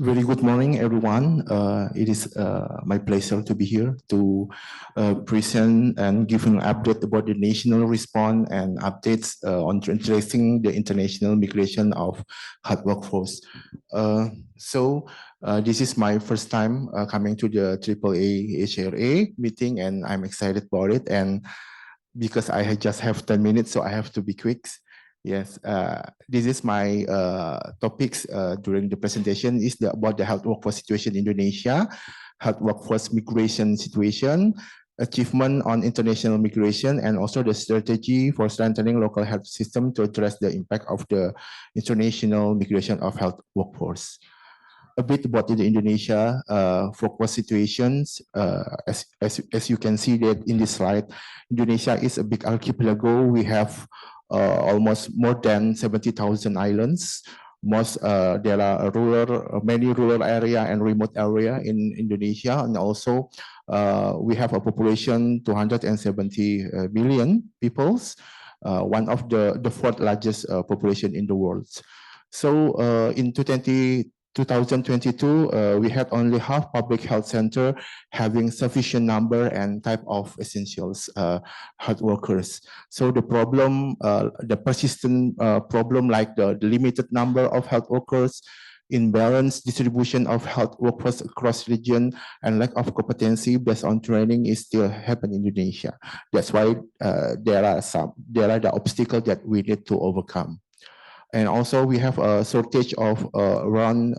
Very good morning, everyone. It is my pleasure to be here to present and give an update about the national response and updates on addressing the international migration of hard workforce. This is my first time coming to the AAAH meeting, and I'm excited about it. And because just have 10 minutes, so I have to be quick. Yes, this is my topics during the presentation is about the health workforce situation in Indonesia, health workforce migration situation, achievement on international migration, and also the strategy for strengthening local health system to address the impact of the international migration of health workforce. A bit about the Indonesia workforce situations. As you can see that in this slide, Indonesia is a big archipelago. We have almost more than 70,000 islands. There are many rural area and remote area in Indonesia, and also we have a population 270 million peoples, one of the fourth largest population in the world. So in 2022, we had only half public health center having sufficient number and type of essentials health workers. So the problem, the persistent problem like the limited number of health workers, imbalanced distribution of health workforce across region, and lack of competency based on training is still happening in Indonesia. That's why there are the obstacles that we need to overcome. And also we have a shortage of around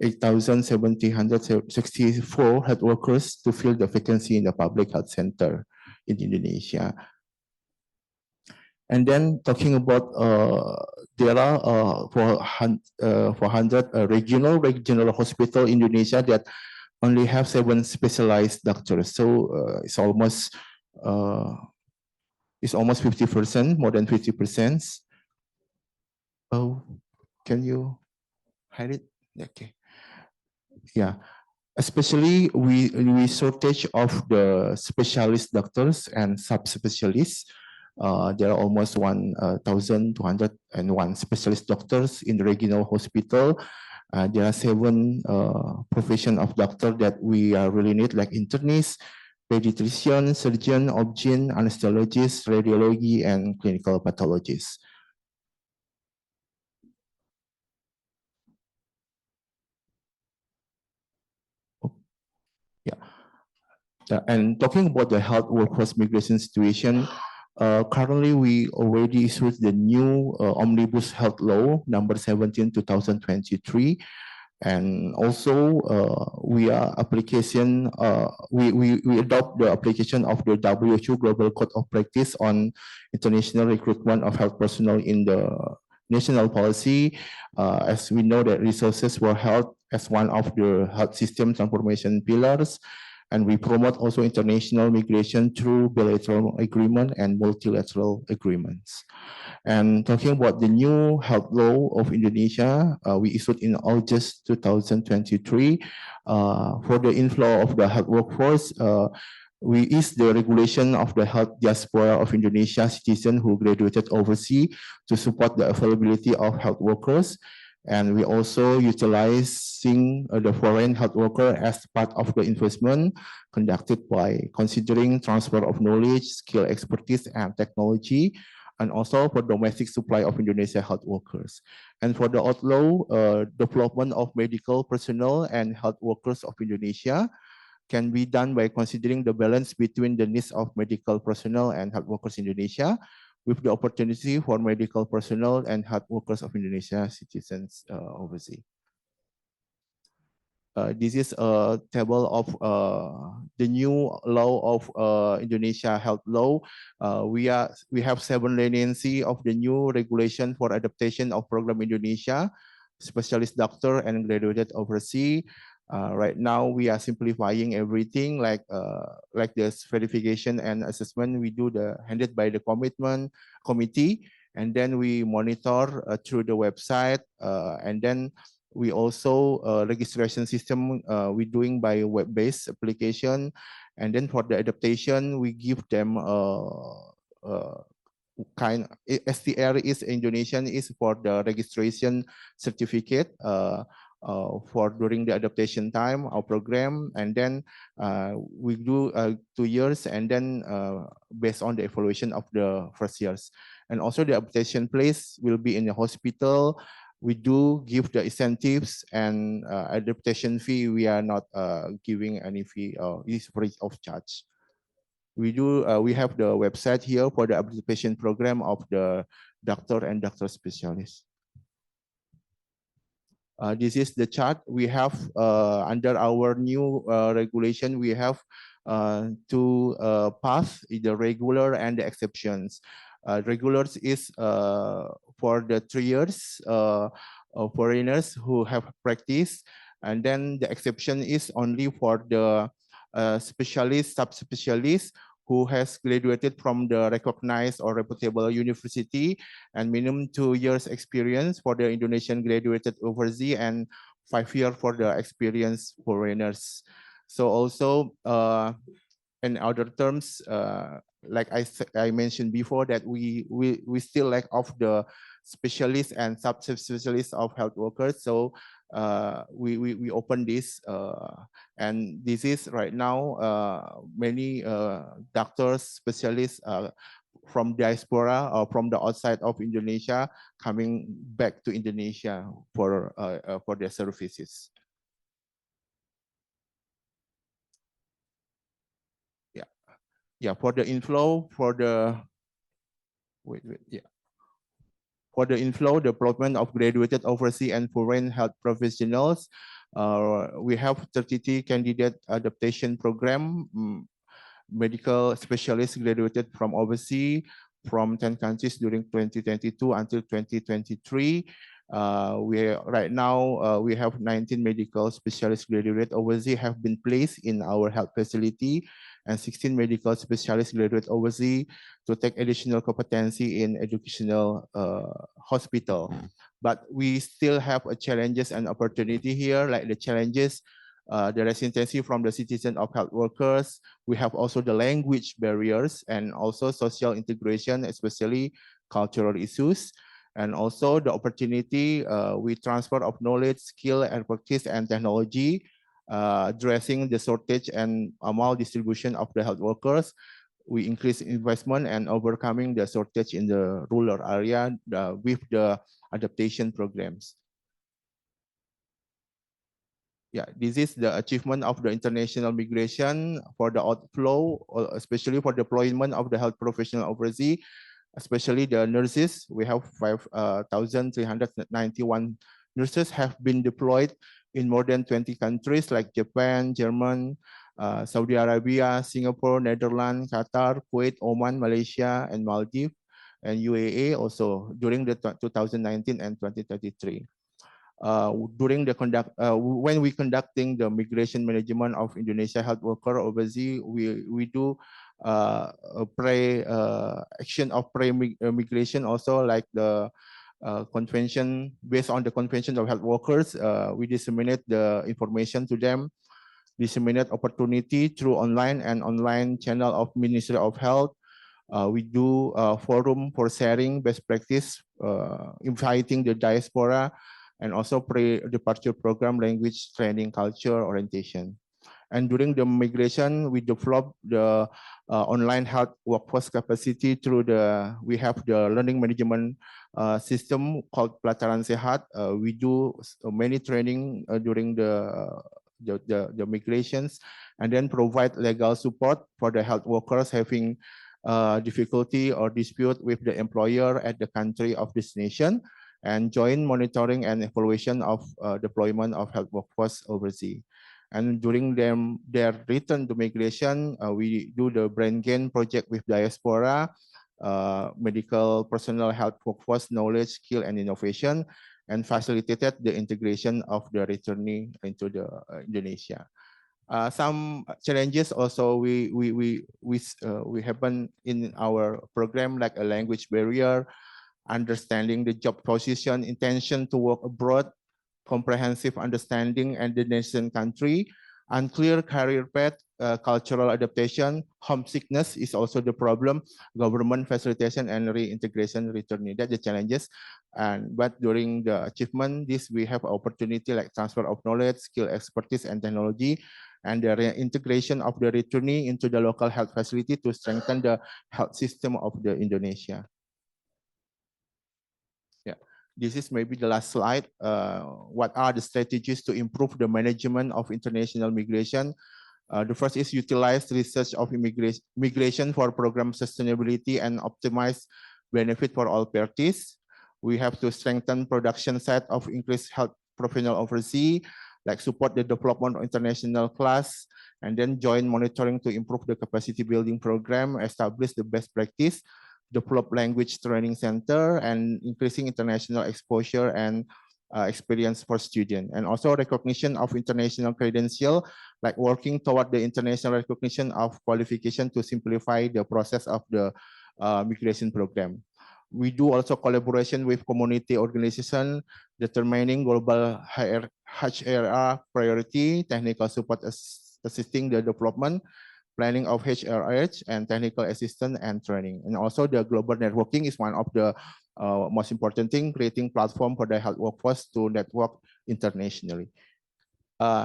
8,764 health workers to fill the vacancy in the public health center in Indonesia. And then talking about there are 400 regional hospital in Indonesia that only have 7 specialized doctors. So it's almost 50%, more than 50%. Oh, can you hide it? Okay. Yeah, especially we shortage of the specialist doctors and subspecialists. There are almost 1,201 specialist doctors in the regional hospital. There are 7 profession of doctor that we really need, like internist, pediatrician, surgeon, obgyn, anesthesiologist, radiology, and clinical pathologist. And talking about the health workforce migration situation, currently we already issued the new Omnibus Health Law number 17/2023, and also we adopt the application of the WHO Global Code of Practice on international recruitment of health personnel in the national policy. As we know that resources were held as one of the health system transformation pillars. And we promote also international migration through bilateral agreement and multilateral agreements. And talking about the new health law of Indonesia, we issued in August 2023 for the inflow of the health workforce. We issued the regulation of the health diaspora of Indonesia citizens who graduated overseas to support the availability of health workers. And we also utilizing the foreign health worker as part of the investment conducted by considering transfer of knowledge, skill, expertise, and technology, and also for domestic supply of Indonesia health workers. And for the outlaw, development of medical personnel and health workers of Indonesia can be done by considering the balance between the needs of medical personnel and health workers in Indonesia, with the opportunity for medical personnel and health workers of Indonesia citizens overseas. This is a table of the new law of Indonesia health law. We have 7 leniency of the new regulation for adaptation of program Indonesia, specialist doctor and graduated overseas. Right now, we are simplifying everything like this verification and assessment. We do handed by the committee, and then we monitor through the website, and then we also registration system we doing by web-based application, and then for the adaptation we give them STR is Indonesian is for the registration certificate. for during the adaptation time, our program, and then we do 2 years, and then based on the evaluation of the first years. And also the adaptation place will be in the hospital. We do give the incentives and adaptation fee. We are not giving any fee or is free of charge. We have the website here for the adaptation program of the doctor and doctor specialists. This is the chart we have under our new regulation. We have two paths, the regular and the exceptions. Regulars is for the 3 years foreigners who have practiced, and then the exception is only for the specialist, subspecialist who has graduated from the recognized or reputable university and minimum 2 years experience for the Indonesian graduated overseas and 5 years for the experienced foreigners. So also in other terms, like I mentioned before, that we still lack of the specialists and subspecialists of health workers. So we open this, and this is right now many doctors, specialists from diaspora or from the outside of Indonesia coming back to Indonesia for their services. Yeah, for the inflow, for the for the inflow, development of graduated overseas and foreign health professionals, we have 33 candidate adaptation program, medical specialists graduated from overseas from 10 countries during 2022 until 2023. Right now we have 19 medical specialists graduate overseas have been placed in our health facility, and 16 medical specialists graduate overseas to take additional competency in educational hospital. But we still have a challenges and opportunity here, like the challenges, the resistancy from the citizen of health workers. We have also the language barriers and also social integration, especially cultural issues. And also the opportunity with transfer of knowledge, skill, expertise, and technology, addressing the shortage and maldistribution of the health workers. We increase investment and overcoming the shortage in the rural area with the adaptation programs. Yeah, this is the achievement of the international migration for the outflow, especially for deployment of the health professional overseas, especially the nurses. We have 5,391 nurses have been deployed in more than 20 countries like Japan, Germany, Saudi Arabia, Singapore, Netherlands, Qatar, Kuwait, Oman, Malaysia, and Maldives, and UAE also during the 2019 and 2033. During the when we conducting the migration management of Indonesia health worker overseas, we do action of migration also, like the convention. Based on the convention of health workers, we disseminate the information to them, disseminate opportunity through online and online channel of Ministry of Health. We do a forum for sharing best practice, inviting the diaspora, and also pre-departure program, language training, culture orientation. And during the migration, we develop the online health workforce capacity through we have the learning management system called Pelataran Sehat. We do many training during the migrations, and then provide legal support for the health workers having difficulty or dispute with the employer at the country of destination, and joint monitoring and evaluation of deployment of health workforce overseas. And during their return to migration, we do the brain gain project with diaspora, medical personnel health workforce knowledge, skill, and innovation, and facilitated the integration of the returnee into the Indonesia. Some challenges also we happen in our program, like a language barrier, understanding the job position, intention to work abroad, comprehensive understanding and the nation country, unclear career path, cultural adaptation, homesickness is also the problem, government facilitation and reintegration returning. That's the challenges. But during the achievement, we have opportunity like transfer of knowledge, skill, expertise, and technology, and the reintegration of the returnee into the local health facility to strengthen the health system of the Indonesia. Yeah, this is maybe the last slide. What are the strategies to improve the management of international migration? The first is utilize research of migration for program sustainability and optimize benefit for all parties. We have to strengthen production set of increased health professional overseas, like support the development of international class, and then join monitoring to improve the capacity building program, establish the best practice, develop language training center, and increasing international exposure and experience for students, and also recognition of international credential, like working toward the international recognition of qualification to simplify the process of the migration program. We do also collaboration with community organization, determining global HRA priority, technical support assisting the development, planning of HRH, and technical assistance and training. And also the global networking is one of the most important thing, creating platform for the health workforce to network internationally.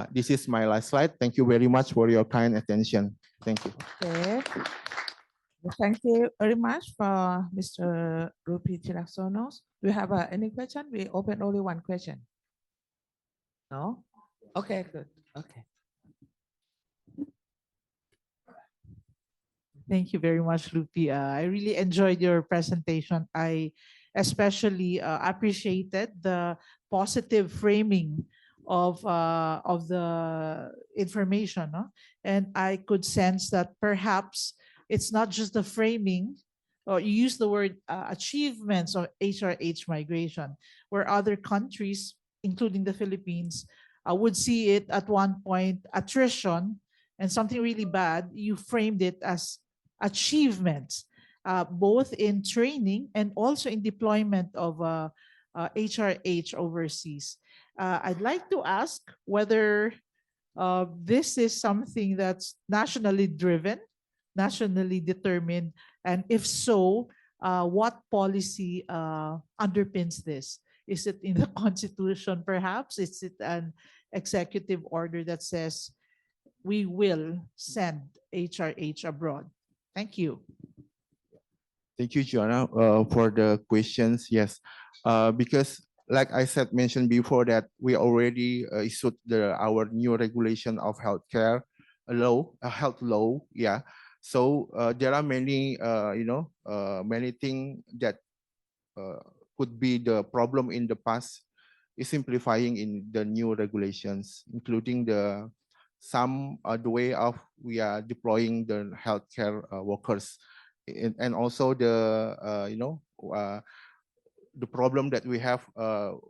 This is my last slide. Thank you very much for your kind attention. Thank you. Okay. Thank you very much for Mr. Rupi Trilaksono. Do you have any question? We open only one question. No? Okay, good. Okay. Thank you very much, Rupi. I really enjoyed your presentation. I especially appreciated the positive framing of the information, no? And I could sense that perhaps it's not just the framing, or you use the word achievements of HRH migration, where other countries, including the Philippines, would see it at one point attrition and something really bad. You framed it as achievements, both in training and also in deployment of HRH overseas. I'd like to ask whether this is something that's nationally driven, nationally determined, and if so, what policy underpins this? Is it in the Constitution, perhaps? Is it an executive order that says we will send HRH abroad? Thank you. Thank you, Joanna, for the questions. Yes, because like I said, mentioned before that we already issued our new regulation of healthcare law, health law. Yeah, so there are many, many things that could be the problem in the past is simplifying in the new regulations, including the way of we are deploying the healthcare workers, and also the problem that we have.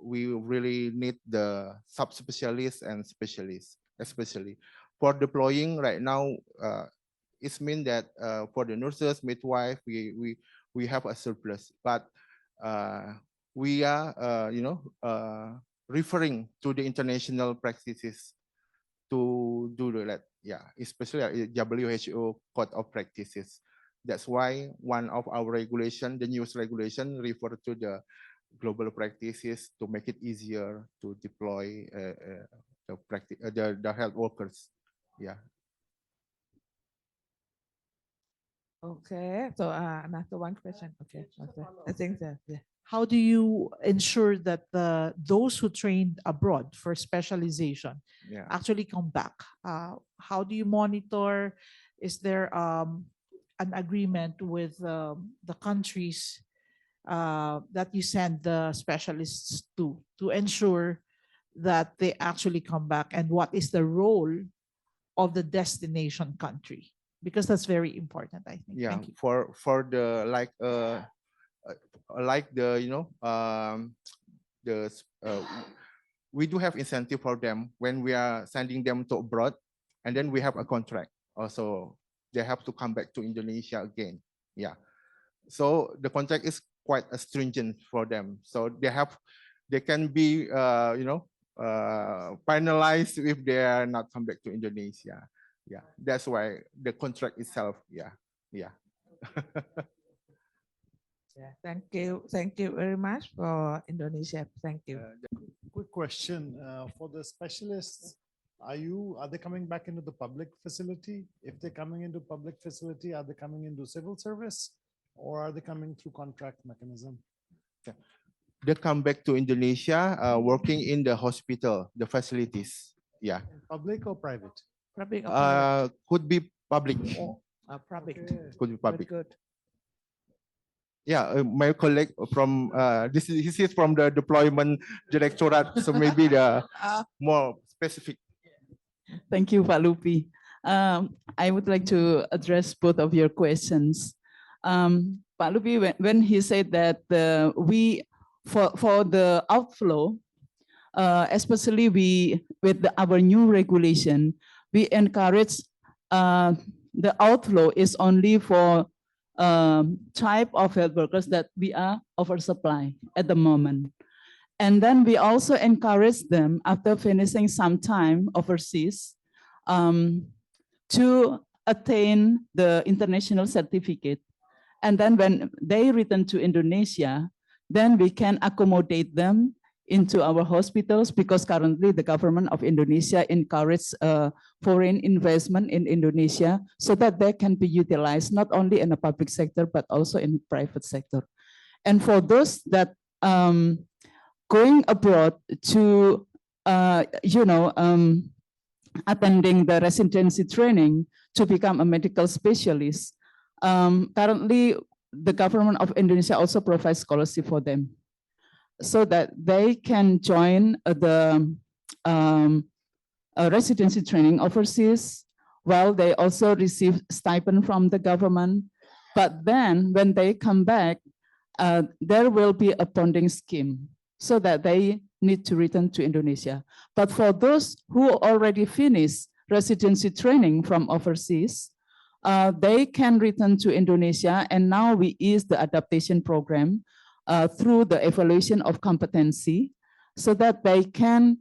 We really need the subspecialists and specialists, especially for deploying right now. It means that for the nurses, midwife, we have a surplus, but we are referring to the international practices to do that, yeah, especially WHO Code of Practices. That's why one of our regulation, the newest regulation, refer to the global practices to make it easier to deploy the health workers. Yeah. Okay, so another one question. Okay, I think that, yeah. How do you ensure that those who trained abroad for specialization actually come back? How do you monitor? Is there an agreement with the countries that you send the specialists to ensure that they actually come back? And what is the role of the destination country? Because that's very important, I think. Yeah, Thank you. for the we do have incentive for them when we are sending them to abroad, and then we have a contract also. They have to come back to Indonesia again. Yeah, so the contract is quite stringent for them. So they can be penalized if they are not come back to Indonesia. Yeah, that's why the contract itself. Yeah, yeah. Yeah, thank you very much for Indonesia. Thank you. Quick question for the specialists. Are they coming back into the public facility? If they're coming into public facility, are they coming into civil service or are they coming through contract mechanism? They come back to Indonesia, working in the hospital, the facilities. Yeah, Public or private? Public or private? could be public. Public. Okay. Could be Very public. good. Yeah, my colleague from this is from the deployment directorate, so maybe the more specific. Thank you, Pak Lupi. I would like to address both of your questions. Pak Lupi, when he said that for the outflow, especially with our new regulation, we encourage the outflow is only for type of health workers that we are oversupply at the moment. And then we also encourage them after finishing some time overseas to attain the international certificate. And then when they return to Indonesia, then we can accommodate them into our hospitals, because currently the government of Indonesia encourages foreign investment in Indonesia so that they can be utilized not only in the public sector, but also in the private sector. And for those that going abroad to, attending the residency training to become a medical specialist, currently the government of Indonesia also provides scholarship for them, so that they can join the residency training overseas, while they also receive stipend from the government. But then when they come back, there will be a bonding scheme so that they need to return to Indonesia. But for those who already finished residency training from overseas, they can return to Indonesia, and now we ease the adaptation program through the evaluation of competency, so that they can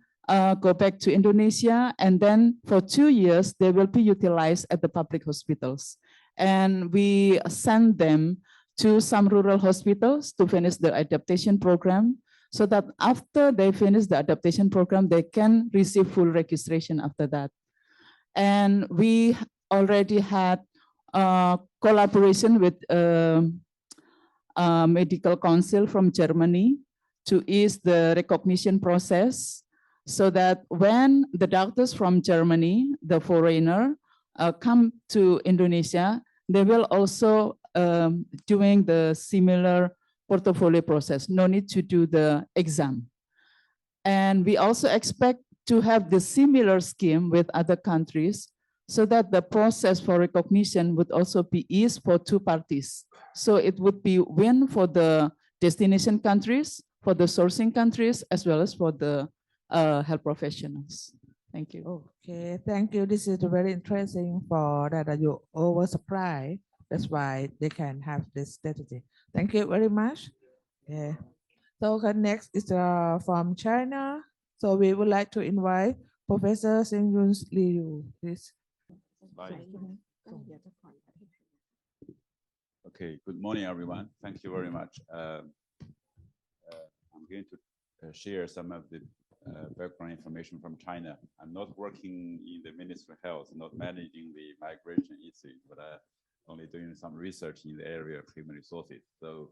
go back to Indonesia, and then for 2 years, they will be utilized at the public hospitals. And we send them to some rural hospitals to finish the adaptation program, so that after they finish the adaptation program, they can receive full registration after that. And we already had collaboration with medical council from Germany to ease the recognition process, so that when the doctors from Germany, the foreigner, come to Indonesia, they will also doing the similar portfolio process, no need to do the exam. And we also expect to have the similar scheme with other countries, so that the process for recognition would also be eased for two parties. So it would be win for the destination countries, for the sourcing countries, as well as for the health professionals. Thank you. Okay, thank you. This is very interesting for that you oversupply. That's why they can have this strategy. Thank you very much. Yeah. So next is from China. So we would like to invite Professor Sengyun Liu, please. Okay, good morning, everyone. Thank you very much. I'm going to share some of the background information from China. I'm not working in the Ministry of Health, not managing the migration issue, but only doing some research in the area of human resources. So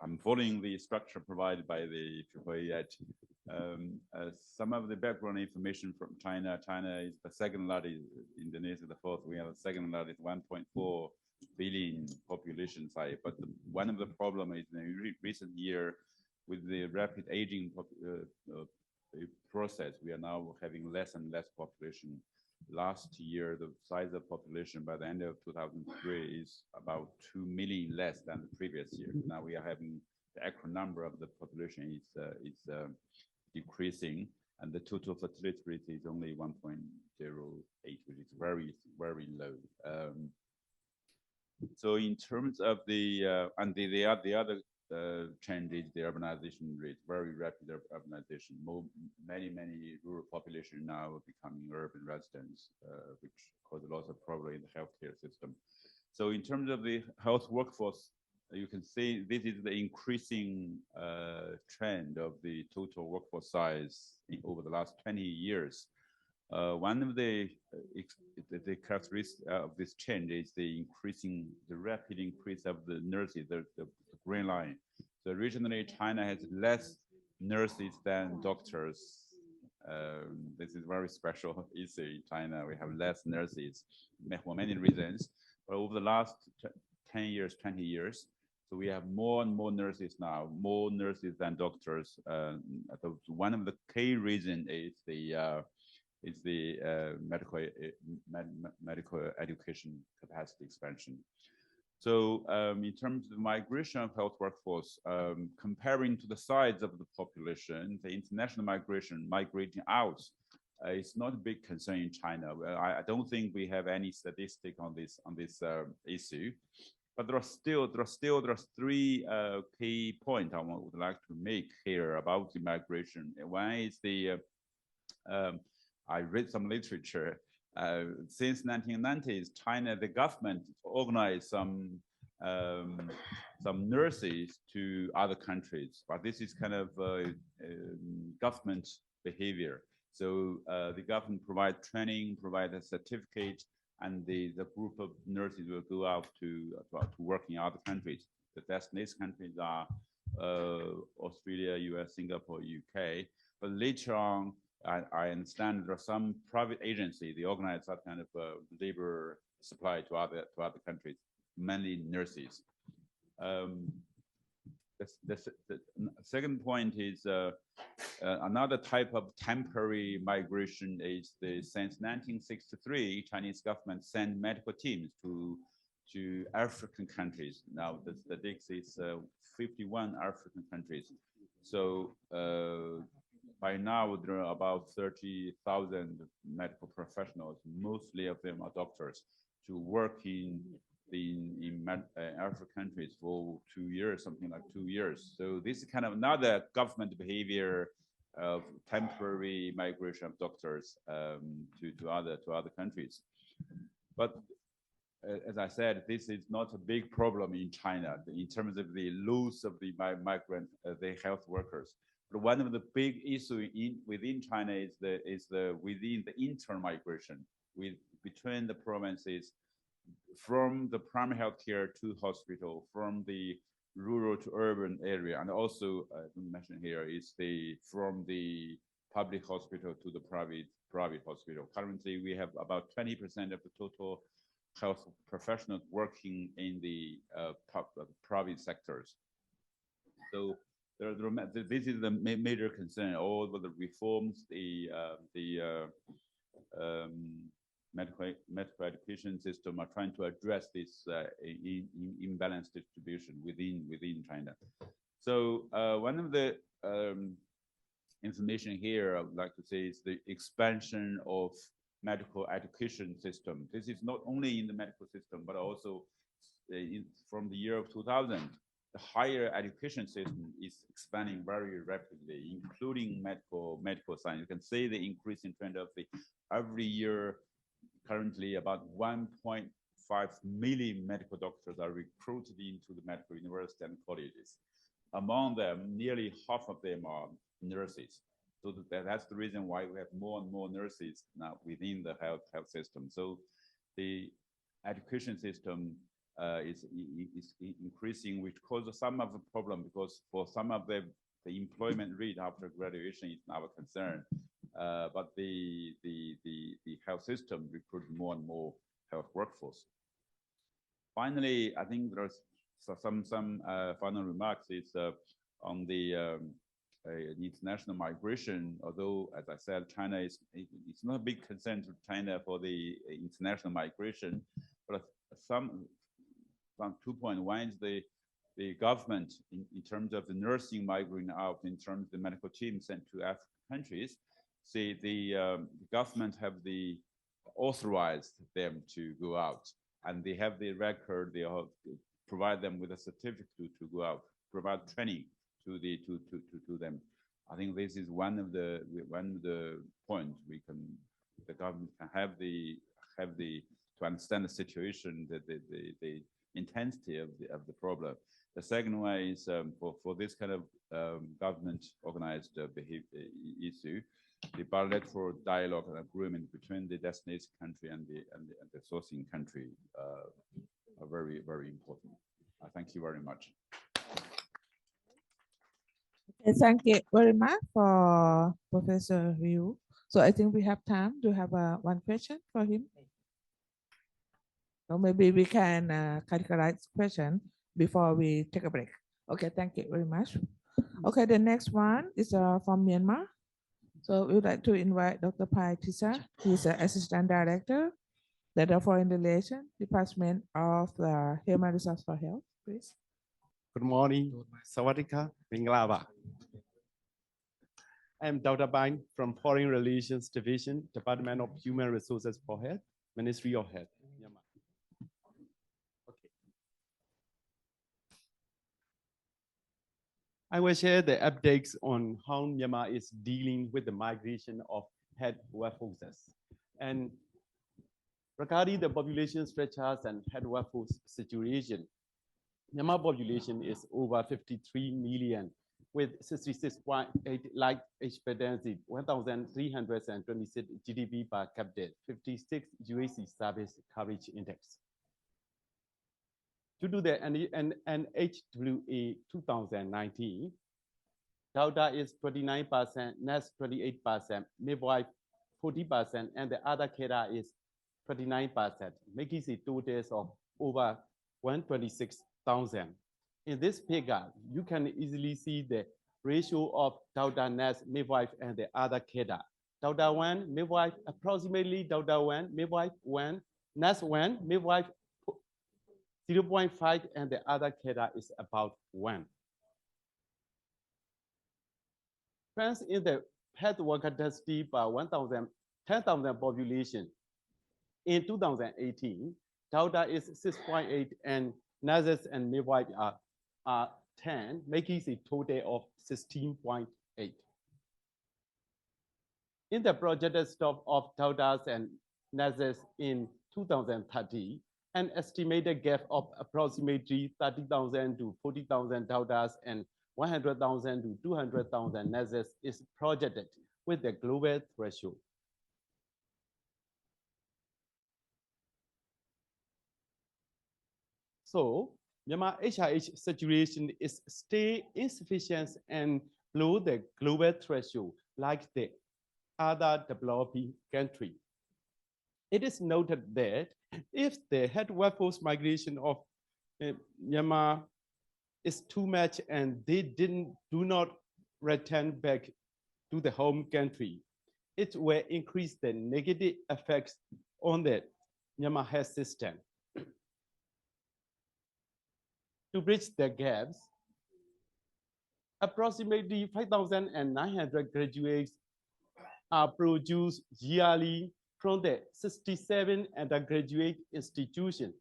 I'm following the structure provided by the AAAH. Some of the background information from China. China is the second largest, Indonesia the fourth. We have the second largest 1.4 billion population size. But one of the problems is in the recent year, with the rapid aging process, we are now having less and less population. Last year, the size of population by the end of 2003 is about 2 million less than the previous year. Now we are having the actual number of the population is decreasing, and the total fertility rate is only 1.08, which is very, very low. So in terms of the other change is the urbanization rate, very rapid urbanization. Many rural population now becoming urban residents, which cause a lot of problem in the healthcare system. So in terms of the health workforce, you can see this is the increasing trend of the total workforce size over the last 20 years. One of the characteristics of this change is the rapid increase of the nurses, the green line. So originally, China has less nurses than doctors. This is very special issue in China. We have less nurses for many reasons. But over the last 10 years, 20 years, so we have more and more nurses now, more nurses than doctors. One of the key reasons is the medical education capacity expansion. So in terms of migration of health workforce, comparing to the size of the population, the international migration migrating out is not a big concern in China. I don't think we have any statistic on this issue. But there are three key points I would like to make here about the migration. One is I read some literature. Since 1990s, China, the government organized some nurses to other countries, but this is kind of government behavior. So the government provide training, provide a certificate, and the group of nurses will go out to work in other countries. The destination countries are Australia, US, Singapore, UK. But later on, I understand there are some private agencies, they organize that kind of labor supply to other countries, mainly nurses. The second point is another type of temporary migration is since 1963, Chinese government sent medical teams to African countries. Now the statistics is 51 African countries. So by now there are about 30,000 medical professionals, mostly of them are doctors, to work in African countries for 2 years, something like 2 years. So this is kind of another government behavior of temporary migration of doctors to other countries. But as I said, this is not a big problem in China in terms of the loss of the migrant, the health workers. But one of the big issues within China is within the internal migration between the provinces, from the primary healthcare to hospital, from the rural to urban area, and also mentioned here is from the public hospital to the private hospital. Currently, we have about 20% of the total health professionals working in the private sectors. So this is the major concern. All the reforms, the medical education system are trying to address this imbalance distribution within China. So one of the information here I would like to say is the expansion of medical education system. This is not only in the medical system, but also from the year of 2000. The higher education system is expanding very rapidly, including medical science. You can see the increasing trend of every year. Currently, about 1.5 million medical doctors are recruited into the medical university and colleges. Among them, nearly half of them are nurses. So that's the reason why we have more and more nurses now within the health system. So the education system is increasing, which causes some of the problem, because for some of the employment rate after graduation is our concern. But the health system recruit more and more health workforce. Finally, I think there's some final remarks is on the international migration. Although, as I said, China it's not a big concern to China for the international migration, but some 2 points. One is the government in terms of the nursing migrating out, in terms of the medical team sent to African countries. See, the government have authorized them to go out, and they have the record. They provide them with a certificate to go out. provide training to them. I think this is one of the points the government can have to understand the situation, the intensity of the problem. The second one is for this kind of government organized issue, the bilateral dialogue and agreement between the destination country and the sourcing country are very, very important. Thank you very much. Okay, thank you very much for Professor Ryu. So I think we have time to have one question for him. So maybe we can categorize question before we take a break. Okay, thank you very much. Okay, the next one is from Myanmar. So we would like to invite Dr. Pai Thitsar. He is the Assistant Director, the Foreign Relations Department of the Human Resource for Health, please. Good morning. Sawadika, Minglava. I'm Dr. Bhim from Foreign Relations Division, Department of Human Resources for Health, Ministry of Health. Okay. I will share the updates on how Myanmar is dealing with the migration of health workforces. And regarding the population structures and health workforce situation, Myanmar population is over 53 million with 66.8 life expectancy, 1,326 GDP per capita, 56 UAC service coverage index. Due to the NHWA 2019, Delta is 29%, NAS 28%, midwife 40%, and the other caterer is 29%, making it totals of over 126,000. In this figure, you can easily see the ratio of Delta, NAS, midwife, and the other caterer. Delta 1, midwife, approximately Delta 1, midwife 1, NAS 1, midwife 0.5, and the other caterer is about 1. Trends in the health worker density by 10,000 population. In 2018, Delta is 6.8 and nurses and midwife are 10, making a total of 16.8. In the projected stop of Deltas and nurses in 2030, an estimated gap of approximately 30,000 to 40,000 Deltas and 100,000 to 200,000 nurses is projected with the global threshold. So, Myanmar HIH situation is still insufficient and below the global threshold like the other developing country. It is noted that if the health workforce migration of Myanmar is too much and they do not return back to the home country, it will increase the negative effects on the Myanmar health system. To bridge the gaps, approximately 5,900 graduates are produced yearly from the 67 undergraduate institutions.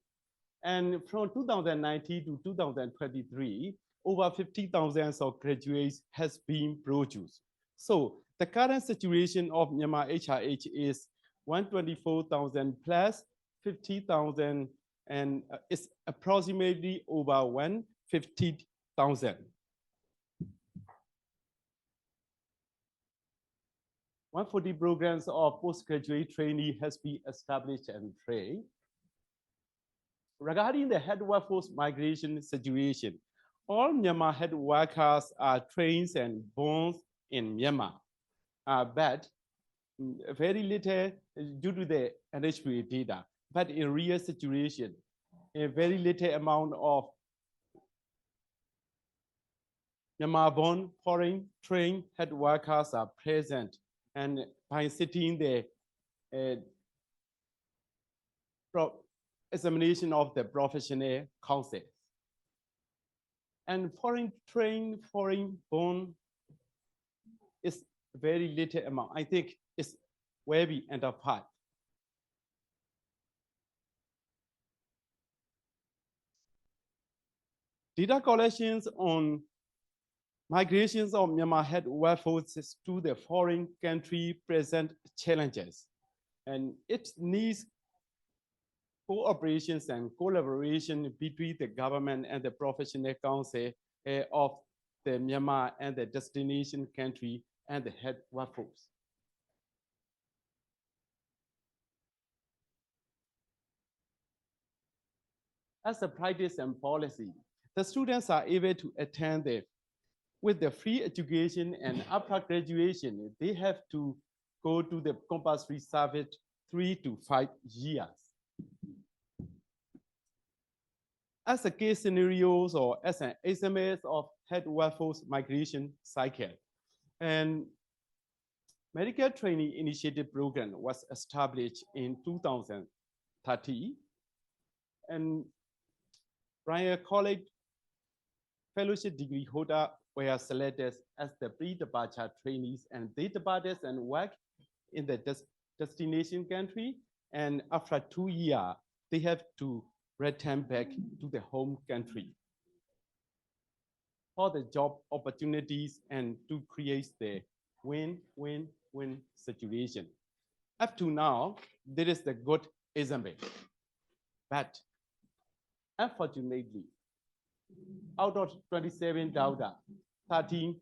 And from 2019 to 2023, over 50,000 of graduates has been produced. So the current situation of Myanmar HIH is 124,000 plus 50,000 and it's approximately over 150,000. 140 programs of postgraduate training has been established and trained. Regarding the health workforce migration situation, all Myanmar health workers are trained and born in Myanmar, but very little due to the NHWA data. But in real situation, a very little amount of Myanmar-born foreign trained health workers are present, and by sitting the examination of the professional council. And foreign trained, foreign born is very little amount. I think it's where we end up high. data collections on migrations of Myanmar head workforces to the foreign country present challenges, and it needs cooperations and collaboration between the government and the professional council of the Myanmar and the destination country and the head workforce. As a practice and policy, the students are able to attend with the free education, and after graduation, they have to go to the compulsory service 3 to 5 years. As a case scenarios or as an SMS of head workforce migration cycle, and medical training initiative program was established in 2013, and Brian College fellowship degree holder were selected as the pre-departure trainees, and they departed and worked in the destination country, and after 2 years, they have to return back to the home country for the job opportunities and to create the win-win-win situation. Up to now, there is the good example, but unfortunately, out of 27 daughter, 13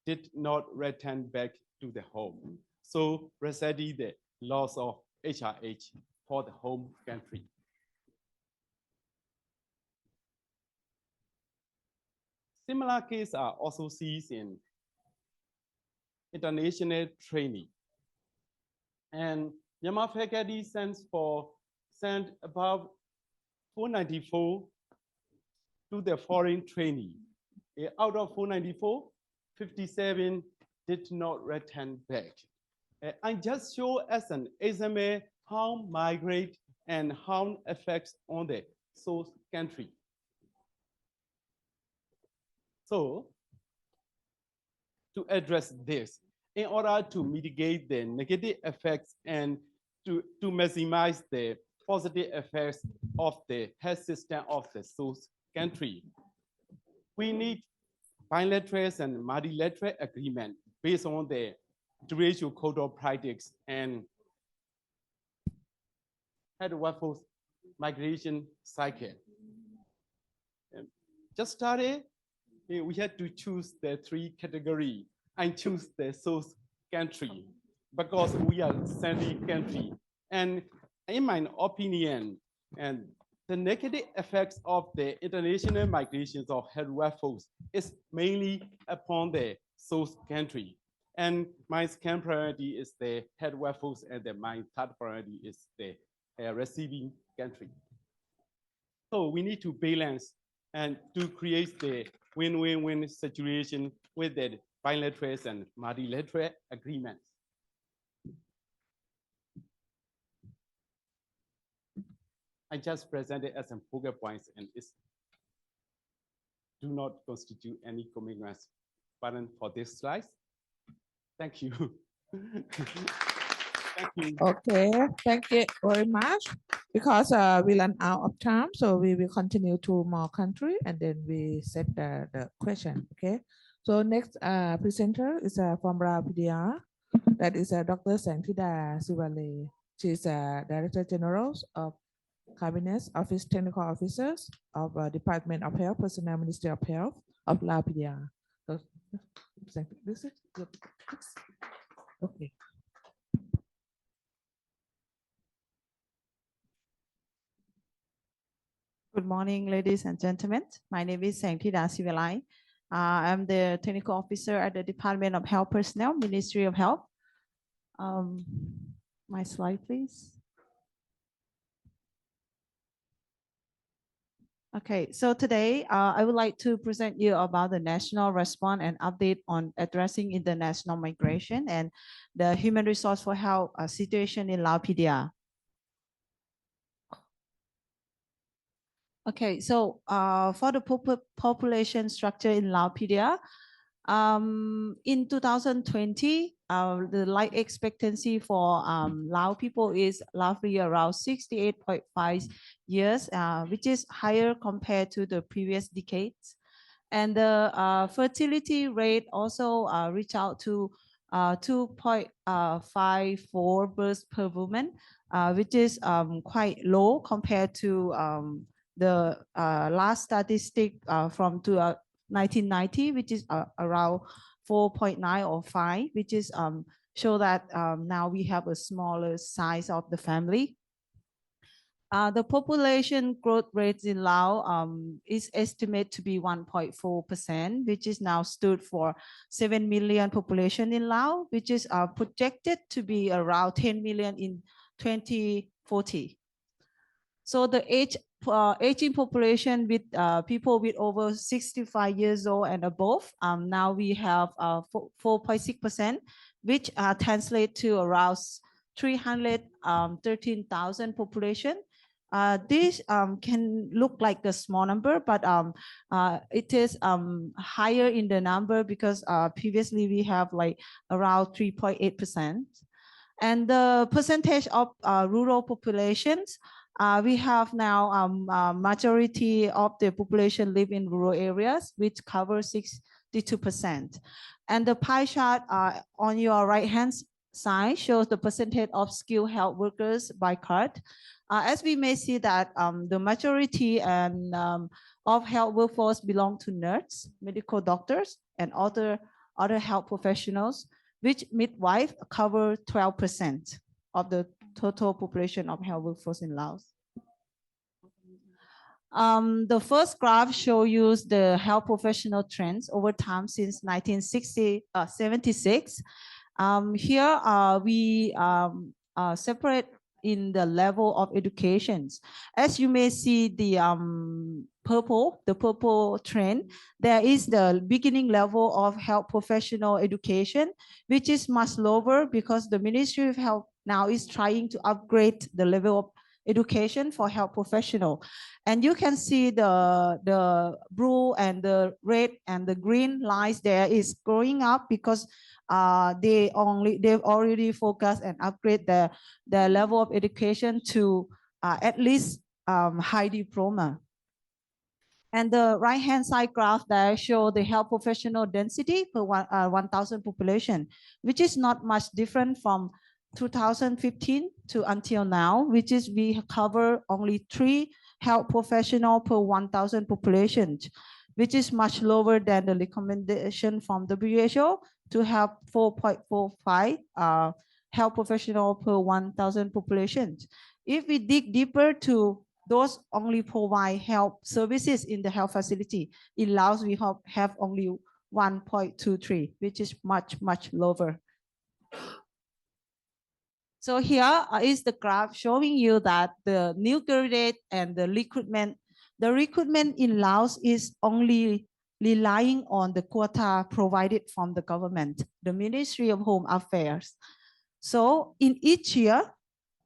did not return back to the home. So resulted the loss of HRH for the home country. Similar cases are also seen in international training. And Myanmar faculty sent about 494 to the foreign trainee. Out of 494, 57 did not return back. I just show as an example how migrate and how effects on the source country. So to address this, in order to mitigate the negative effects and to maximize the positive effects of the health system of the source country, we need bilateral and multilateral agreement based on the duration code of practice and head workforce migration cycle. Just started, we had to choose the 3 categories and choose the source country because we are sending country. And in my opinion, and the negative effects of the international migrations of head workforce is mainly upon the source country. And my second priority is the head workforce, and then my third priority is the receiving country. So we need to balance and to create the win-win-win situation with the bilateral and multilateral agreements. I just presented as some focus points, and it do not constitute any commitments button for this slide. Thank you. Thank you. Okay, thank you very much. Because we run out of time, so we will continue to more country and then we set the question. Okay. So next presenter is from PDR. That is Dr.Sengthida Sivilay. She is Director General of Cabinet Office Technical Officers of Department of Health, Personnel Ministry of Health of PDR. So, this is good. Okay. Good morning, ladies and gentlemen. My name is Sengthida Sivilay. I'm the technical officer at the Department of Health Personnel, Ministry of Health. My slide, please. Okay, so today I would like to present you about the national response and update on addressing international migration and the human resource for health situation in PDR. Okay, so for the population structure in PDR, In 2020, the life expectancy for Lao people is roughly around 68.5 years, which is higher compared to the previous decades. And the fertility rate also reached out to 2.54 births per woman, which is quite low compared to the last statistic from 1990, which is around 4.9 or 5, which is show that now we have a smaller size of the family. The population growth rate in Laos is estimated to be 1.4%, which is now stood for 7 million population in Laos, which is projected to be around 10 million in 2040. So the aging population with people with over 65 years old and above, now we have 4.6%, which translate to around 313,000 population. This can look like a small number, but it is higher in the number because previously we have like around 3.8%. And the percentage of rural populations, we have now majority of the population live in rural areas, which cover 62%. And the pie chart on your right-hand side shows the percentage of skilled health workers by card. As we may see that the majority of health workforce belong to nurses, medical doctors, and other health professionals, which midwife cover 12% of the total population of health workforce in Laos. The first graph shows you the health professional trends over time since 1976. Here we separate in the level of educations. As you may see the purple trend, there is the beginning level of health professional education, which is much lower because the Ministry of Health now is trying to upgrade the level of education for health professional. And you can see the blue and the red and the green lines there is growing up because they've already focused and upgrade the level of education to at least high diploma. And the right-hand side graph there show the health professional density per 1,000 population, which is not much different from 2015 to until now, which is we cover only 3 health professional per 1,000 population, which is much lower than the recommendation from WHO to have 4.45 health professional per 1,000 population. If we dig deeper to those only provide health services in the health facility, in Laos we have only 1.23, which is much lower. So here is the graph showing you that the new graduate and the recruitment in Laos is only relying on the quota provided from the government, the Ministry of Home Affairs. So in each year,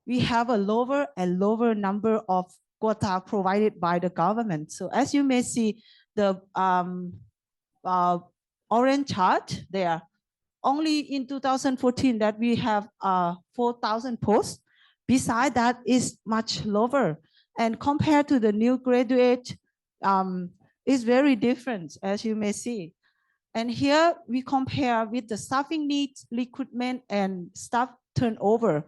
we have a lower and lower number of quota provided by the government. So as you may see, the orange chart there, only in 2014 that we have 4,000 posts. Beside that is much lower. And compared to the new graduate, is very different, as you may see. And here we compare with the staffing needs, recruitment, and staff turnover.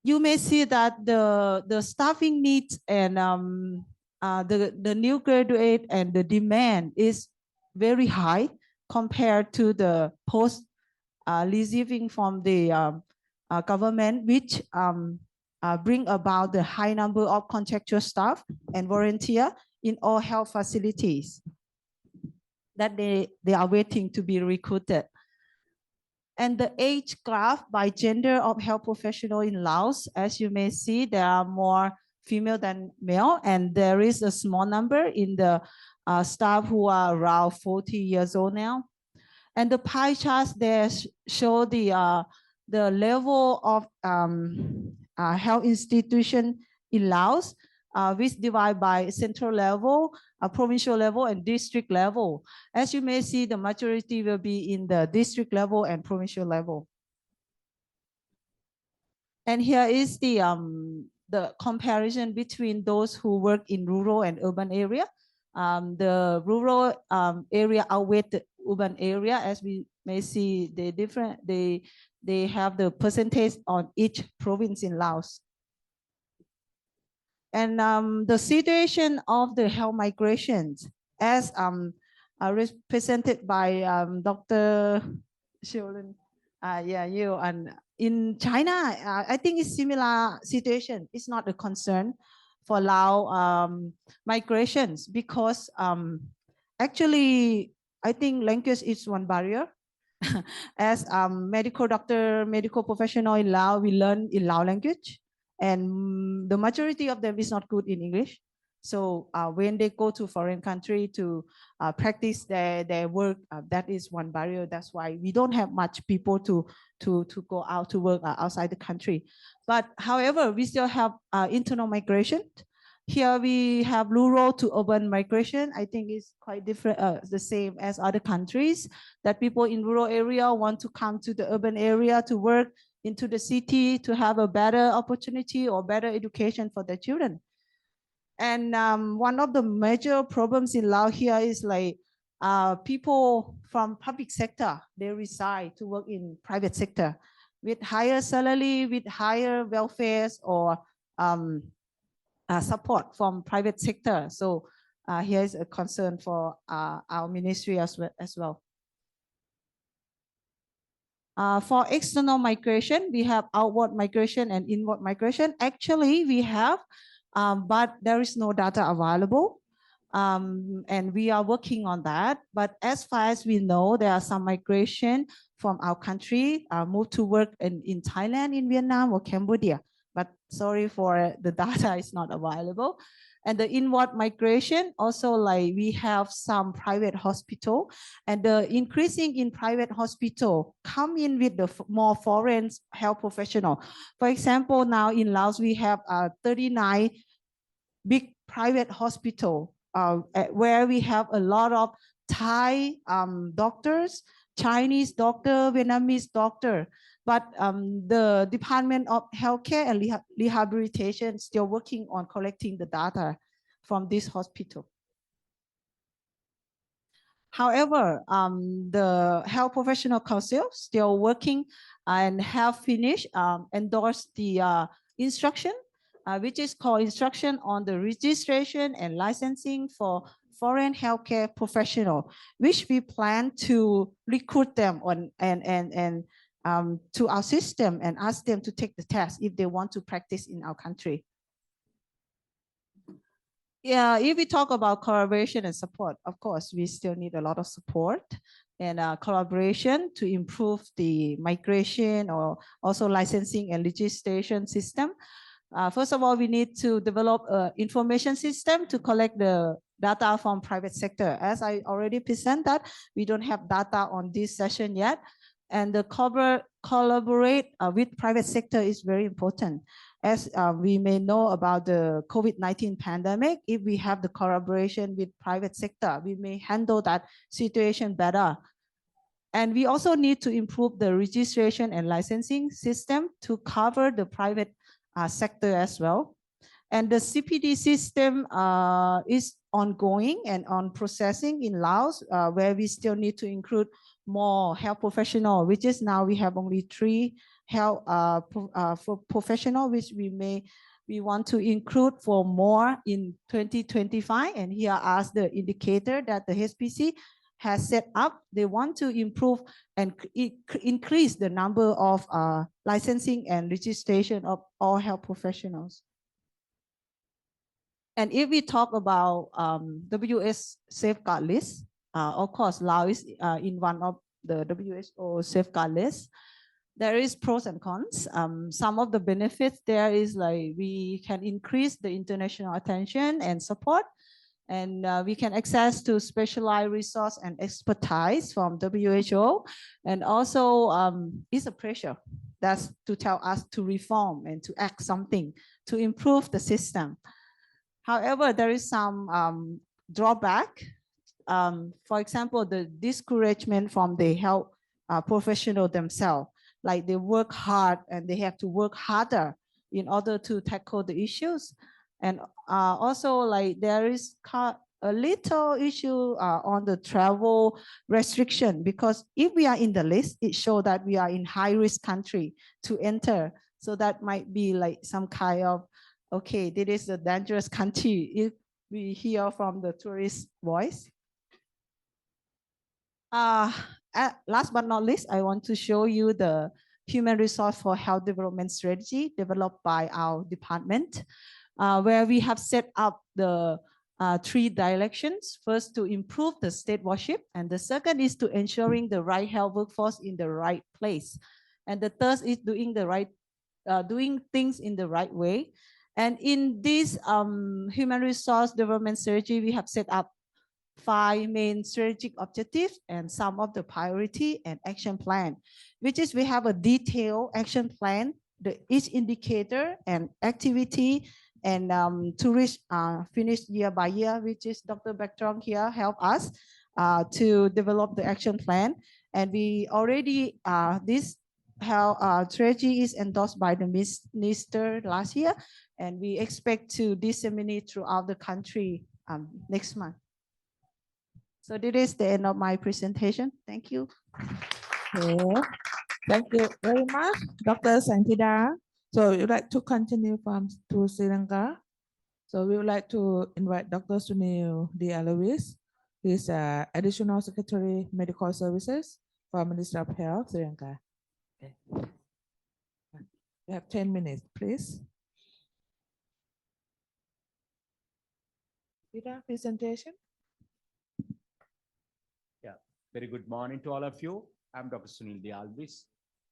You may see that the staffing needs and the new graduate and the demand is very high compared to the post receiving from the government, which bring about the high number of contractual staff and volunteer in all health facilities that they are waiting to be recruited. And the age graph by gender of health professional in Laos, as you may see, there are more female than male, and there is a small number in the staff who are around 40 years old now. And the pie charts there show the level of health institution in Laos. which divide by central level, provincial level, and district level. As you may see, the majority will be in the district level and provincial level. And here is the comparison between those who work in rural and urban area. The rural area outweigh the urban area. As we may see, they have the percentage on each province in Laos. And the situation of the health migrations, as represented by Dr. Xiaoyun, you, and in China, I think it's similar situation. It's not a concern for Lao migrations because actually, I think language is one barrier. As medical doctor, medical professional in Lao, we learn in Lao language, and the majority of them is not good in English. So when they go to foreign country to practice their work, that is one barrier. That's why we don't have much people to go out to work outside the country. But however, we still have internal migration. Here we have rural to urban migration. I think it's quite different, the same as other countries, that people in rural area want to come to the urban area to work into the city to have a better opportunity or better education for their children. And one of the major problems in Laos here is like people from public sector, they reside to work in private sector with higher salary, with higher welfares or support from private sector. So here is a concern for our ministry as well. For external migration, we have outward migration and inward migration. Actually, we have, but there is no data available. And we are working on that. But as far as we know, there are some migration from our country, move to work in Thailand, in Vietnam, or Cambodia. But sorry for the data is not available. And the inward migration, also like we have some private hospital, and the increasing in private hospital come in with the more foreign health professional. For example, now in Laos, we have 39 big private hospital where we have a lot of Thai doctors, Chinese doctor, Vietnamese doctor. But the Department of Healthcare and Rehabilitation still working on collecting the data from this hospital. However, the Health Professional Council still working and have finished, endorsed the instruction, which is called Instruction on the Registration and Licensing for Foreign Healthcare Professional, which we plan to recruit them on and to our system and ask them to take the test if they want to practice in our country. Yeah, if we talk about collaboration and support, of course, we still need a lot of support and collaboration to improve the migration or also licensing and registration system. First of all, we need to develop an information system to collect the data from private sector. As I already presented, we don't have data on this session yet. And the collaborate with private sector is very important. As we may know about the COVID-19 pandemic, if we have the collaboration with private sector, we may handle that situation better. And we also need to improve the registration and licensing system to cover the private sector as well. And the CPD system is ongoing and on processing in Laos, where we still need to include more health professional, which is now we have only 3 health professional, which we want to include for more in 2025. And here are the indicator that the HPC has set up. They want to improve and increase the number of licensing and registration of all health professionals. And if we talk about WS safeguard list, of course, Laos is in one of the WHO safeguard list. There is pros and cons. Some of the benefits there is like we can increase the international attention and support, and we can access to specialized resource and expertise from WHO. And also it's a pressure that's to tell us to reform and to act something to improve the system. However, there is some drawback. For example, the discouragement from the health professional themselves, like they work hard and they have to work harder in order to tackle the issues. And also like there is a little issue on the travel restriction, because if we are in the list, it shows that we are in high risk country to enter. So that might be like some kind of, okay, this is a dangerous country if we hear from the tourist voice. Last but not least, I want to show you the human resource for health development strategy developed by our department, where we have set up the 3 directions. First, to improve the stewardship, and the second is to ensuring the right health workforce in the right place, and the third is doing the right, doing things in the right way. And in this human resource development strategy, we have set up 5 main strategic objectives and some of the priority and action plan, which is we have a detailed action plan, each indicator and activity, and to reach finish year by year, which is Dr. Backdrop here help us to develop the action plan. And we already, this strategy is endorsed by the minister last year, and we expect to disseminate throughout the country next month. So this is the end of my presentation. Thank you. Okay. Thank you very much, Dr.Sengthida. So we would like to continue to Sri Lanka. So we would like to invite Dr. Sunil D. Alwis. He is Additional Secretary Medical Services for Ministry of Health, Sri Lanka. Okay. You have 10 minutes, please. Presentation. Very good morning to all of you. I'm Dr. Sunil D. Alwis.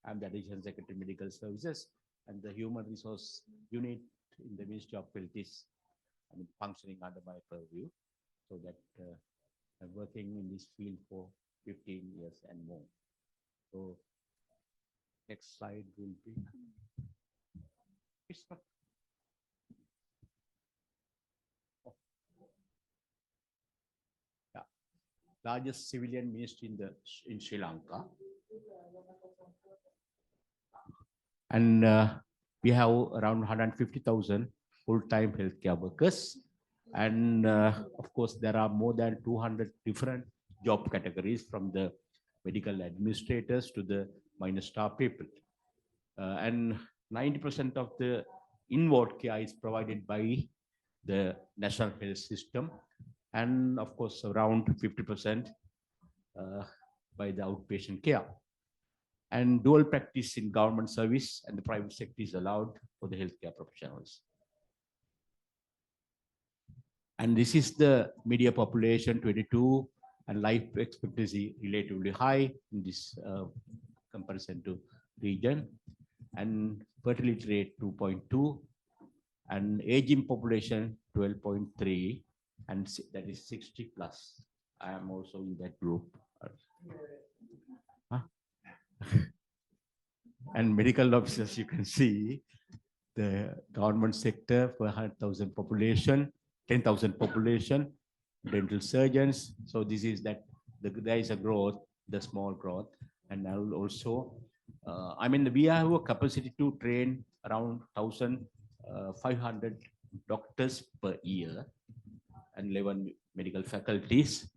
I'm the Additional Secretary Medical Services, and the Human Resource Unit in the Ministry of Health is functioning under my purview. So that I'm working in this field for 15 years and more. So next slide will be. Largest civilian ministry in Sri Lanka, and we have around 150,000 full-time healthcare workers, and of course there are more than 200 different job categories, from the medical administrators to the minor staff people, and 90% of the inward care is provided by the national health system, and of course around 50% by the outpatient care. And dual practice in government service and the private sector is allowed for the healthcare professionals. And this is the media population 22, and life expectancy relatively high in this comparison to region, and fertility rate 2.2, and aging population 12.3, and that is 60 plus. I am also in that group. And medical officers, you can see the government sector for 100,000 population, 10,000 population, dental surgeons. So this is that there is a growth, the small growth, and also, we have a capacity to train around 1,500 doctors per year and 11 medical faculties,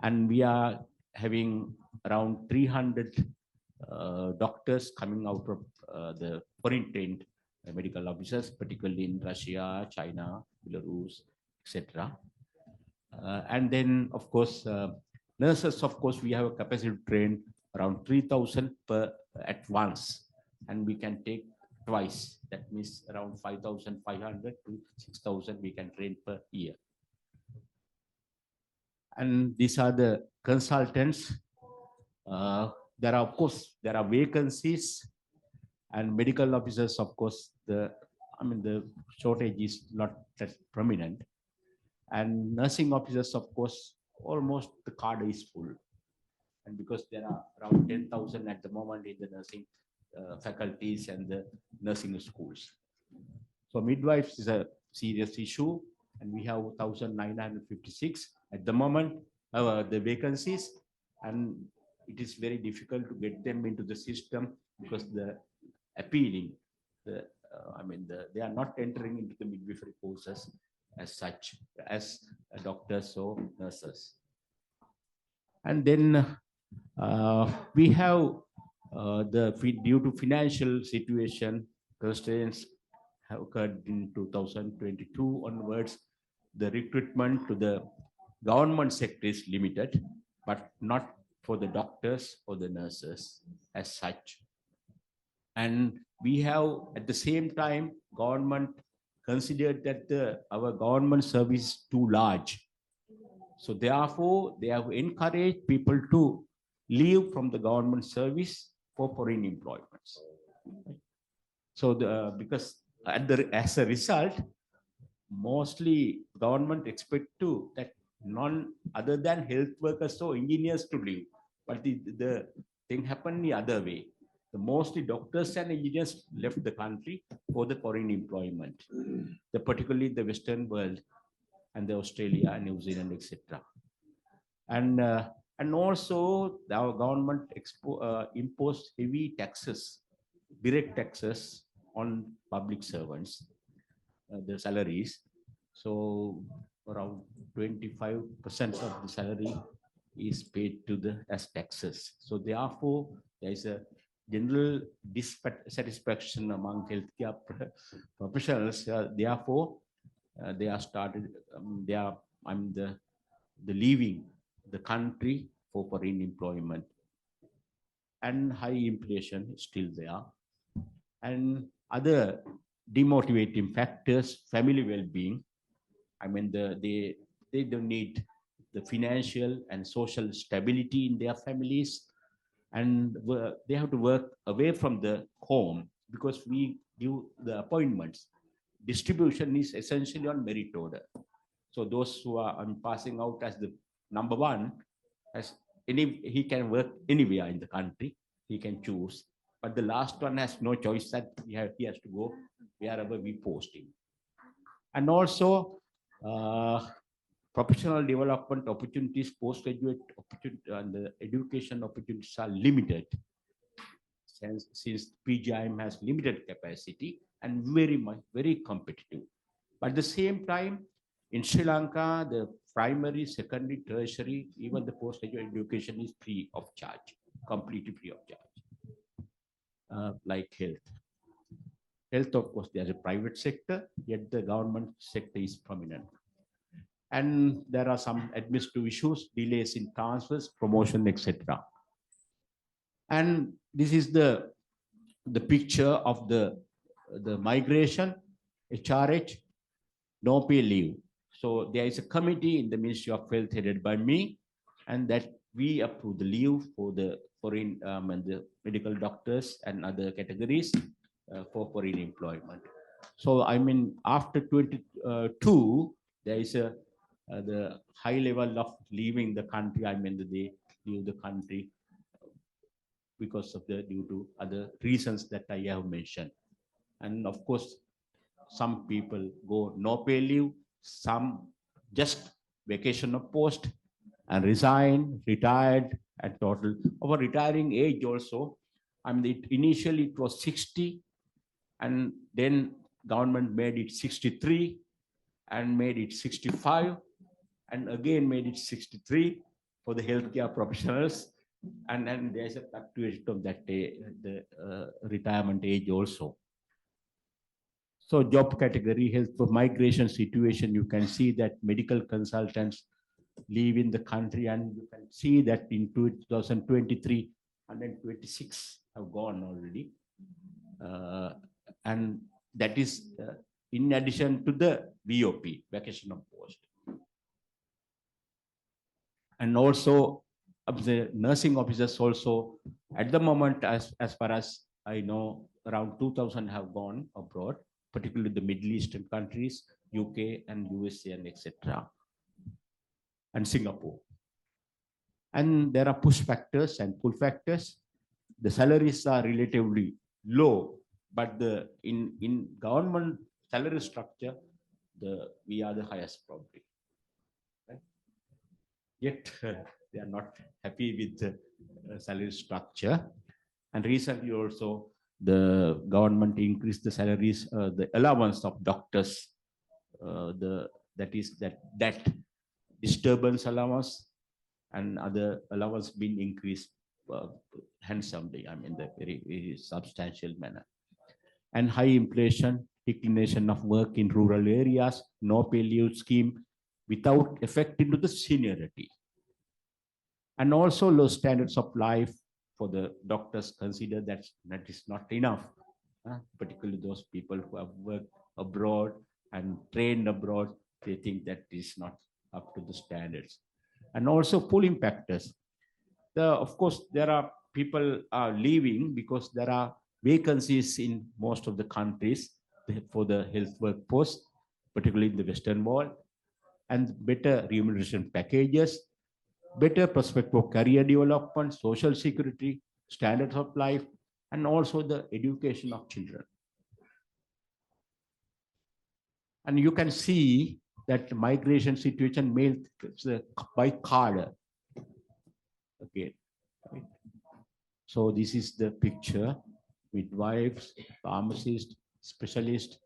and we are having around 300 doctors coming out of the foreign trained medical officers, particularly in Russia, China, Belarus, etc. And then, of course, nurses, of course, we have a capacity to train around 3,000 per at once, and we can take twice. That means around 5,500 to 6,000 we can train per year. And these are the consultants. There are, of course, there are vacancies, and medical officers, of course, the shortage is not that prominent. And nursing officers, of course, almost the card is full. And because there are around 10,000 at the moment in the nursing faculties and the nursing schools. So midwives is a serious issue, and we have 1,956 at the moment, the vacancies, and it is very difficult to get them into the system because the appealing, they are not entering into the midwifery courses as such as doctors or nurses. And then we have due to financial situation constraints have occurred in 2022 onwards. The recruitment to the government sector is limited, but not for the doctors or the nurses as such. And we have at the same time government considered that our government service is too large. So therefore, they have encouraged people to leave from the government service for foreign employments. So because as a result, mostly government expect that none other than health workers or engineers to leave. But the thing happened the other way. Mostly doctors and engineers left the country for the foreign employment, particularly the Western world and the Australia, New Zealand, etc. And also our government imposed heavy taxes, direct taxes on public servants, the salaries. So around 25% of the salary is paid as taxes. So therefore, there is a general dissatisfaction among healthcare professionals. Therefore, they are leaving the country for foreign employment, and high inflation is still there, and other demotivating factors, family well-being. They don't need the financial and social stability in their families, and they have to work away from the home because we give the appointments. Distribution is essentially on merit order. So those who are passing out as the number one, he can work anywhere in the country, he can choose. But the last one has no choice, that he has to go wherever we post him. And also, professional development opportunities, postgraduate opportunity, and the education opportunities are limited since PGIM has limited capacity and very competitive. But at the same time, in Sri Lanka, the primary, secondary, tertiary, even the postgraduate education is free of charge, completely free of charge, like health. Health, of course, there's a private sector, yet the government sector is prominent. And there are some administrative issues, delays in transfers, promotion, etc. And this is the picture of the migration, HRH, no pay leave. So there is a committee in the Ministry of Health headed by me, and that we approve the leave for the foreign and the medical doctors and other categories for foreign employment. So after 22, there is the high level of leaving the country. They leave the country because of due to other reasons that I have mentioned. And of course, some people go no pay leave, some just vacation of post and resign, retired, and total. Our retiring age also, initially it was 60, and then government made it 63 and made it 65 and again made it 63 for the healthcare professionals. And then there's a fluctuation of that day, the retirement age also. So job category, health for migration situation, you can see that medical consultants live in the country, and you can see that in 2023, 126 have gone already. And that is in addition to the VOP, vacation of post. And also the nursing officers also, at the moment, as far as I know, around 2,000 have gone abroad, particularly the Middle Eastern countries, UK and USA and etc. and Singapore. And there are push factors and pull factors. The salaries are relatively low, but in government salary structure, we are the highest probably. Right? Yet they are not happy with the salary structure. And recently also the government increased the salaries, the allowance of doctors, that disturbance allowance and other allowance being increased handsomely, I mean, the very substantial manner. And high inflation, declination of work in rural areas, no pay leave scheme without effect into the seniority. And also low standards of life for the doctors consider that is not enough, particularly those people who have worked abroad and trained abroad, they think that is not up to the standards. And also pulling factors. Of course, there are people are leaving because there are vacancies in most of the countries for the health workforce, particularly in the Western world, and better remuneration packages, better prospect for career development, social security, standards of life, and also the education of children. And you can see that migration situation made by card. Okay. So this is the picture: midwives, pharmacists, specialists.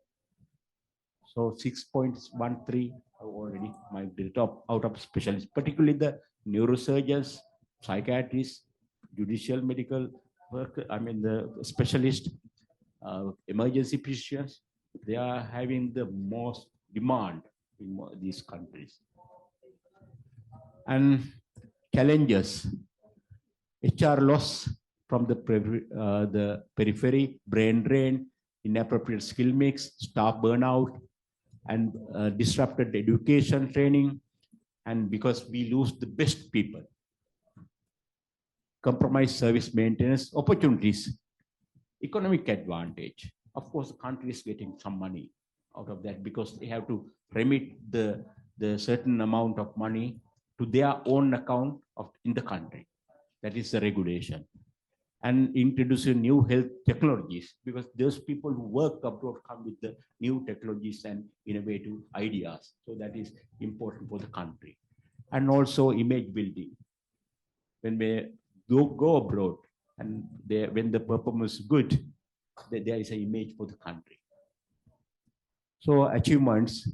So 6.13 have already migrated out of specialists, particularly the neurosurgeons, psychiatrists, judicial medical work, I mean the specialists, emergency physicians. They are having the most demand in these countries. And challenges: HR loss from the periphery, brain drain, inappropriate skill mix, staff burnout, and disrupted education training. And because we lose the best people, compromised service maintenance opportunities, economic advantage. Of course, the country is getting some money out of that because they have to remit the certain amount of money to their own account in the country. That is the regulation. And introducing new health technologies, because those people who work abroad come with the new technologies and innovative ideas. So that is important for the country. And also image building. When we go abroad and when the performance is good, there is an image for the country. So achievements: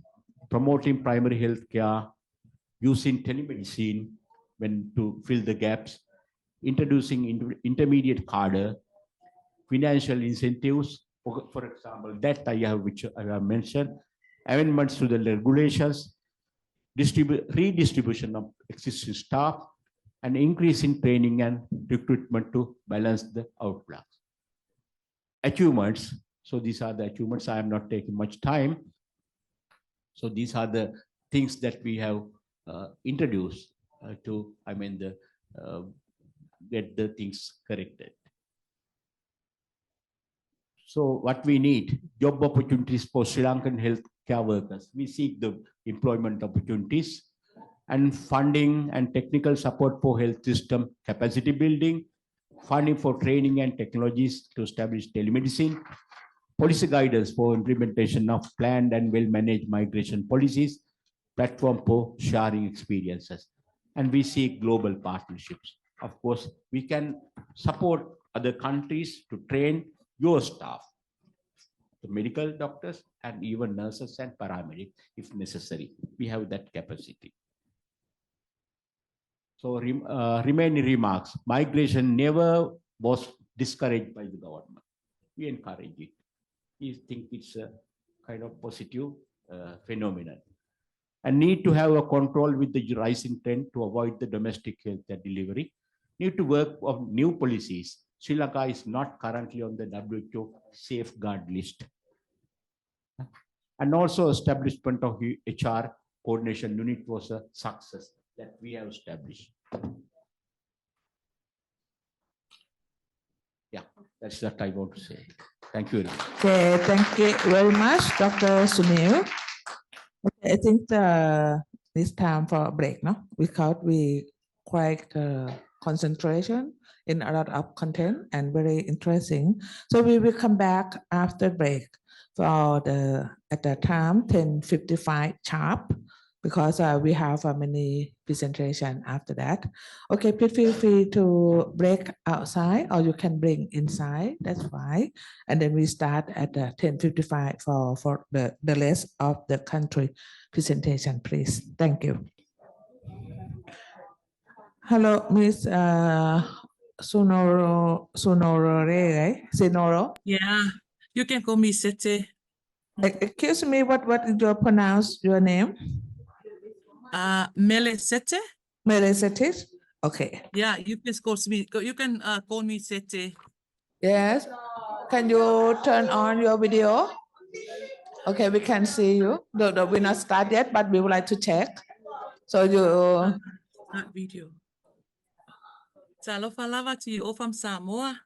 promoting primary health care, using telemedicine to fill the gaps, introducing intermediate cadre, financial incentives, for example, that which I have mentioned, amendments to the regulations, redistribution of existing staff, and increase in training and recruitment to balance the outflow. Achievements. So these are the achievements. I am not taking much time. So these are the things that we have introduced to, I mean, get the things corrected. So what we need: job opportunities for Sri Lankan healthcare workers. We seek the employment opportunities, and funding and technical support for health system capacity building, funding for training and technologies to establish telemedicine, policy guidance for implementation of planned and well-managed migration policies, platform for sharing experiences. And we seek global partnerships. Of course, we can support other countries to train your staff, the medical doctors and even nurses and paramedics if necessary. We have that capacity. So remaining remarks: migration never was discouraged by the government. We encourage it. We think it's a kind of positive phenomenon. And need to have a control with the rising trend to avoid the domestic health delivery. Need to work on new policies. Sri Lanka is not currently on the WHO safeguard list. And also establishment of HR coordination unit was a success that we have established. Yeah, that's what I want to say. Thank you very much. Okay, thank you very much, Dr. Sunil. Okay, I think it's time for a break, no? Because we quite concentration in a lot of content and very interesting. So we will come back after break for the at the time 10:55 sharp, because we have many presentation after that. Okay, please feel free to break outside or you can bring inside, that's fine. And then we start at 10:55 for the rest of the country presentation, please. Thank you. Hello, Ms. Soonalole, right? Soonalole. Yeah, you can call me Sete. Excuse me, what is your pronounce your name? Meleste. Meleste? Okay. Yeah, you can call me Sete. Yes. Can you turn on your video? Okay, we can see you. We're not start yet, but we would like to check. So you. That video. Talofa lava to you all from Samoa.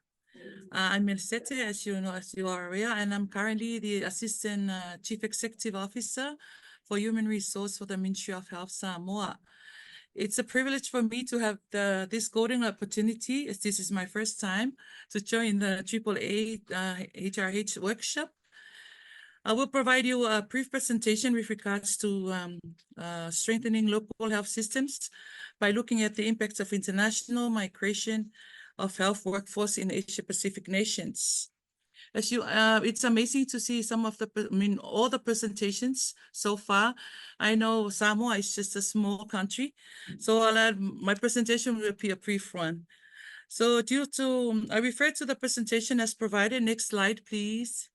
I'm Meleste, as you know, as you are aware, and I'm currently the Assistant Chief Executive Officer for Human Resource for the Ministry of Health Samoa. It's a privilege for me to have this golden opportunity, as this is my first time to join the AAAH HRH workshop. I will provide you a brief presentation with regards to strengthening local health systems by looking at the impacts of international migration of health workforce in Asia-Pacific nations. As you, it's amazing to see some of all the presentations so far. I know Samoa is just a small country, so my presentation will be a brief one. So I refer to the presentation as provided. Next slide, please.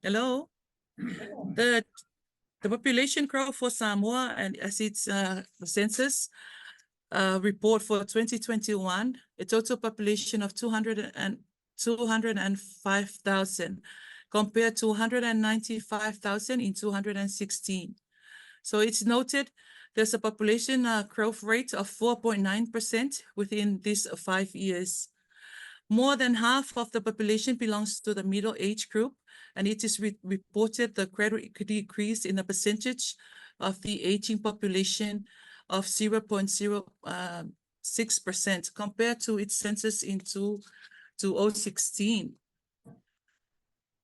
Hello. The population growth for Samoa, and as its census report for 2021, a total population of 205,000 compared to 195,000 in 2016. So it's noted there's a population growth rate of 4.9% within these 5 years. More than half of the population belongs to the middle age group, and it is reported the gradual decrease in the percentage of the aging population of 0.06% compared to its census in 2016.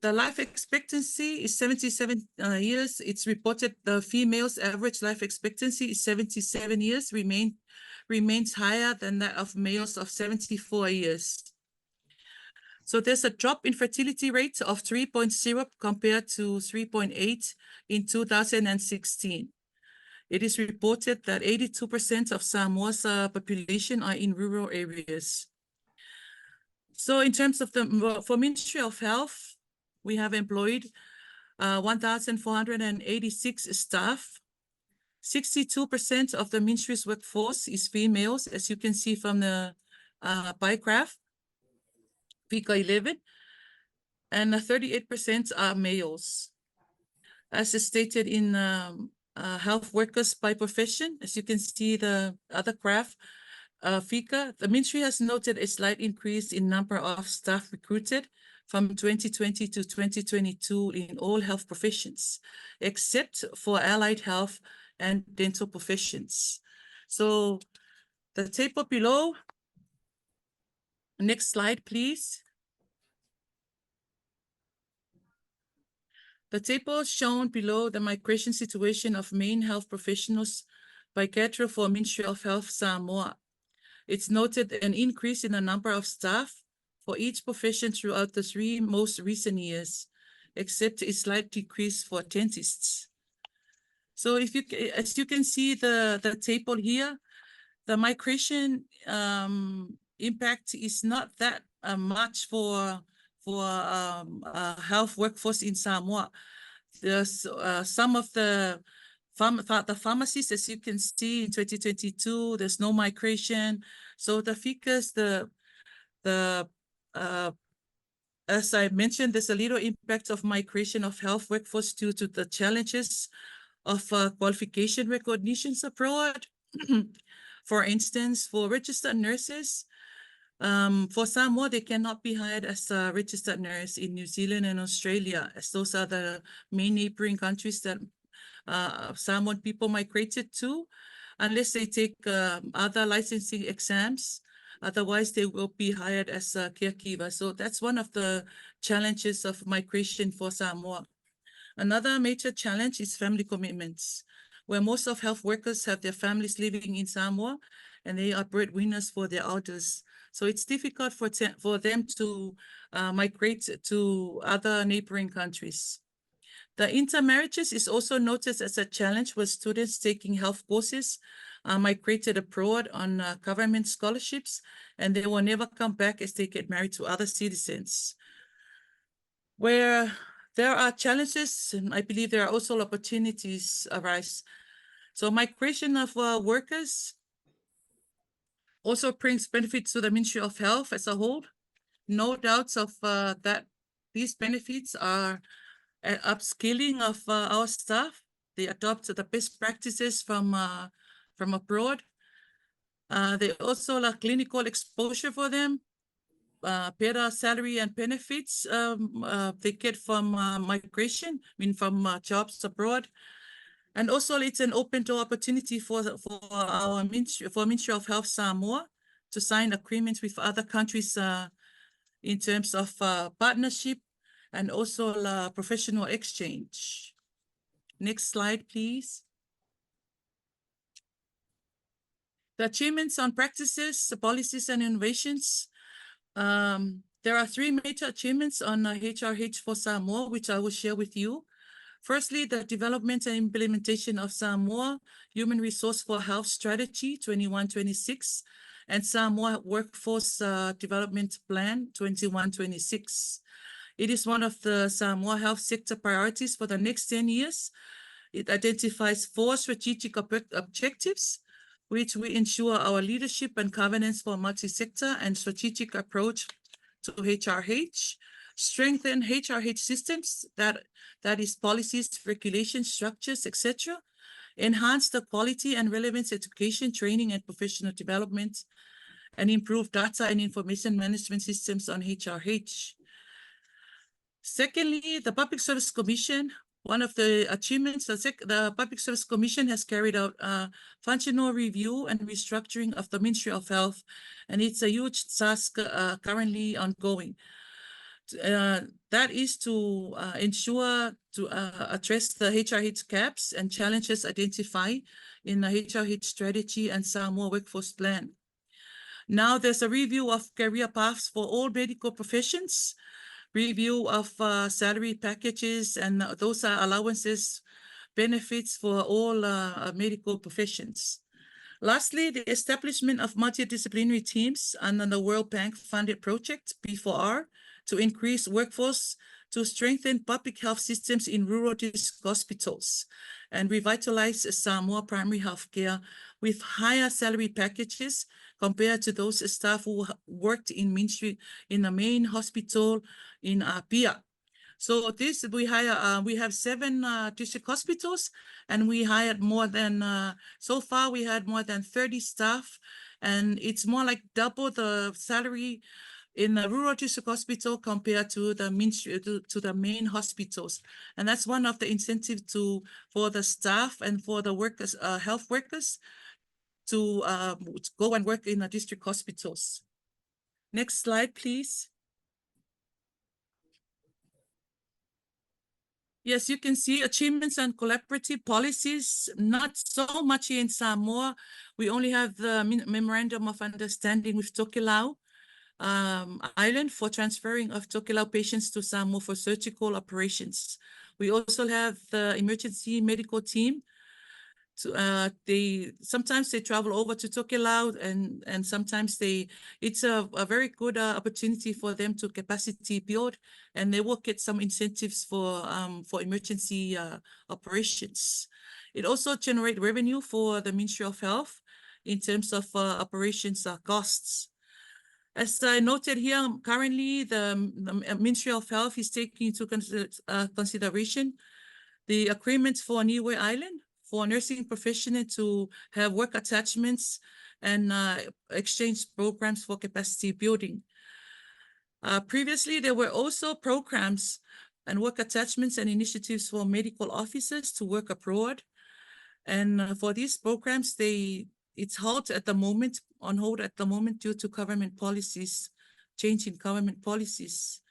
The life expectancy is 77 years. It's reported the females' average life expectancy is 77 years, remains higher than that of males of 74 years. So there's a drop in fertility rate of 3.0 compared to 3.8 in 2016. It is reported that 82% of Samoa's population are in rural areas. So in terms of for Ministry of Health, we have employed 1,486 staff. 62% of the ministry's workforce is females, as you can see from the pie graph, figure 11, and 38% are males. As stated in health workers by profession, as you can see the other graph, figure, the ministry has noted a slight increase in number of staff recruited from 2020 to 2022 in all health professions, except for allied health and dental professions. So the table below, next slide, please. The table shown below the migration situation of main health professionals by category for Ministry of Health Samoa. It's noted an increase in the number of staff for each profession throughout the 3 most recent years, except a slight decrease for dentists. So as you can see the table here, the migration impact is not that much for health workforce in Samoa. There's some of the pharmacies, as you can see in 2022, there's no migration. So the figures, as I mentioned, there's a little impact of migration of health workforce due to the challenges of qualification recognitions abroad. For instance, for registered nurses, for Samoa, they cannot be hired as a registered nurse in New Zealand and Australia, as those are the main neighboring countries that Samoan people migrated to, unless they take other licensing exams. Otherwise, they will be hired as a caregiver. So that's one of the challenges of migration for Samoa. Another major challenge is family commitments, where most of health workers have their families living in Samoa, and they are breadwinners for their elders. So it's difficult for them to migrate to other neighboring countries. The intermarriages is also noticed as a challenge, with students taking health courses migrated abroad on government scholarships, and they will never come back as they get married to other citizens. Where there are challenges, and I believe there are also opportunities arise. So migration of workers also brings benefits to the Ministry of Health as a whole. No doubts of that these benefits are an upskilling of our staff. They adopt the best practices from abroad. They also like clinical exposure for them, better salary and benefits they get from migration, from jobs abroad. And also it's an open door opportunity for our Ministry of Health Samoa to sign agreements with other countries in terms of partnership and also professional exchange. Next slide, please. The achievements on practices, policies, and innovations. There are three major achievements on HRH for Samoa, which I will share with you. Firstly, the development and implementation of Samoa Human Resource for Health Strategy 21-26 and Samoa Workforce Development Plan 21-26. It is one of the Samoa health sector priorities for the next 10 years. It identifies 4 strategic objectives, which will ensure our leadership and governance for multi-sector and strategic approach to HRH, strengthen HRH systems, that is policies, regulations, structures, etc., enhance the quality and relevance education, training, and professional development, and improve data and information management systems on HRH. Secondly, the Public Service Commission, one of the achievements, the Public Service Commission has carried out a functional review and restructuring of the Ministry of Health, and it's a huge task currently ongoing. That is to ensure to address the HRH gaps and challenges identified in the HRH strategy and Samoa workforce plan. Now there's a review of career paths for all medical professions, review of salary packages, and those are allowances, benefits for all medical professions. Lastly, the establishment of multidisciplinary teams under the World Bank funded project, P4R, to increase workforce to strengthen public health systems in rural district hospitals and revitalize Samoa primary health care with higher salary packages compared to those staff who worked in ministry in the main hospital in Pia. So this we have 7 district hospitals, and we hired more than so far we had more than 30 staff, and it's more like double the salary in the rural district hospital compared to the ministry to the main hospitals. And that's one of the incentives for the staff and for the workers, health workers, to go and work in the district hospitals. Next slide, please. Yes, you can see achievements and collaborative policies, not so much in Samoa. We only have the Memorandum of Understanding with Tokelau Island for transferring of Tokelau patients to Samoa for surgical operations. We also have the emergency medical team. Sometimes they travel over to Tokelau, and sometimes it's a very good opportunity for them to capacity build, and they will get some incentives for emergency operations. It also generates revenue for the Ministry of Health in terms of operations costs. As I noted here, currently the Ministry of Health is taking into consideration the agreement for Niue Island for nursing professionals to have work attachments and exchange programs for capacity building. Previously, there were also programs and work attachments and initiatives for medical officers to work abroad. And for these programs, they it's halt at the moment, on hold at the moment due to government policies, change in government policies.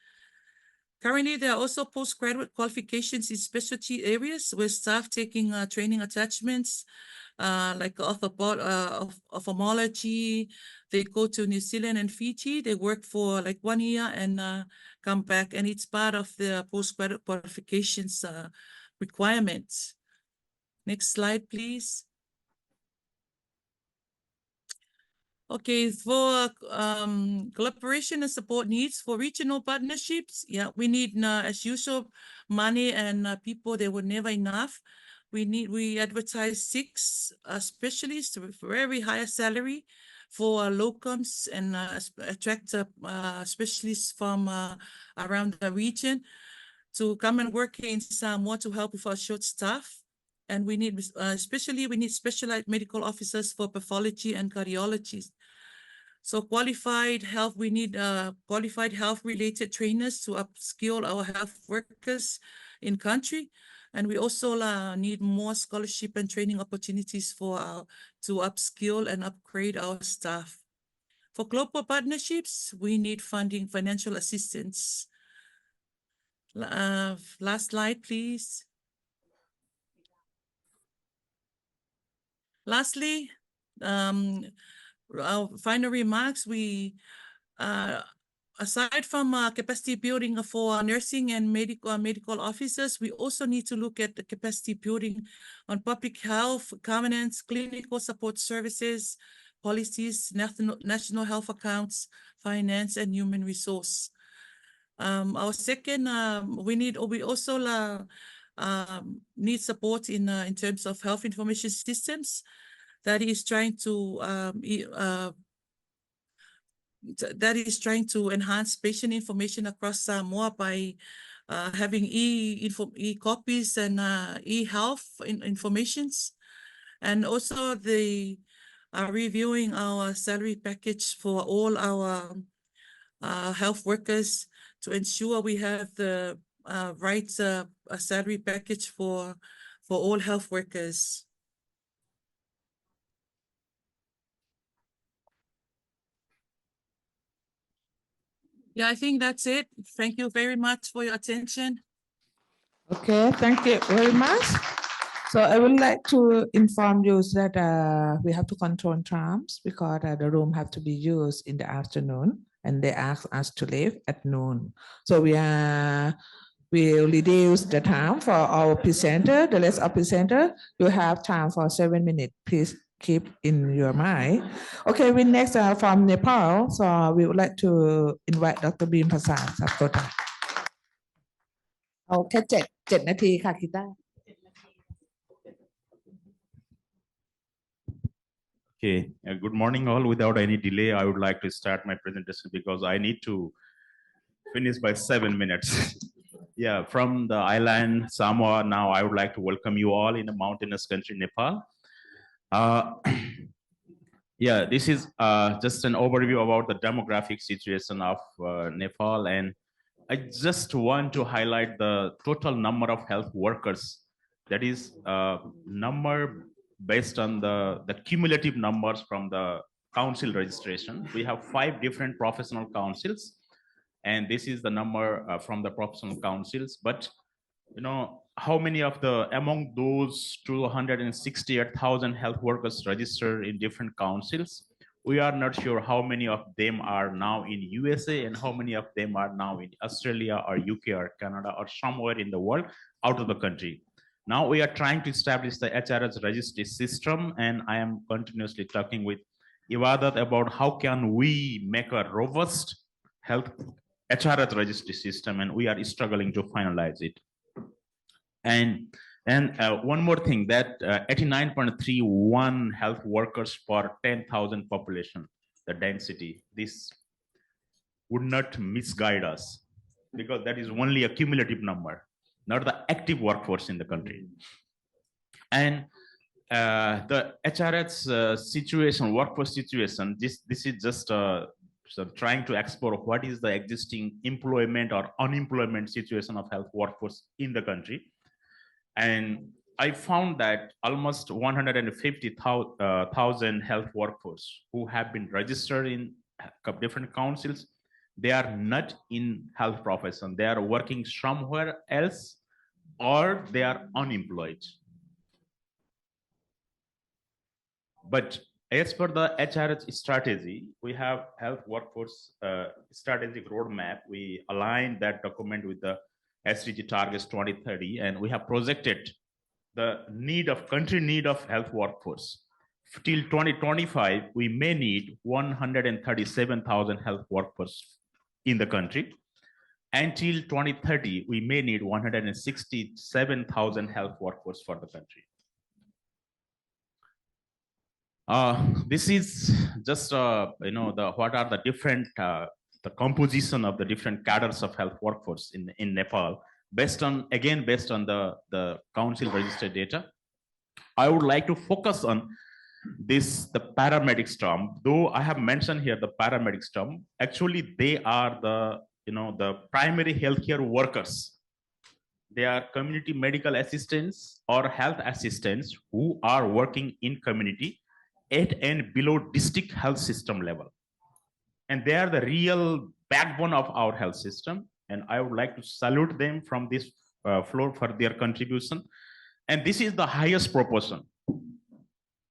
Currently, there are also postgraduate qualifications in specialty areas with staff taking training attachments like ophthalmology. They go to New Zealand and Fiji. They work for like 1 year and come back, and it's part of the postgraduate qualifications requirements. Next slide, please. Okay, for collaboration and support needs for regional partnerships, yeah, we need, as usual, money and people. There were never enough. We advertise 6 specialists with very high salary for locums and attract specialists from around the region to come and work in Samoa to help with our short staff. And we need, especially, we need specialized medical officers for pathology and cardiology. So qualified health, we need qualified health-related trainers to upskill our health workers in country. And we also need more scholarship and training opportunities for to upskill and upgrade our staff. For global partnerships, we need funding, financial assistance. Last slide, please. Lastly, our final remarks, we, aside from capacity building for nursing and medical officers, we also need to look at the capacity building on public health, governance, clinical support services, policies, national health accounts, finance, and human resource. Our second, we also need support in terms of health information systems that is trying to enhance patient information across Samoa by having e-copies and e-health informations, and also the reviewing our salary package for all our health workers to ensure we have the right salary package for all health workers. Yeah, I think that's it. Thank you very much for your attention. Okay, thank you very much. So I would like to inform you that we have to control times because the room have to be used in the afternoon, and they ask us to leave at noon. So we'll reduce the time for our presenter. The rest of presenter, you have time for 7 minutes. Please keep in your mind. Okay, we next from Nepal. So we would like to invite Dr.Bhim Prasad Sapkota. เอาแค่7 นาทีค่ะกีตาร์ Okay, good morning all. Without any delay, I would like to start my presentation because I need to finish by 7 minutes. Yeah, from the island Samoa, now I would like to welcome you all in a mountainous country, Nepal. Yeah, this is just an overview about the demographic situation of Nepal, and I just want to highlight the total number of health workers. That is number based on the cumulative numbers from the council registration. We have 5 different professional councils, and this is the number from the professional councils. But you know, how many of among those 268,000 health workers registered in different councils? We are not sure how many of them are now in USA and how many of them are now in Australia or UK or Canada or somewhere in the world out of the country. Now we are trying to establish the HRS registry system, and I am continuously talking with Ibadat about how can we make a robust health HRS registry system, and we are struggling to finalize it. And one more thing, that 89.31 health workers per 10,000 population, the density, this would not misguide us because that is only a cumulative number, not the active workforce in the country. And the HRS situation, workforce situation, this is just so trying to explore what is the existing employment or unemployment situation of health workforce in the country. And I found that almost 150,000 health workforce who have been registered in different councils, they are not in health profession. They are working somewhere else or they are unemployed. But as per the HRH strategy, we have health workforce strategic roadmap. We align that document with the SDG targets 2030, and we have projected the country need of health workforce. Till 2025, we may need 137,000 health workforce in the country. Until 2030, we may need 167,000 health workforce for the country. This is just what are the different the composition of the different cadres of health workforce in Nepal based on the council registered data. I would like to focus on the paramedics term. Though I have mentioned here the paramedics term, actually they are the primary healthcare workers. They are community medical assistants or health assistants who are working in community at and below district health system level. And they are the real backbone of our health system. And I would like to salute them from this floor for their contribution. And this is the highest proportion.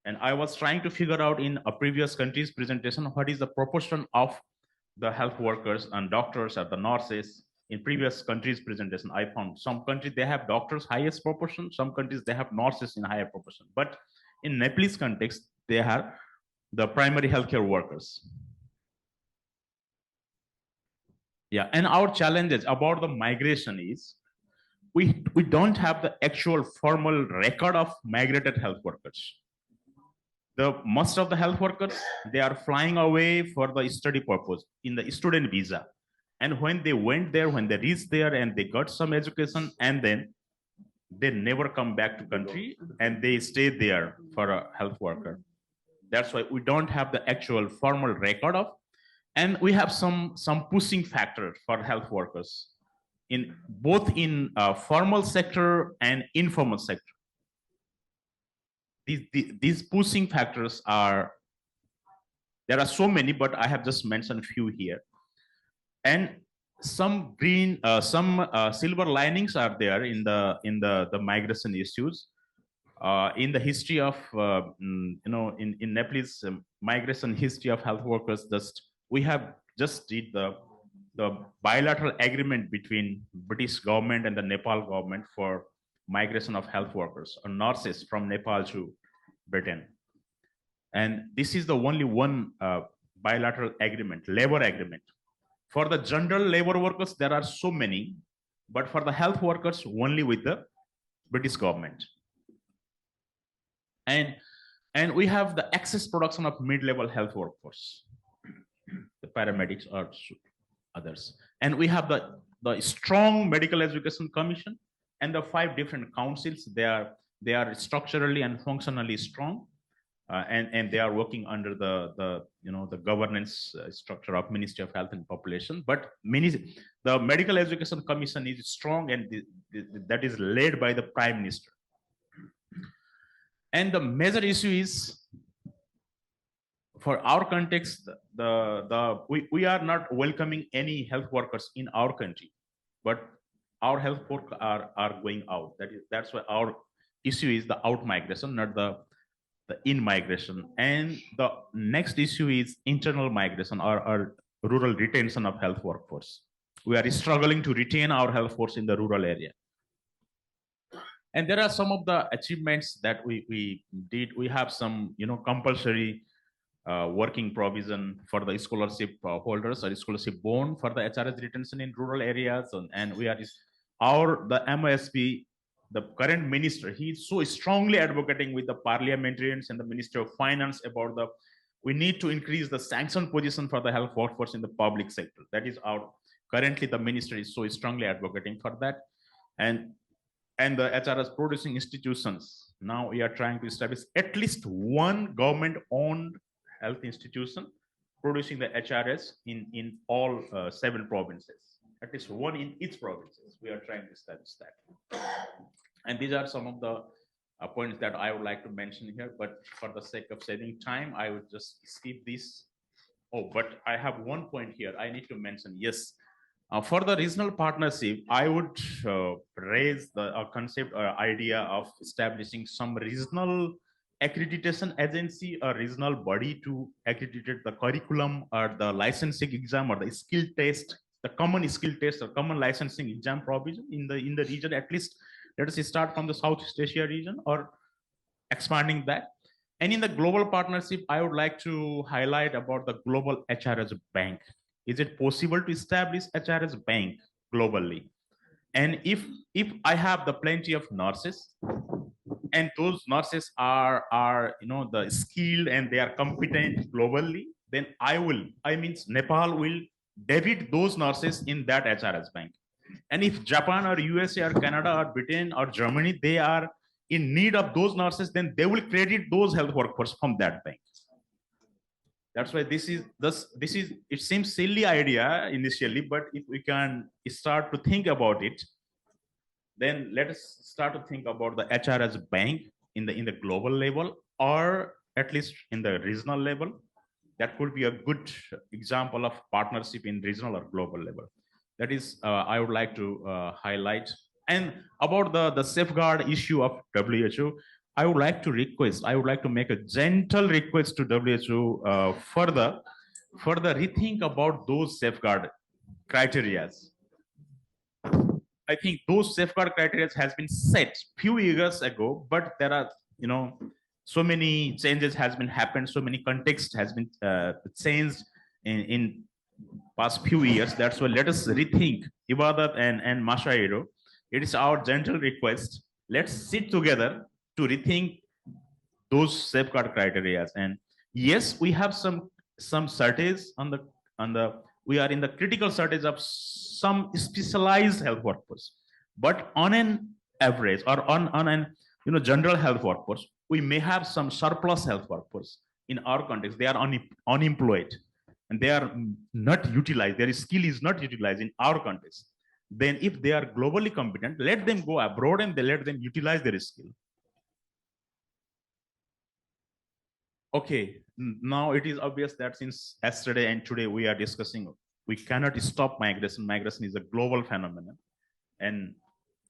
And I was trying to figure out in a previous country's presentation, what is the proportion of the health workers and doctors or the nurses in previous countries' presentation. I found some countries, they have doctors highest proportion, some countries, they have nurses in higher proportion. But in Nepalese context, they have the primary healthcare workers. Yeah, and our challenges about the migration is, we don't have the actual formal record of migrated health workers. Most of the health workers, they are flying away for the study purpose in the student visa. And when they went there, when they reached there and they got some education, and then they never come back to country and they stay there for a health worker. That's why we don't have the actual formal record of, and we have some pushing factor for health workers in both in formal sector and informal sector. These pushing factors are, there are so many, but I have just mentioned a few here. And some silver linings are there in the migration issues. In the history of in Nepalese migration history of health workers, we have just did the bilateral agreement between British government and the Nepal government for migration of health workers or nurses from Nepal to Britain. And this is the only one bilateral agreement, labor agreement. For the general labor workers, there are so many, but for the health workers, only with the British government. And we have the excess production of mid-level health workforce, the paramedics or others. And we have the strong medical education commission and the 5 different councils. They are structurally and functionally strong, and they are working under the governance structure of Ministry of Health and Population. But the medical education commission is strong, and that is led by the Prime Minister. And the major issue is, for our context, we are not welcoming any health workers in our country, but our health workers are going out. That's why our issue is the out migration, not the in migration. And the next issue is internal migration or rural retention of health workforce. We are struggling to retain our health force in the rural area. And there are some of the achievements that we did. We have some compulsory working provision for the scholarship holders or scholarship bond for the HRS retention in rural areas. And we are the MOSP, the current minister, he is so strongly advocating with the parliamentarians and the Minister of Finance about we need to increase the sanction position for the health workforce in the public sector. That is currently the minister is so strongly advocating for that. And the HRS producing institutions, now we are trying to establish at least one government-owned health institution producing the HRS in all 7 provinces. At least one in each provinces. We are trying to establish that. And these are some of the points that I would like to mention here, but for the sake of saving time, I would just skip this. Oh, but I have one point here I need to mention. Yes, for the regional partnership, I would raise the concept or idea of establishing some regional accreditation agency or regional body to accredit the curriculum or the licensing exam or the skill test, the common skill test or common licensing exam provision in the region. At least let us start from the Southeast Asia region or expanding that. And in the global partnership, I would like to highlight about the global HRS bank. Is it possible to establish HRS bank globally? And if I have the plenty of nurses, and those nurses are the skilled and they are competent globally, then I means Nepal will debit those nurses in that HRS bank. And if Japan or USA or Canada or Britain or Germany, they are in need of those nurses, then they will credit those health workers from that bank. That's why this is it seems silly idea initially, but if we can start to think about it, then let us start to think about the HRS bank in the global level, or at least in the regional level. That could be a good example of partnership in regional or global level. That is, I would like to highlight. And about the safeguard issue of WHO, I would like to make a gentle request to WHO further rethink about those safeguard criteria. I think those safeguard criteria has been set few years ago, but there are, so many changes has been happened, so many context has been changed in past few years. That's why let us rethink. Ibadat and Mashairo, it is our gentle request. Let's sit together to rethink those safeguard criteria. And yes, we have some shortage we are in the critical shortage of some specialized health workers, but on an average or on an general health workers, we may have some surplus health workers in our context. They are unemployed and they are not utilized. Their skill is not utilized in our context. Then if they are globally competent, let them go abroad and they let them utilize their skill. Okay, now it is obvious that since yesterday and today we are discussing, we cannot stop migration. Migration is a global phenomenon, and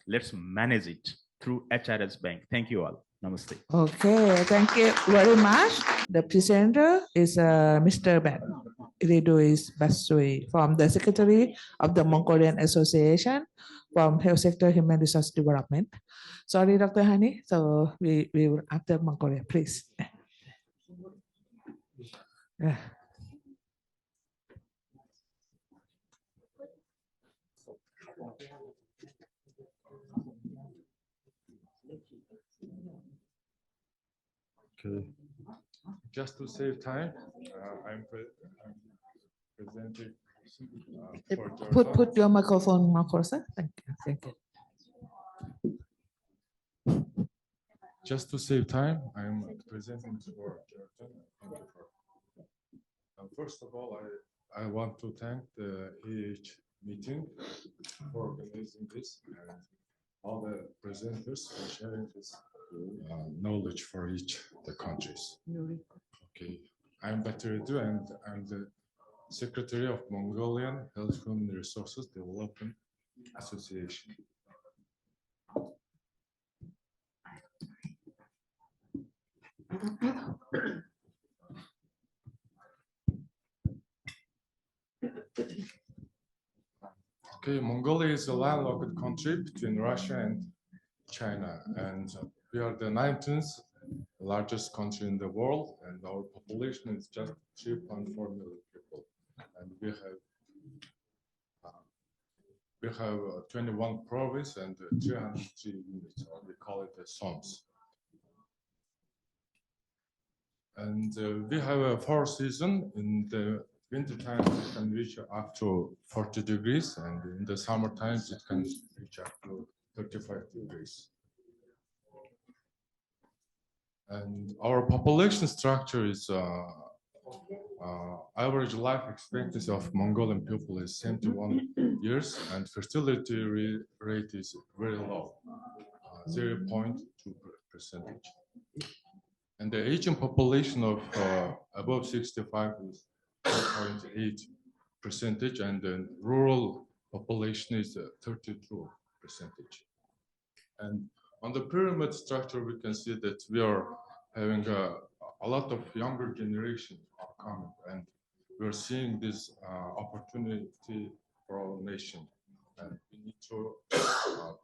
let's manage it through HRS Bank. Thank you all. Namaste. Okay, thank you very much. The presenter is Mr. Bat-Ireedui Battsooj from the Secretary of the Mongolian Association from Health Sector Human Resource Development. Sorry, Dr. Hani. So we will after Mongolia, please. Yeah. Okay. Just to save time, I'm presenting. Put your microphone more closer. Thank you. Thank you. Just to save time, I'm presenting for Jordan. First of all, I want to thank the AAH meeting for organizing this and all the presenters for sharing this knowledge for each of the countries. Okay, I'm Bat-Ireedui and I'm the Secretary of Mongolian Health Human Resources Development Association. Okay, Mongolia is a landlocked country between Russia and China, and we are the 19th largest country in the world, and our population is just 3.4 million people, and we have 21 provinces and 303 units, or we call it the SOMs. And we have a 4 seasons. In the winter times, it can reach up to 40 degrees, and in the summer times, it can reach up to 35 degrees. And our population structure is average life expectancy of Mongolian people is 71 years, and fertility rate is very low, 0.2 percentage. And the aging population of above 65 is 4.8 percentage, and the rural population is 32 percentage. And on the pyramid structure, we can see that we are having a lot of younger generation are coming, and we're seeing this opportunity for our nation. And we need to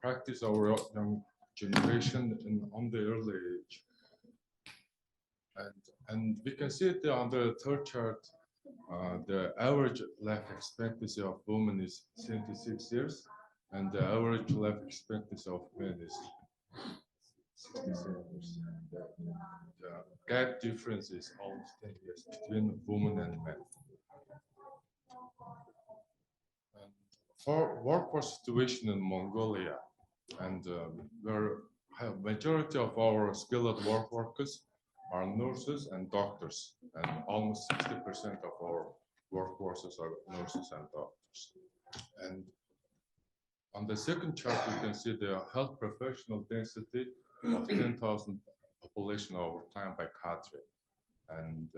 practice our young generation on the early age. And we can see it on the third chart. The average life expectancy of women is 76 years, and the average life expectancy of men is 67 years. The gap difference is almost 10 years between women and men. And for workforce situation in Mongolia, and where majority of our skilled workers are nurses and doctors, and almost 60% of our workforces are nurses and doctors. And on the second chart, we can see the health professional density of 10,000 population over time by country. And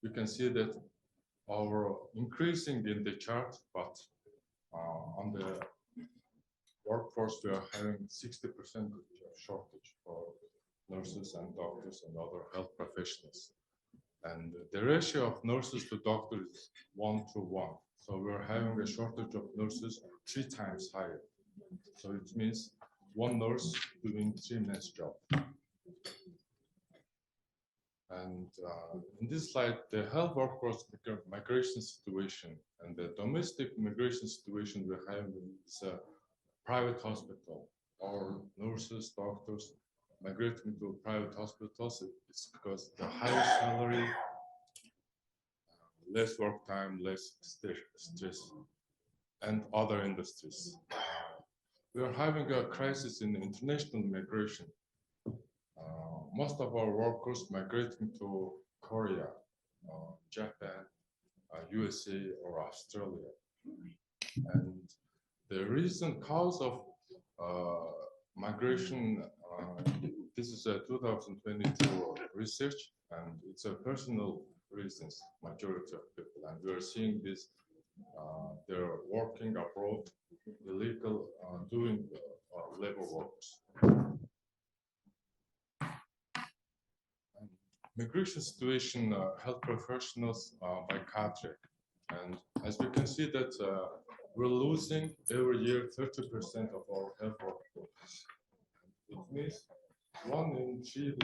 we can see that our increasing in the chart, but on the workforce, we are having 60% shortage for nurses and doctors and other health professionals. And the ratio of nurses to doctors is 1:1. So we're having a shortage of nurses 3 times higher. So it means 1 nurse doing 3 men's job. And in this slide, the health workforce migration situation and the domestic migration situation we're having is a private hospital. Our nurses, doctors migrating to private hospitals. It's because the higher salary, less work time, less stress, and other industries. We are having a crisis in international migration. Most of our workers migrating to Korea, Japan, USA, or Australia. And the recent cause of migration, this is a 2022 research, and it's a personal reasons, majority of people. And we are seeing this, they're working abroad, illegal, doing labor works. Migration situation, health professionals by country. And as we can see that we're losing every year 30% of our health workforce. It means 1 in 3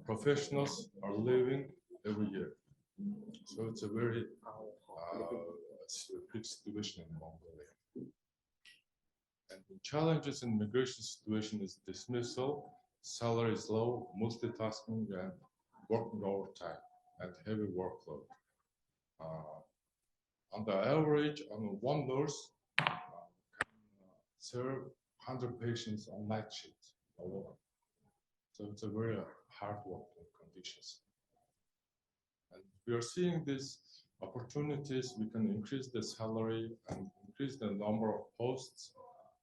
professionals are leaving every year. So it's a very big situation in Mongolia. And the challenges in migration situation is dismissal, salary is low, multitasking, and working overtime and heavy workload. On the average, on 1 nurse can serve 100 patients on night shift alone. So it's a very hard working conditions. And we are seeing these opportunities. We can increase the salary and increase the number of posts,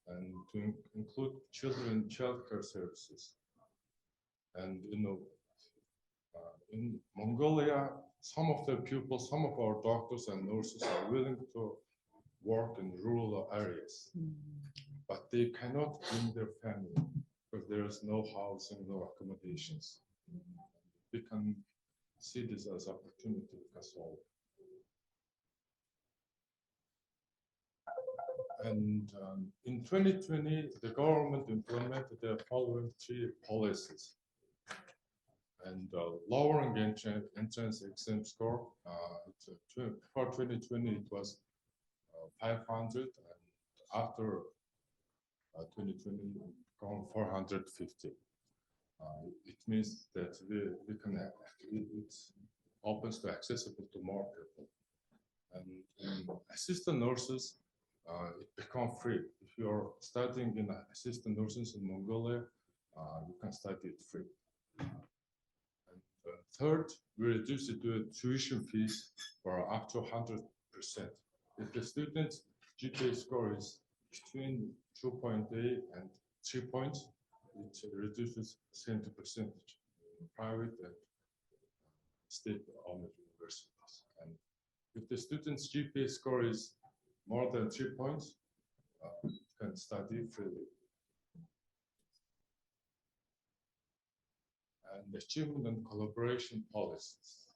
and to include children childcare services. And in Mongolia, some of the people, some of our doctors and nurses are willing to work in rural areas, but they cannot bring their family because there is no housing, no accommodations. We can see this as opportunity as well. And in 2020, the government implemented the following 3 policies. And lowering entrance exam score, for 2020 it was 500, and after 2020 gone 450. It means that we can it opens to accessible to more people. And assistant nurses, it become free. If you're studying in assistant nurses in Mongolia, you can study it free. Third, we reduce the tuition fees for up to 100%. If the student's GPA score is between 2.8 and 3 points, it reduces 70% in private and state-owned universities. And if the student's GPA score is more than 3 points, can study freely. And achievement and collaboration policies.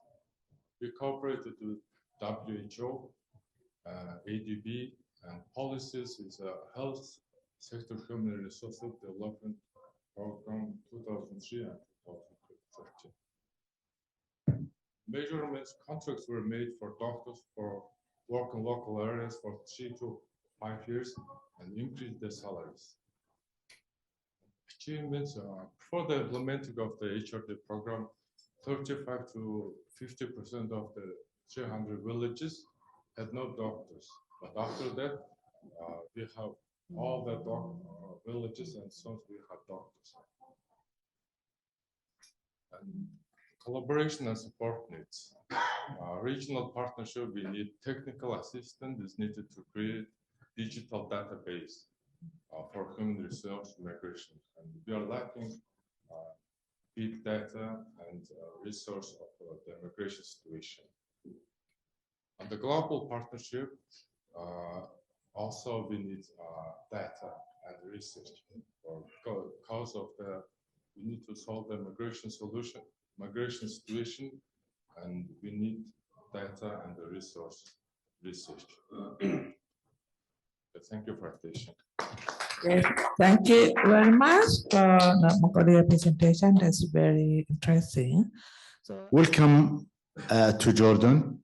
We cooperated with WHO, ADB, and policies is a health sector human resources development program 2003 and 2013. Measurements contracts were made for doctors for work in local areas for 3 to 5 years and increased their salaries. Achievements for the implementing of the HRD program, 35 to 50% of the 300 villages had no doctors. But after that, we have all the villages and so we have doctors. And collaboration and support needs. Regional partnership, we need technical assistance is needed to create digital database for human resource migration. And we are lacking big data and resource of the migration situation. And the global partnership, also we need data and research because of we need to solve the migration situation, and we need data and the research. Thank you for attention. Yes, thank you very much for the Mongolia presentation. That's very interesting. So, welcome to Jordan.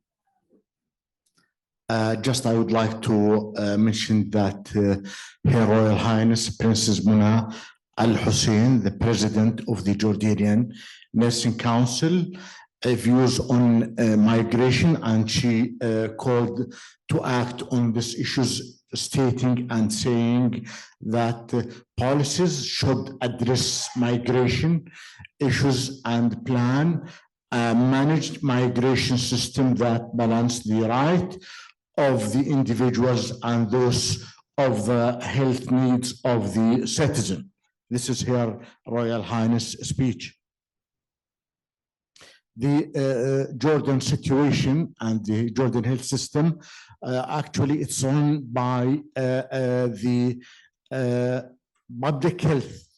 Just I would like to mention that Her Royal Highness Princess Muna Al Hussein, the President of the Jordanian Nursing Council, views on migration, and she called to act on these issues, stating and saying that policies should address migration issues and plan a managed migration system that balance the right of the individuals and those of the health needs of the citizen. This is Her Royal Highness speech. The Jordan situation and the Jordan health system, actually it's run by the public health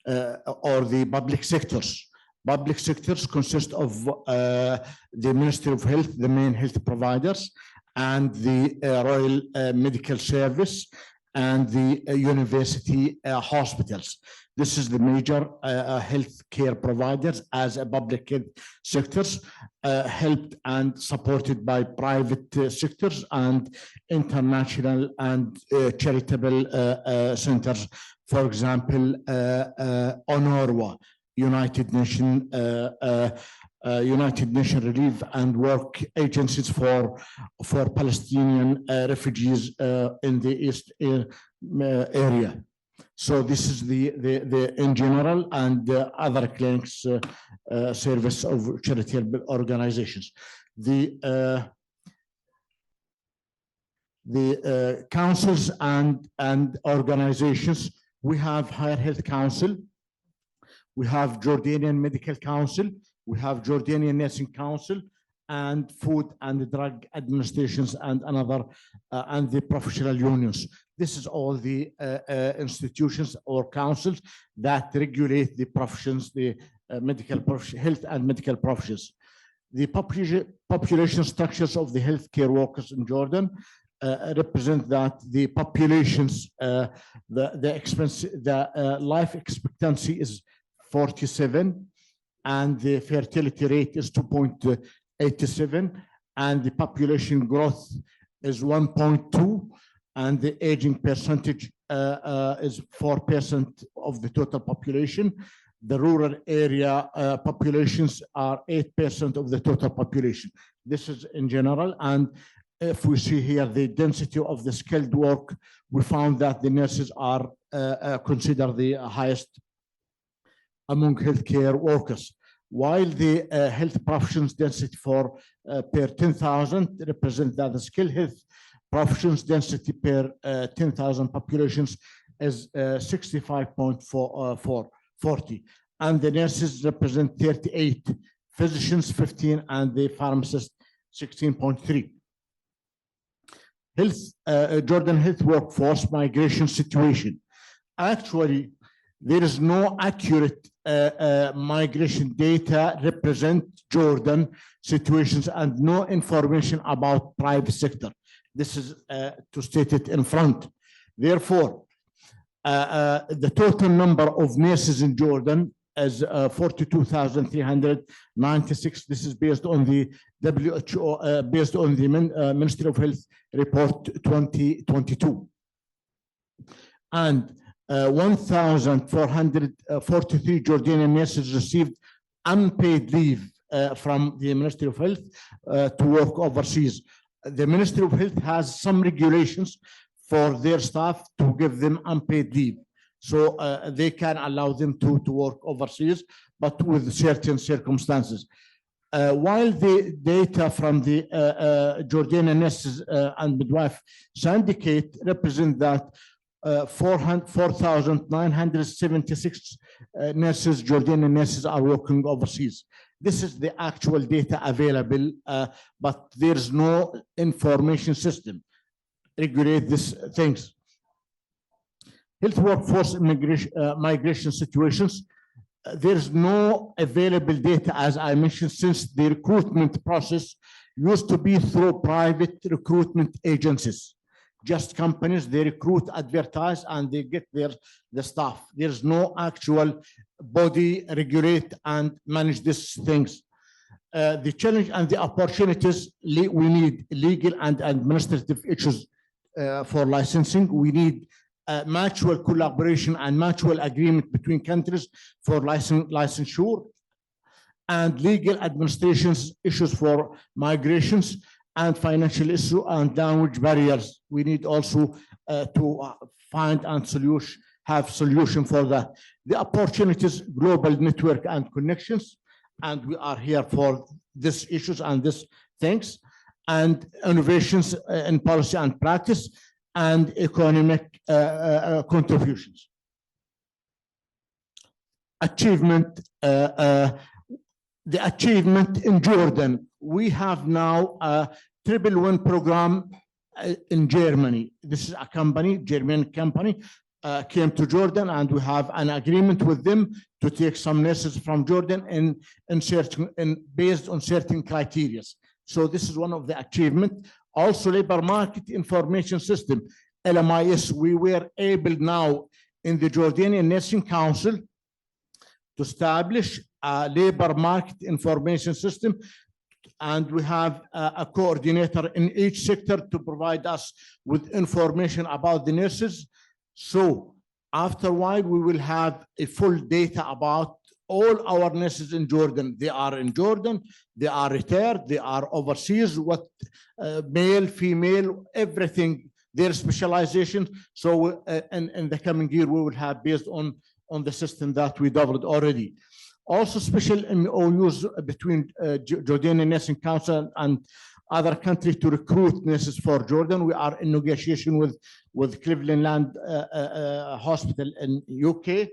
or the public sectors. Public sectors consist of the Ministry of Health, the main health providers, and the Royal Medical Service and the university hospitals. This is the major health care providers as a public health sectors, helped and supported by private sectors and international and charitable centers. For example, UNRWA, United Nations Relief and Work Agencies for Palestinian refugees in the East area. So this is the in general, and other clinics service of charitable organizations. The councils and organizations, we have Higher Health Council, we have Jordanian Medical Council, we have Jordanian Nursing Council, and Food and Drug Administrations, and another, and the professional unions. This is all the institutions or councils that regulate the professions, the medical health and medical professions. The population structures of the healthcare workers in Jordan represent that the populations, the life expectancy is 47, and the fertility rate is 2.87, and the population growth is 1.2, and the aging percentage is 4% of the total population. The rural area populations are 8% of the total population. This is in general, and if we see here the density of the skilled work, we found that the nurses are considered the highest among healthcare workers, while the health professions density for per 10,000 represent that the skilled health professions density per 10,000 populations is 65.40, and the nurses represent 38, physicians 15, and the pharmacists 16.3. Jordan health workforce migration situation. Actually, there is no accurate migration data represent Jordan situations and no information about private sector. This is to state it in front. Therefore, the total number of nurses in Jordan is 42,396. This is based on the WHO, based on the Ministry of Health report 2022. And 1,443 Jordanian nurses received unpaid leave from the Ministry of Health to work overseas. The Ministry of Health has some regulations for their staff to give them unpaid leave. So they can allow them to work overseas, but with certain circumstances. While the data from the Jordanian nurses and midwife syndicate represent that 4,976 nurses, Jordanian nurses, are working overseas. This is the actual data available, but there's no information system regulate these things. Health workforce migration situations. There's no available data, as I mentioned, since the recruitment process used to be through private recruitment agencies. Just companies, they recruit, advertise, and they get the staff. There's no actual body regulate and manage these things. The challenge and the opportunities, we need legal and administrative issues for licensing. We need mutual collaboration and mutual agreement between countries for licensure, and legal administrations issues for migrations, and financial issue and language barriers. We need also to find and have solution for that. The opportunities, global network and connections, and we are here for these issues and these things, and innovations in policy and practice, and economic contributions. Achievement, the achievement in Jordan. We have now a triple win program in Germany. This is a company, German company, came to Jordan, and we have an agreement with them to take some nurses from Jordan based on certain criteria. So this is one of the achievements. Also, labor market information system, LMIS, we were able now in the Jordanian Nursing Council to establish a labor market information system, and we have a coordinator in each sector to provide us with information about the nurses. So after a while, we will have a full data about all our nurses in Jordan. They are in Jordan, they are retired, they are overseas, what male, female, everything, their specialization. So in the coming year, we will have based on the system that we developed already. Also special MOUs between Jordanian Nursing Council and other countries to recruit nurses for Jordan. We are in negotiation with Cleveland Land Hospital in UK.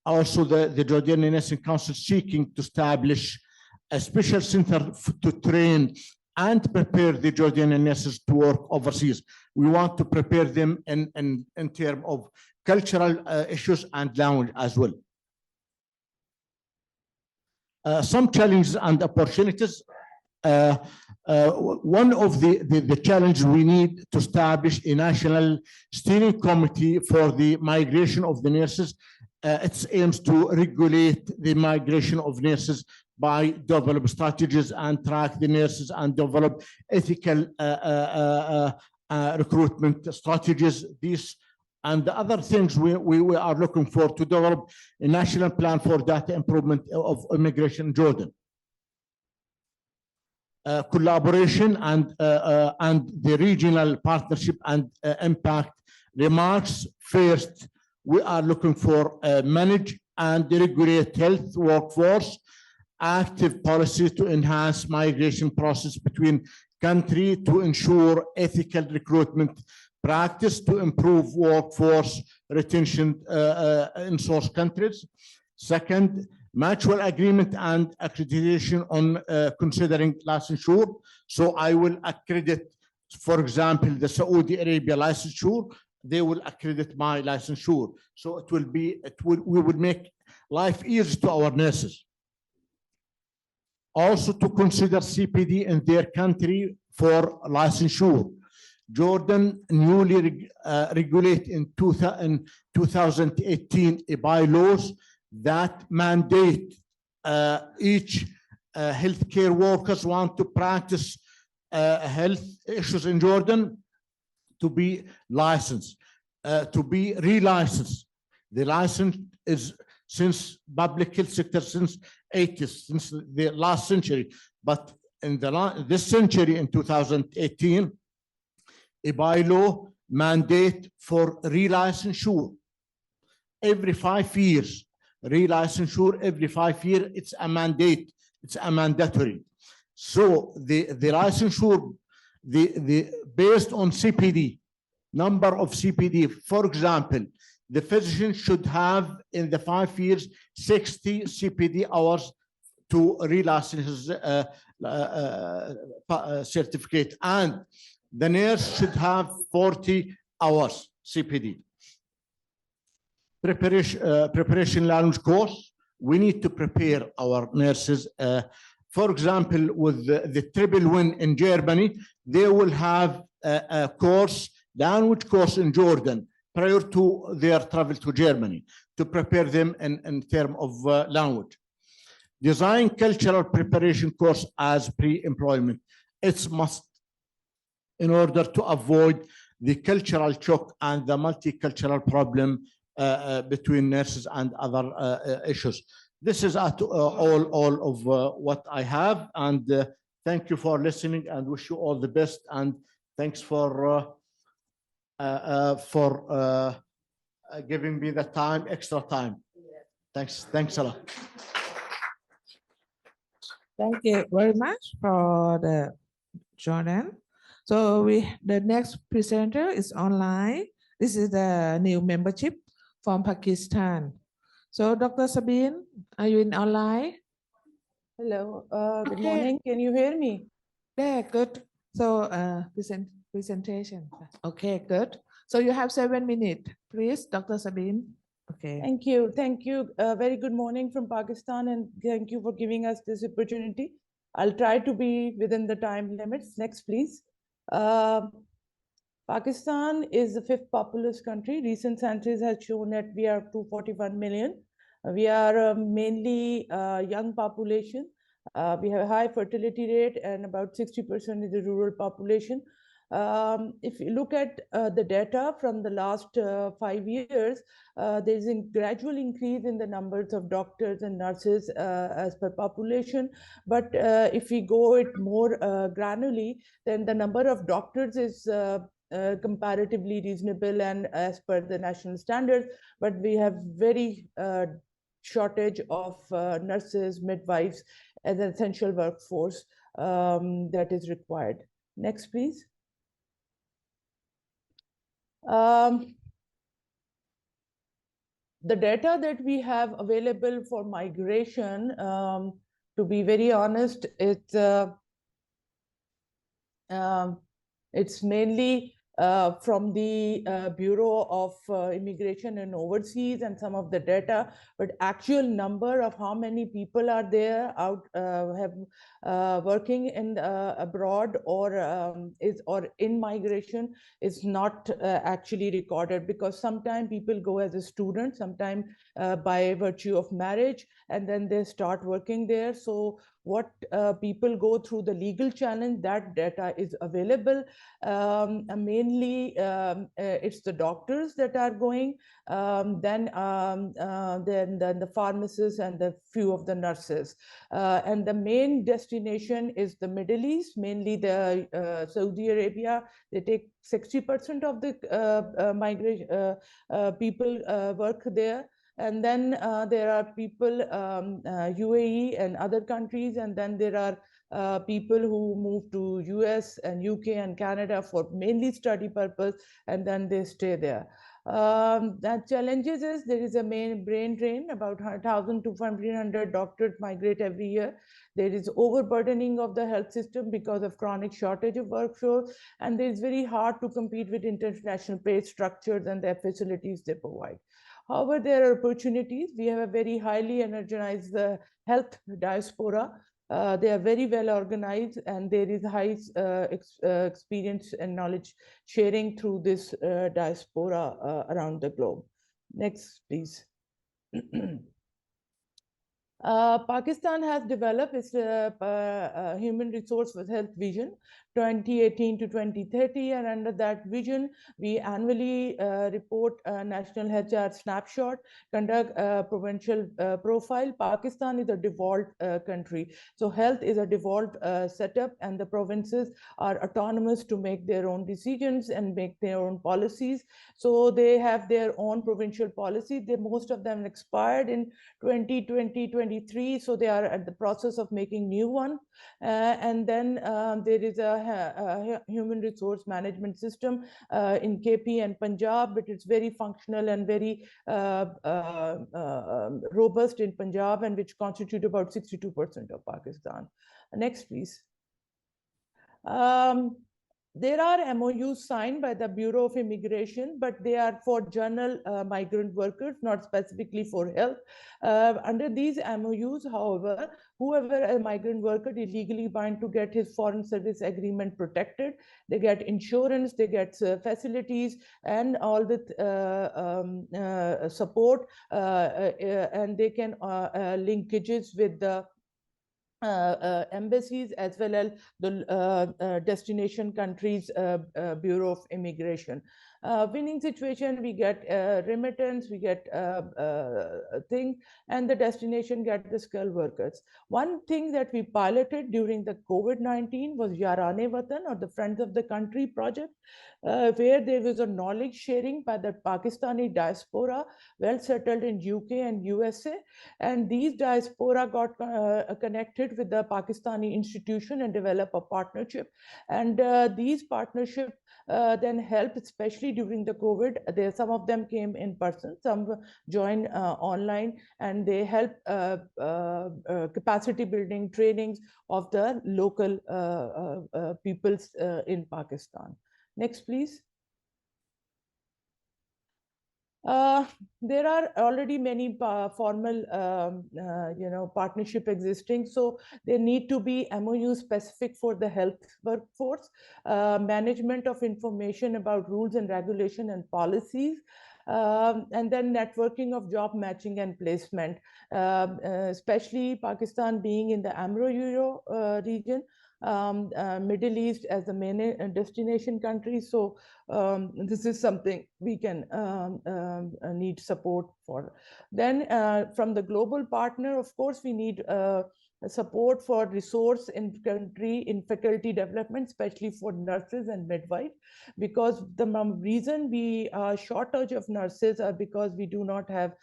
Also the Jordanian Nursing Council seeking to establish a special center to train and prepare the Jordanian nurses to work overseas. We want to prepare them in terms of cultural issues and language as well. Some challenges and opportunities. One of the challenges, we need to establish a national steering committee for the migration of the nurses. It aims to regulate the migration of nurses by develop strategies and track the nurses and develop ethical recruitment strategies. These and the other things we are looking for to develop a national plan for data improvement of immigration in Jordan. Collaboration and the regional partnership and impact remarks. First, we are looking for manage and regulate health workforce, active policy to enhance migration process between countries to ensure ethical recruitment practice to improve workforce retention in source countries. Second, mutual agreement and accreditation on considering licensure. So I will accredit, for example, the Saudi Arabia licensure, they will accredit my licensure. So we will make life easy to our nurses. Also to consider CPD in their country for licensure. Jordan newly regulate in 2018 bylaws that mandate each healthcare workers want to practice health issues in Jordan to be licensed, to be relicensed. The license is since public health sector since 80s, since the last century, but in this century in 2018, a bylaw mandate for relicensure every 5 years. Relicensure every 5 years, it's a mandate, it's a mandatory. So the licensure, based on CPD, number of CPD, for example, the physician should have in the 5 years 60 CPD hours to relicense his certificate, and the nurse should have 40 hours CPD. Preparation language course, we need to prepare our nurses. For example, with the triple win in Germany, they will have a course, language course in Jordan prior to their travel to Germany to prepare them in terms of language. Design cultural preparation course as pre-employment. It's must in order to avoid the cultural shock and the multicultural problem between nurses and other issues. This is all of what I have, and thank you for listening and wish you all the best, and thanks for giving me the time, extra time. Thanks a lot. Thank you very much for the Jordan. So the next presenter is online. This is the new membership from Pakistan. So Dr. Sabeen, are you in online? Hello, good morning. Can you hear me? Yeah, good. So presentation. Okay, good. So you have 7 minutes, please, Dr. Sabeen. Okay. Thank you. Thank you. Very good morning from Pakistan, and thank you for giving us this opportunity. I'll try to be within the time limits. Next, please. Pakistan is the 5th populous country. Recent census has shown that we are 241 million. We are mainly young population. We have a high fertility rate, and about 60% is the rural population. If you look at the data from the last 5 years, there's a gradual increase in the numbers of doctors and nurses as per population. But if we go it more granularly, then the number of doctors is comparatively reasonable and as per the national standards, but we have very shortage of nurses, midwives as an essential workforce that is required. Next, please. The data that we have available for migration, to be very honest, it's mainly from the Bureau of Immigration and Overseas and some of the data, but actual number of how many people are there out working in abroad or in migration is not actually recorded, because sometimes people go as a student, sometimes by virtue of marriage, and then they start working there. So what people go through the legal challenge, that data is available. Mainly it's the doctors that are going, then the pharmacists and the few of the nurses. And the main destination is the Middle East, mainly the Saudi Arabia. They take 60% of the migration people work there. And then there are people, UAE and other countries, and then there are people who move to US and UK and Canada for mainly study purpose, and then they stay there. That challenges is there is a main brain drain, about 1,000 to 1,500 doctors migrate every year. There is overburdening of the health system because of chronic shortage of workforce, and it's very hard to compete with international pay structures and the facilities they provide. However, there are opportunities. We have a very highly energized health diaspora. They are very well organized, and there is high experience and knowledge sharing through this diaspora around the globe. Next, please. Pakistan has developed its human resource with health vision 2018 to 2030, and under that vision, we annually report a national HR snapshot, conduct a provincial profile. Pakistan is a devolved country, so health is a devolved setup, and the provinces are autonomous to make their own decisions and make their own policies. So they have their own provincial policy. Most of them expired in 2020, 2023, so they are at the process of making new one. And then there is a human resource management system in KP and Punjab, but it's very functional and very robust in Punjab, and which constitute about 62% of Pakistan. Next, please. There are MOUs signed by the Bureau of Immigration, but they are for general migrant workers, not specifically for health. Under these MOUs, however, whoever a migrant worker is legally bound to get his foreign service agreement protected. They get insurance, they get facilities, and all the support, and they can linkages with the embassies as well as the destination countries Bureau of Immigration. Winning situation, we get remittance, we get thing, and the destination get the skilled workers. One thing that we piloted during the COVID-19 was Yarane Watan, or the Friends of the Country project, where there was a knowledge sharing by the Pakistani diaspora well settled in UK and USA, and these diaspora got connected with the Pakistani institution and develop a partnership, and these partnership then helped, especially during the COVID. Some of them came in person, some joined online, and they help capacity building trainings of the local peoples in Pakistan. Next, please. There are already many formal, partnership existing. So there need to be MOU specific for the health workforce, management of information about rules and regulation and policies, and then networking of job matching and placement, especially Pakistan being in the Amro-Euro region. Middle East as the main destination country. So this is something we can need support for. Then from the global partner, of course, we need support for resource in country in faculty development, especially for nurses and midwives, because the reason we are shortage of nurses are because we do not have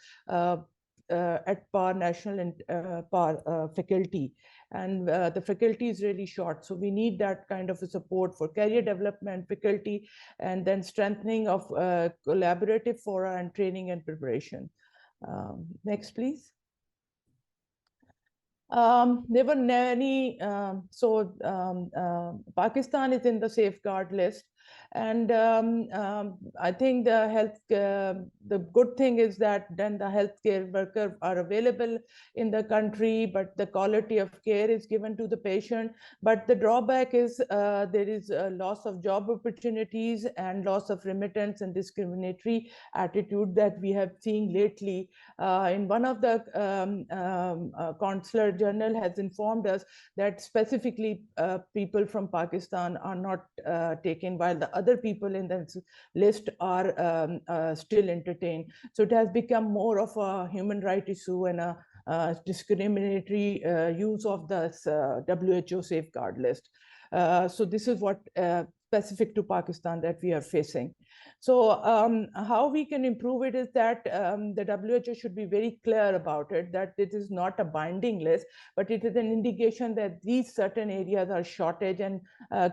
at par national and par faculty, and the faculty is really short. So we need that kind of a support for career development, faculty, and then strengthening of collaborative fora and training and preparation. Next, please. There were many, Pakistan is in the safeguard list. And I think the good thing is that then the healthcare workers are available in the country, but the quality of care is given to the patient. But the drawback is there is a loss of job opportunities and loss of remittance and discriminatory attitude that we have seen lately. In one of the consular general has informed us that specifically people from Pakistan are not taken, while the other people in the list are still entertained. So it has become more of a human rights issue and a discriminatory use of the WHO safeguard list. So this is what specific to Pakistan that we are facing. So how we can improve it is that the WHO should be very clear about it, that it is not a binding list, but it is an indication that these certain areas are shortage, and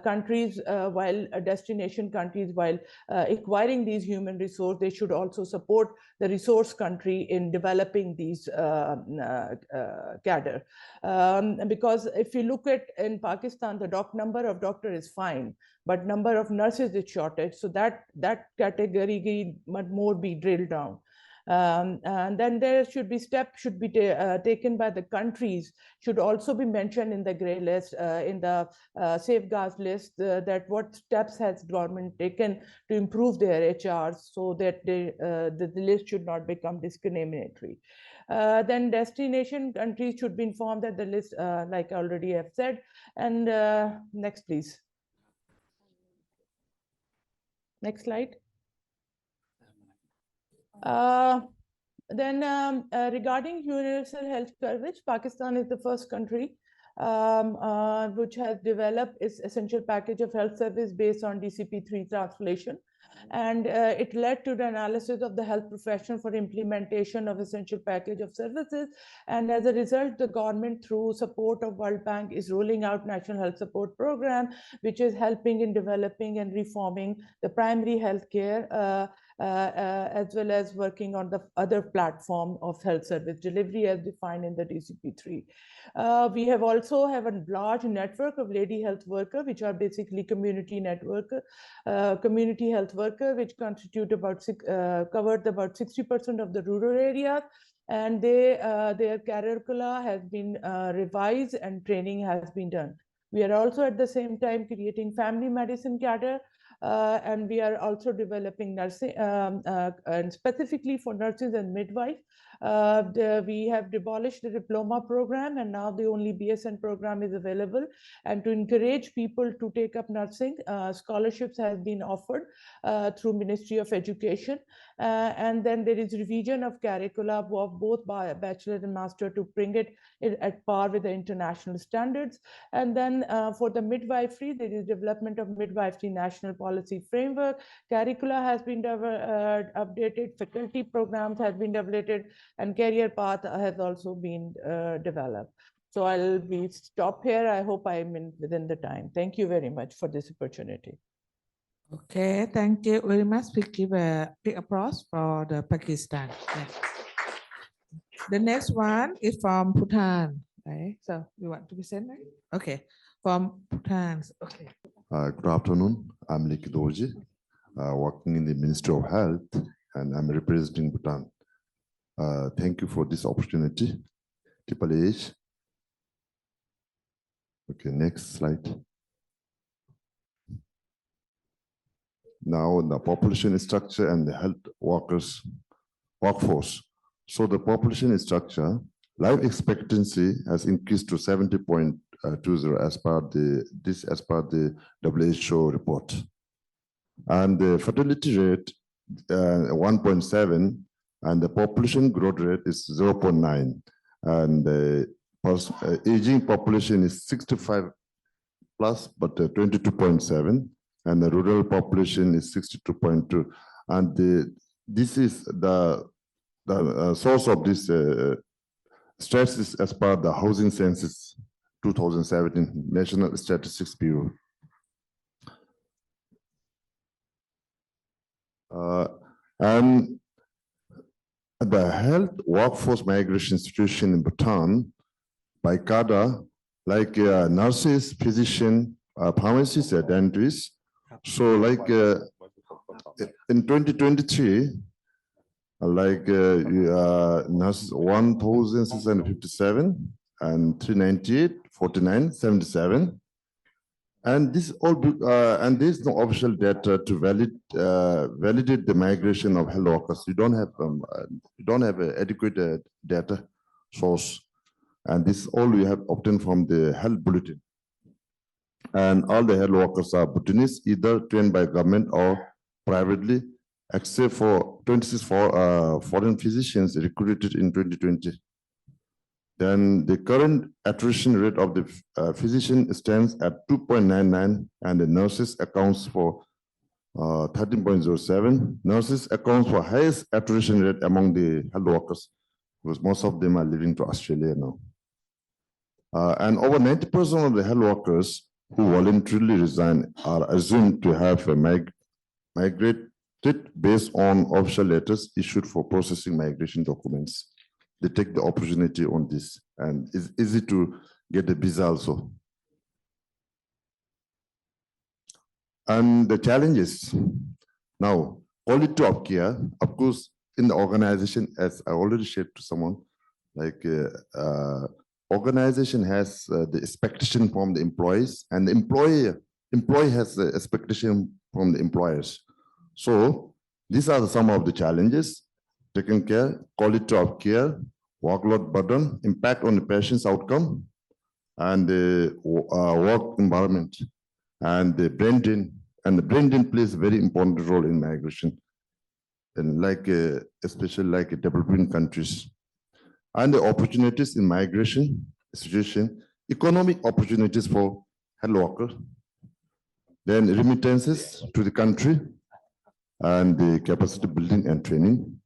countries, while destination countries, while acquiring these human resources, they should also support the resource country in developing these cadre. Because if you look at in Pakistan, the number of doctors is fine, but number of nurses is shortage. So that category must more be drilled down. And then there should be steps should be taken by the countries, should also be mentioned in the grey list, in the safeguards list, that what steps has government taken to improve their HRs so that the list should not become discriminatory. Then destination countries should be informed that the list, like I already have said. And next, please. Next slide. Then regarding universal health coverage, Pakistan is the first country which has developed its essential package of health service based on DCP-3 translation. And it led to the analysis of the health profession for implementation of essential package of services. And as a result, the government, through support of World Bank, is rolling out National Health Support Program, which is helping in developing and reforming the primary health care, as well as working on the other platform of health service delivery as defined in the DCP-3. We have also have a large network of lady health worker, which are basically community network, community health worker, which constitute about covered about 60% of the rural areas. And their curricula has been revised and training has been done. We are also at the same time creating family medicine cadre, and we are also developing nursing, and specifically for nurses and midwives. We have abolished the diploma program, and now the only BSN program is available. And to encourage people to take up nursing, scholarships have been offered through Ministry of Education. And then there is revision of curricula of both bachelor and master to bring it at par with the international standards. And then for the midwifery, there is development of midwifery national policy framework. Curricula has been updated, faculty programs have been developed, and career path has also been developed. So I'll stop here. I hope I'm within the time. Thank you very much for this opportunity. Okay, thank you very much. We give a big applause for the Pakistan. Yeah. The next one is from Bhutan. Right? So you want to present, right? Okay, from Bhutan. Okay. Good afternoon. I'm Leki Dorji, working in the Ministry of Health, and I'm representing Bhutan. Thank you for this opportunity. AAAH. Okay, next slide. Now the population structure and the health workforce. So the population structure, life expectancy has increased to 70.20 as per the WHO report, and the fertility rate 1.7, and the population growth rate is 0.9, and the aging population is 65 plus, but 22.7. And the rural population is 62.2, and this is the source of this stress is as per the housing census 2017 National Statistics Bureau. And the health workforce migration situation in Bhutan by cadre, like nurses, physicians, pharmacists, and dentists. So like in 2023, like nurses 1,657 and 398, 49, 77. And this all and there is no official data to validate the migration of health workers. You don't have adequate data source, and this all we have obtained from the health bulletin. And all the health workers are Bhutanese, either trained by government or privately, except for 26 foreign physicians recruited in 2020. Then the current attrition rate of the physician stands at 2.99, and the nurses accounts for 13.07. Nurses accounts for highest attrition rate among the health workers, because most of them are living to Australia now. And over 90% of the health workers who voluntarily resign are assumed to have migrated based on official letters issued for processing migration documents. They take the opportunity on this, and it's easy to get the visa also. And the challenges. Now, quality of care, of course, in the organization, as I already shared to someone, like organization has the expectation from the employees, and the employee has the expectation from the employers. So these are some of the challenges: taking care, quality of care, workload burden, impact on the patient's outcome, and the work environment, and the brain drain. And the brain drain plays a very important role in migration, and like especially like developing countries. And the opportunities in migration situation, economic opportunities for health workers, then remittances to the country, and the capacity building and training.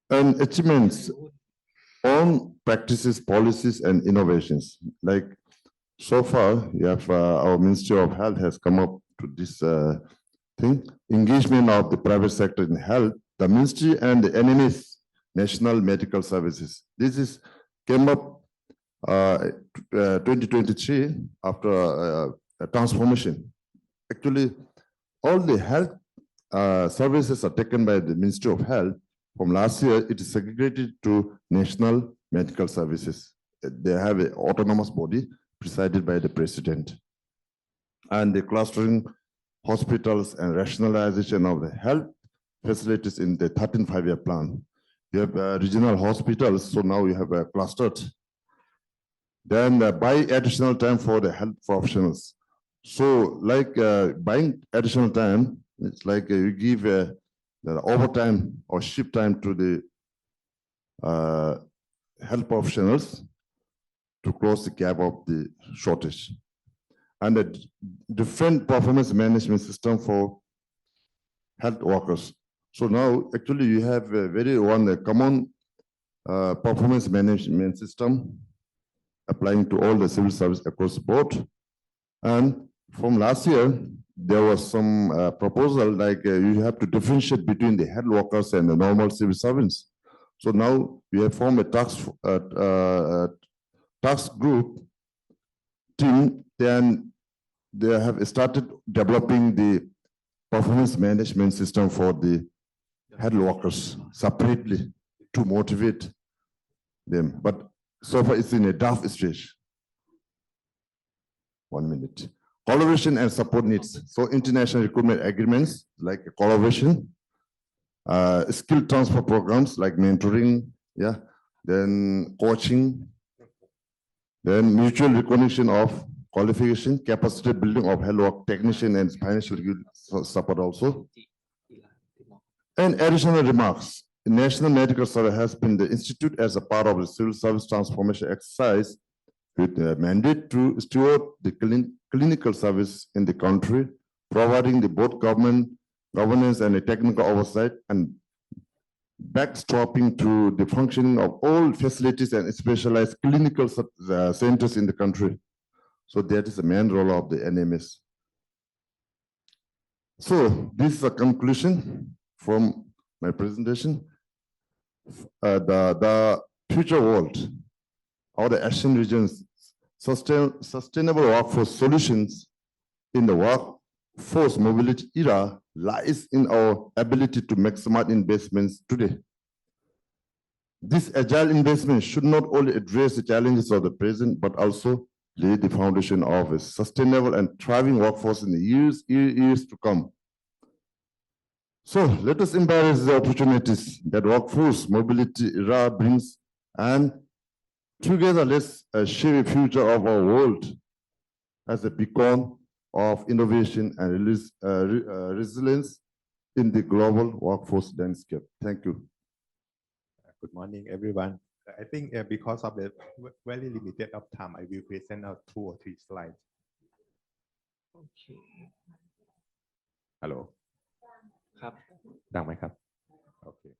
And achievements on practices, policies, and innovations. Like so far, you have our Ministry of Health has come up to this thing, engagement of the private sector in health, the ministry and the NMS, National Medical Services. This is came up 2023 after a transformation. Actually, all the health services are taken by the Ministry of Health. From last year, it is segregated to National Medical Services. They have an autonomous body presided by the president. And the clustering hospitals and rationalization of the health facilities in the 13th five-year plan. You have regional hospitals, so now you have clustered. Then buy additional time for the health professionals. So like buying additional time, it's like you give the overtime or shift time to the health professionals to close the gap of the shortage. And a different performance management system for health workers. So now actually you have a very common performance management system applying to all the civil service across the board. And from last year, there was some proposal like you have to differentiate between the health workers and the normal civil servants. So now we have formed a task group team, then they have started developing the performance management system for the health workers separately to motivate them. But so far it's in a draft stage. 1 minute. Collaboration and support needs. So international recruitment agreements like collaboration, skill transfer programs like mentoring, yeah, then coaching, then mutual recognition of qualification, capacity building of health work technician and financial support also. And additional remarks. The National Medical Service has been the institute as a part of the civil service transformation exercise with a mandate to steward the clinical service in the country, providing the both governance and a technical oversight, and backstopping to the functioning of all facilities and specialized clinical centers in the country. So that is the main role of the NMS. So this is a conclusion from my presentation. The future world, or the Asian regions, sustainable workforce solutions in the workforce mobility era lies in our ability to maximize investments today. This agile investment should not only address the challenges of the present, but also lay the foundation of a sustainable and thriving workforce in the years to come. So let us embrace the opportunities that workforce mobility era brings, and together let's shape a future of our world as a beacon of innovation and resilience in the global workforce landscape. Thank you. Good morning, everyone. I think because of the very limited of time, I will present out 2 or 3 slides. Okay. Hello. ครับ ดังไหมครับ Okay.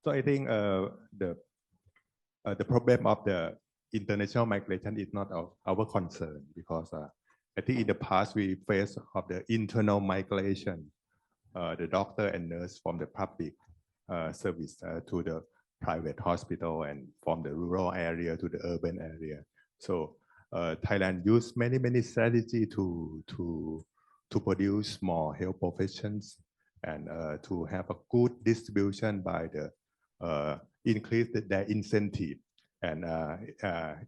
So I think the problem of the international migration is not our concern because I think in the past we faced of the internal migration, the doctor and nurse from the public service to the private hospital and from the rural area to the urban area. So Thailand used many strategy to produce more health professions and to have a good distribution by the increase their incentive and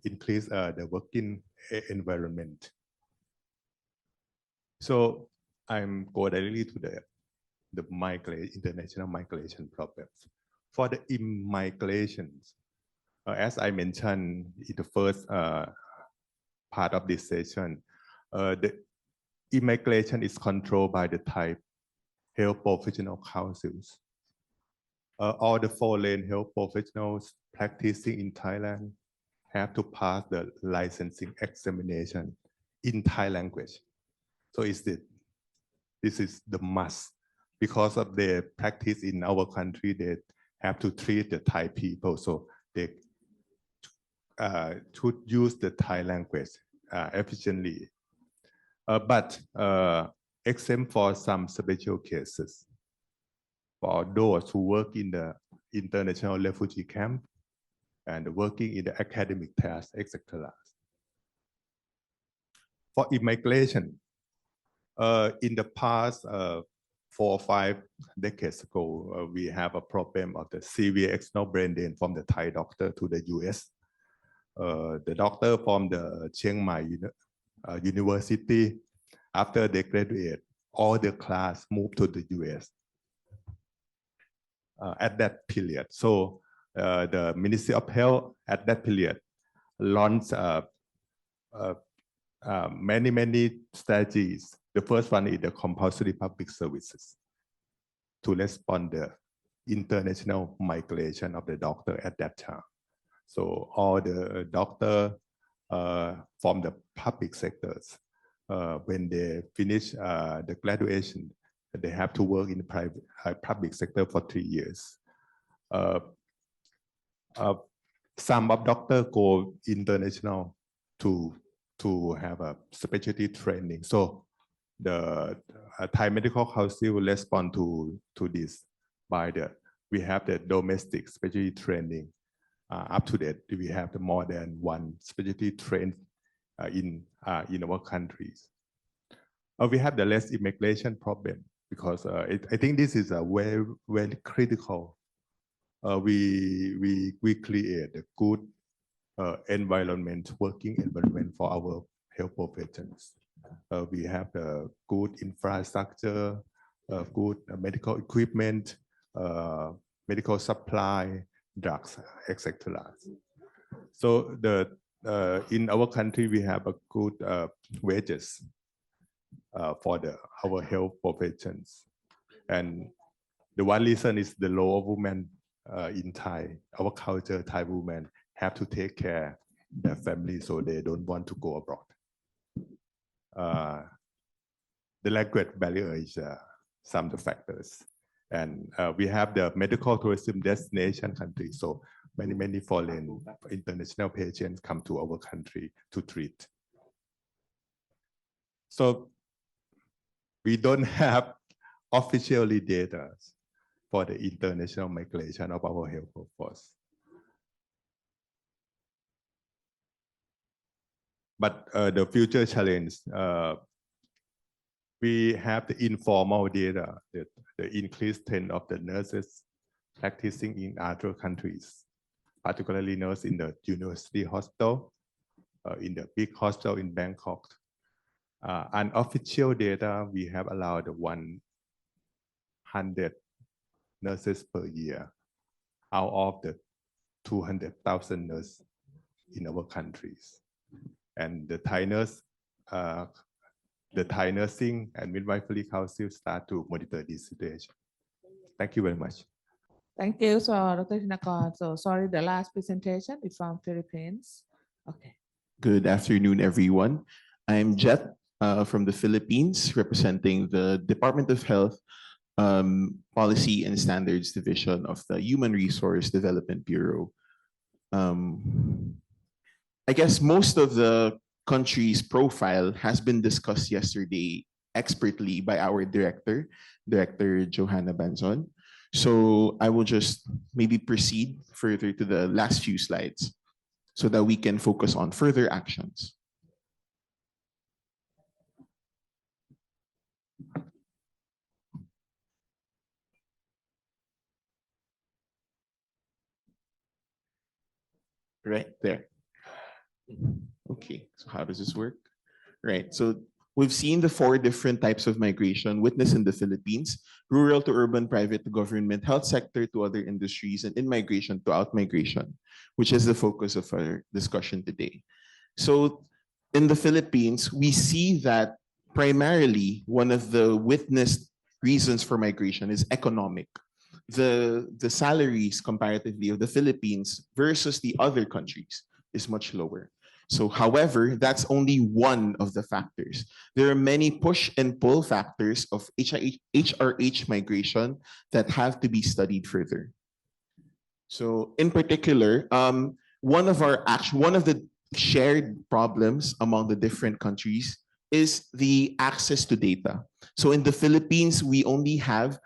increase the working environment. So I'm going directly to the international migration problems. For the immigrations, as I mentioned in the first part of this session, the immigration is controlled by the Thai health professional councils. All the foreign health professionals practicing in Thailand have to pass the licensing examination in Thai language. So this is the must. Because of their practice in our country, they have to treat the Thai people. So they should use the Thai language efficiently. But exempt for some special cases. For those who work in the international refugee camp and working in the academic tasks, etc. For immigration, in the past 4 or 5 decades ago, we have a problem of the severe external brain drain from the Thai doctor to the US. The doctor from the Chiang Mai University, after they graduate, all the class moved to the US. At that period. So the Ministry of Health at that period launched many strategies. The first one is the compulsory public services to respond the international migration of the doctor at that time. So all the doctor from the public sectors, when they finish the graduation, they have to work in the private public sector for 3 years. Some of doctors go international to have a specialty training. So the Thai Medical Council will respond to this by we have the domestic specialty training. Up to date, we have more than 1 specialty trained in our countries. We have the less immigration problem because I think this is a very critical. We create a good environment, working environment for our health professions. We have a good infrastructure, good medical equipment, medical supply, drugs, etc. So in our country we have a good wages for our health professions, and the one reason is the role of women in Thai. Our culture, Thai women have to take care their family, so they don't want to go abroad. The language barrier is some of the factors, and we have the medical tourism destination country. So many foreign international patients come to our country to treat. So we don't have officially data for the international migration of our health workforce. But the future challenge, we have the informal data, the increased trend of the nurses practicing in other countries, particularly nurses in the university hospital, in the big hospital in Bangkok. Unofficial data, we have allowed 100 nurses per year out of the 200,000 nurses in our countries. And the Thai nurse the Thai Nursing and Midwifery Council start to monitor this situation. Thank you very much. Thank you, so Dr. Thinakorn. So sorry, the last presentation is from Philippines. Okay. Good afternoon, everyone. I'm Jet from the Philippines, representing the Department of Health Policy and Standards Division of the Human Resource Development Bureau. I guess most of the country's profile has been discussed yesterday expertly by our Director Johanna Banzon. So I will just maybe proceed further to the last few slides so that we can focus on further actions. Right there. Okay, so how does this work? Right, so we've seen the 4 different types of migration witnessed in the Philippines: rural to urban, private to government, health sector to other industries, and in-migration to out-migration, which is the focus of our discussion today. So in the Philippines, we see that primarily one of the witnessed reasons for migration is economic. The salaries comparatively of the Philippines versus the other countries is much lower. So, however, that's only one of the factors. There are many push and pull factors of HRH migration that have to be studied further. So, in particular, one of the shared problems among the different countries is the access to data. So in the Philippines, we only have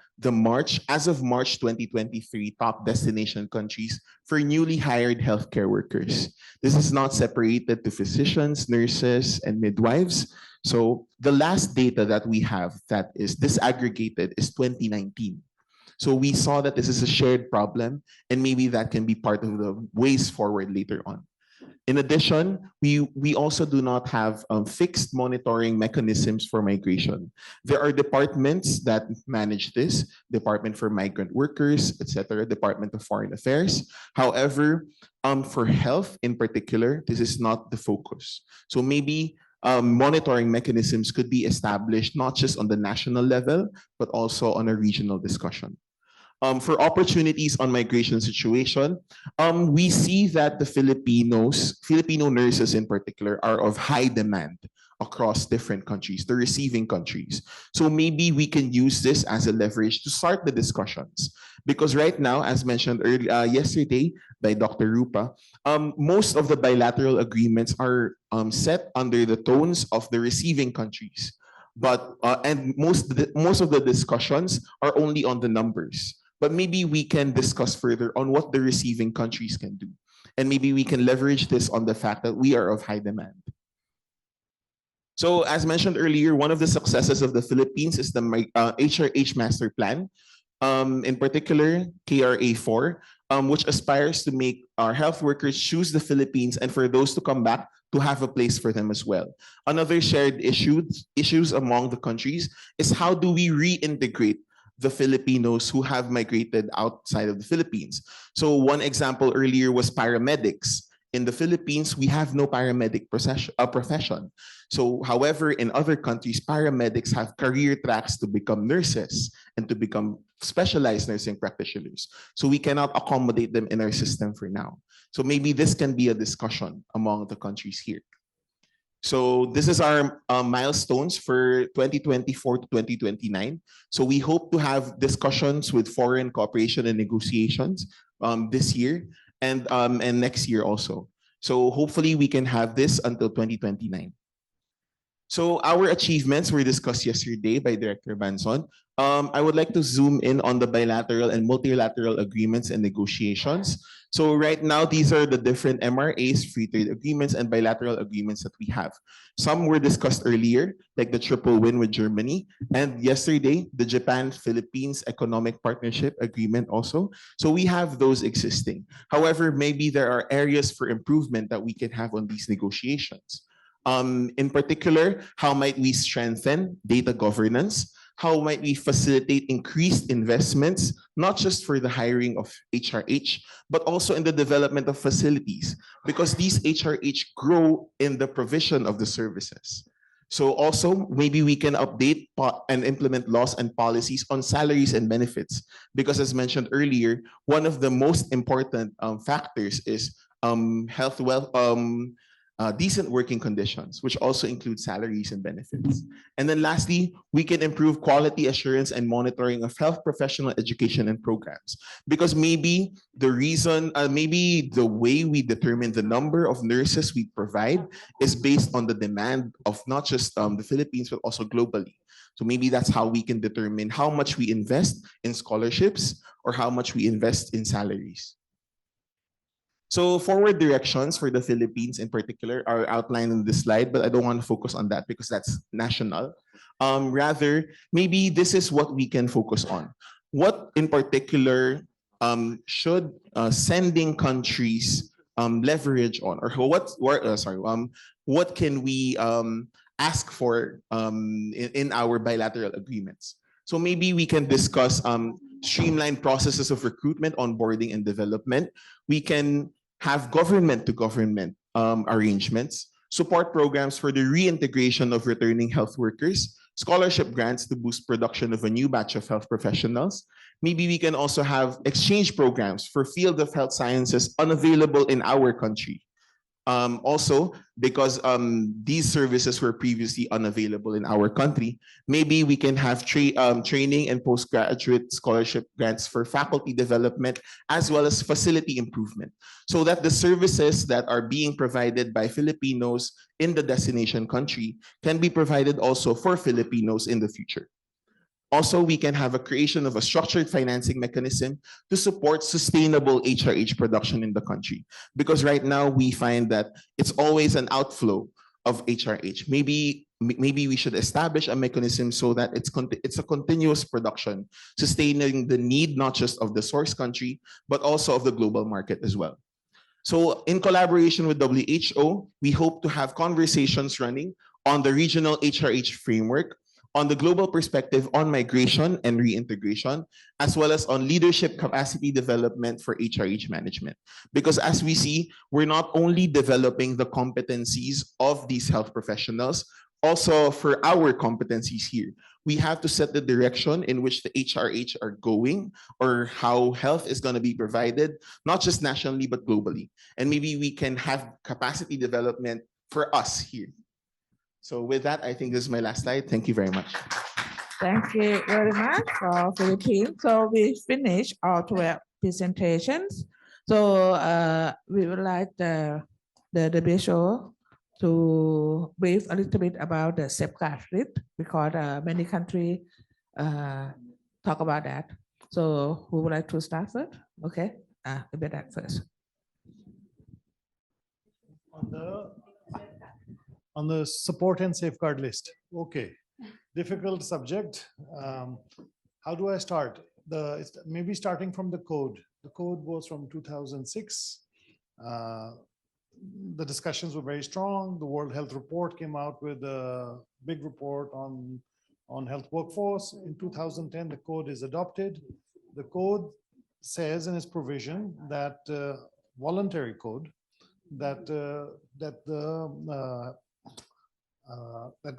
as of March 2023, top destination countries for newly hired healthcare workers. This is not separated to physicians, nurses, and midwives. So the last data that we have that is disaggregated is 2019. So we saw that this is a shared problem, and maybe that can be part of the ways forward later on. In addition, we also do not have fixed monitoring mechanisms for migration. There are departments that manage this: Department for Migrant Workers, etc., Department of Foreign Affairs. However, for health in particular, this is not the focus. So maybe monitoring mechanisms could be established not just on the national level, but also on a regional discussion. For opportunities on migration situation, we see that the Filipino nurses in particular, are of high demand across different countries, the receiving countries. So maybe we can use this as a leverage to start the discussions. Because right now, as mentioned yesterday by Dr. Rupa, most of the bilateral agreements are set under the tones of the receiving countries. But and most of the discussions are only on the numbers. But maybe we can discuss further on what the receiving countries can do. And maybe we can leverage this on the fact that we are of high demand. So as mentioned earlier, one of the successes of the Philippines is the HRH Master Plan, in particular KRA4, which aspires to make our health workers choose the Philippines, and for those to come back, to have a place for them as well. Another shared issues among the countries is how do we reintegrate the Filipinos who have migrated outside of the Philippines. So one example earlier was paramedics. In the Philippines, we have no paramedic profession. So however, in other countries, paramedics have career tracks to become nurses and to become specialized nursing practitioners. So we cannot accommodate them in our system for now. So maybe this can be a discussion among the countries here. So this is our milestones for 2024 to 2029. So we hope to have discussions with foreign cooperation and negotiations this year and next year also. So hopefully we can have this until 2029. So our achievements were discussed yesterday by Director Banzon. I would like to zoom in on the bilateral and multilateral agreements and negotiations. So right now, these are the different MRAs, free trade agreements, and bilateral agreements that we have. Some were discussed earlier, like the triple win with Germany, and yesterday, the Japan-Philippines Economic Partnership Agreement also. So we have those existing. However, maybe there are areas for improvement that we can have on these negotiations. In particular, how might we strengthen data governance? How might we facilitate increased investments, not just for the hiring of HRH, but also in the development of facilities, because these HRH grow in the provision of the services. So also maybe we can update and implement laws and policies on salaries and benefits, because as mentioned earlier, one of the most important factors is health, decent working conditions, which also include salaries and benefits. And then lastly, we can improve quality assurance and monitoring of health professional education and programs, because maybe the reason, maybe the way we determine the number of nurses we provide is based on the demand of not just the Philippines, but also globally. So maybe that's how we can determine how much we invest in scholarships or how much we invest in salaries. So forward directions for the Philippines in particular are outlined in this slide, but I don't want to focus on that because that's national. Rather, maybe this is what we can focus on. What in particular should sending countries leverage on, or what can we ask for in our bilateral agreements? So maybe we can discuss streamlined processes of recruitment, onboarding, and development. We can have government-to-government arrangements, support programs for the reintegration of returning health workers, scholarship grants to boost production of a new batch of health professionals. Maybe we can also have exchange programs for field of health sciences unavailable in our country. Also, because these services were previously unavailable in our country, maybe we can have training and postgraduate scholarship grants for faculty development as well as facility improvement, so that the services that are being provided by Filipinos in the destination country can be provided also for Filipinos in the future. Also, we can have a creation of a structured financing mechanism to support sustainable HRH production in the country. Because right now we find that it's always an outflow of HRH. Maybe we should establish a mechanism so that it's a continuous production, sustaining the need not just of the source country, but also of the global market as well. So in collaboration with WHO, we hope to have conversations running on the regional HRH framework, on the global perspective on migration and reintegration, as well as on leadership capacity development for HRH management. Because as we see, we're not only developing the competencies of these health professionals, also for our competencies here. We have to set the direction in which the HRH are going, or how health is going to be provided, not just nationally, but globally. And maybe we can have capacity development for us here. So with that, I think this is my last slide. Thank you very much. Thank you very much for Philippines. So we finished our 12 presentations. So we would like the WHO to brief a little bit about the safeguard risk, because many countries talk about that. So who would like to start first? Okay, that first. On the support and safeguard list. Okay, difficult subject. How do I start? Maybe starting from the code. The code was from 2006. The discussions were very strong. The World Health Report came out with a big report on health workforce. In 2010, the code is adopted. The code says in its provision that voluntary code that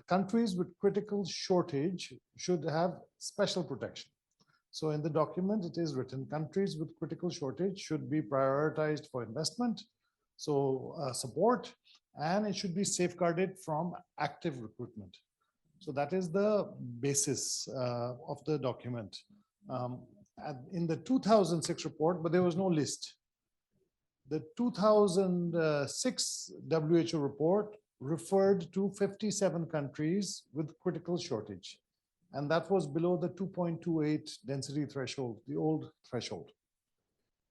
countries with critical shortage should have special protection. So in the document, it is written, countries with critical shortage should be prioritized for investment, so support, and it should be safeguarded from active recruitment. So that is the basis of the document. In the 2006 report, but there was no list. The 2006 WHO report referred to 57 countries with critical shortage, and that was below the 2.28 density threshold, the old threshold.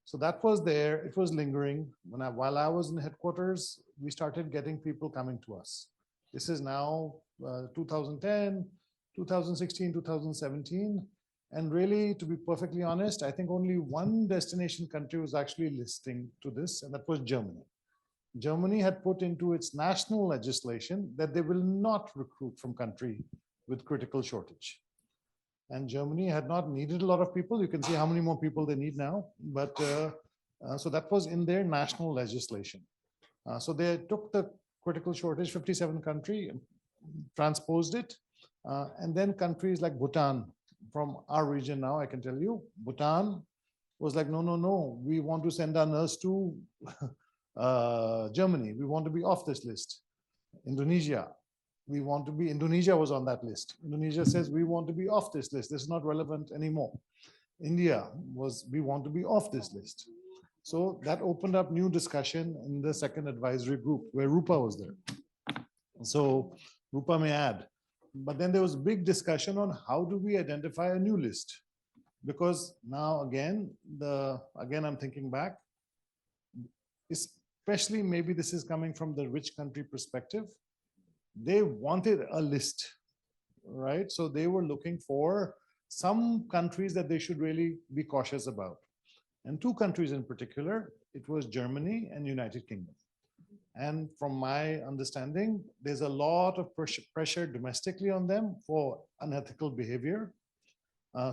So that was there, it was lingering. While I was in headquarters, we started getting people coming to us. This is now 2010, 2016, 2017. And really, to be perfectly honest, I think only one destination country was actually listening to this, and that was Germany. Germany had put into its national legislation that they will not recruit from country with critical shortage. And Germany had not needed a lot of people. You can see how many more people they need now. But so that was in their national legislation. So they took the critical shortage, 57 country, transposed it. And then countries like Bhutan, from our region now, I can tell you, Bhutan was like, no, no, no, we want to send our nurse to Germany. We want to be off this list. Indonesia, Indonesia was on that list. Indonesia says, we want to be off this list. This is not relevant anymore. India was, we want to be off this list. So that opened up new discussion in the second advisory group where Rupa was there. So Rupa may add. But then there was big discussion on how do we identify a new list? Because now again, I'm thinking back, especially maybe this is coming from the rich country perspective. They wanted a list, right? So they were looking for some countries that they should really be cautious about. And two countries in particular, it was Germany and United Kingdom. And from my understanding, there's a lot of pressure domestically on them for unethical behavior.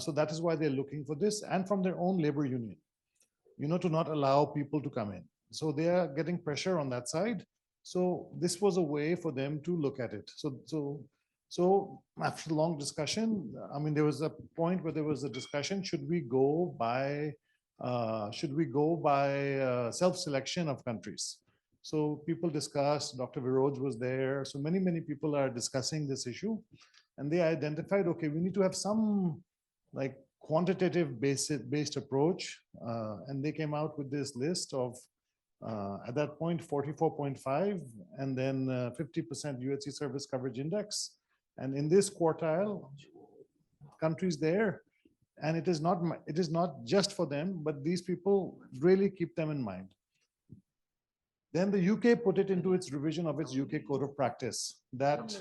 So that is why they're looking for this, and from their own labor union, to not allow people to come in. So they are getting pressure on that side. So this was a way for them to look at it. So after a long discussion, I mean, there was a point where there was a discussion: should we go by self-selection of countries? So people discussed. Dr. Viroj was there. So many people are discussing this issue, and they identified, okay, we need to have some like quantitative based approach, and they came out with this list of at that point 44.5 and then 50% UHC service coverage index, and in this quartile countries there, and it is not just for them, but these people really keep them in mind. Then the UK put it into its revision of its UK Code of Practice that,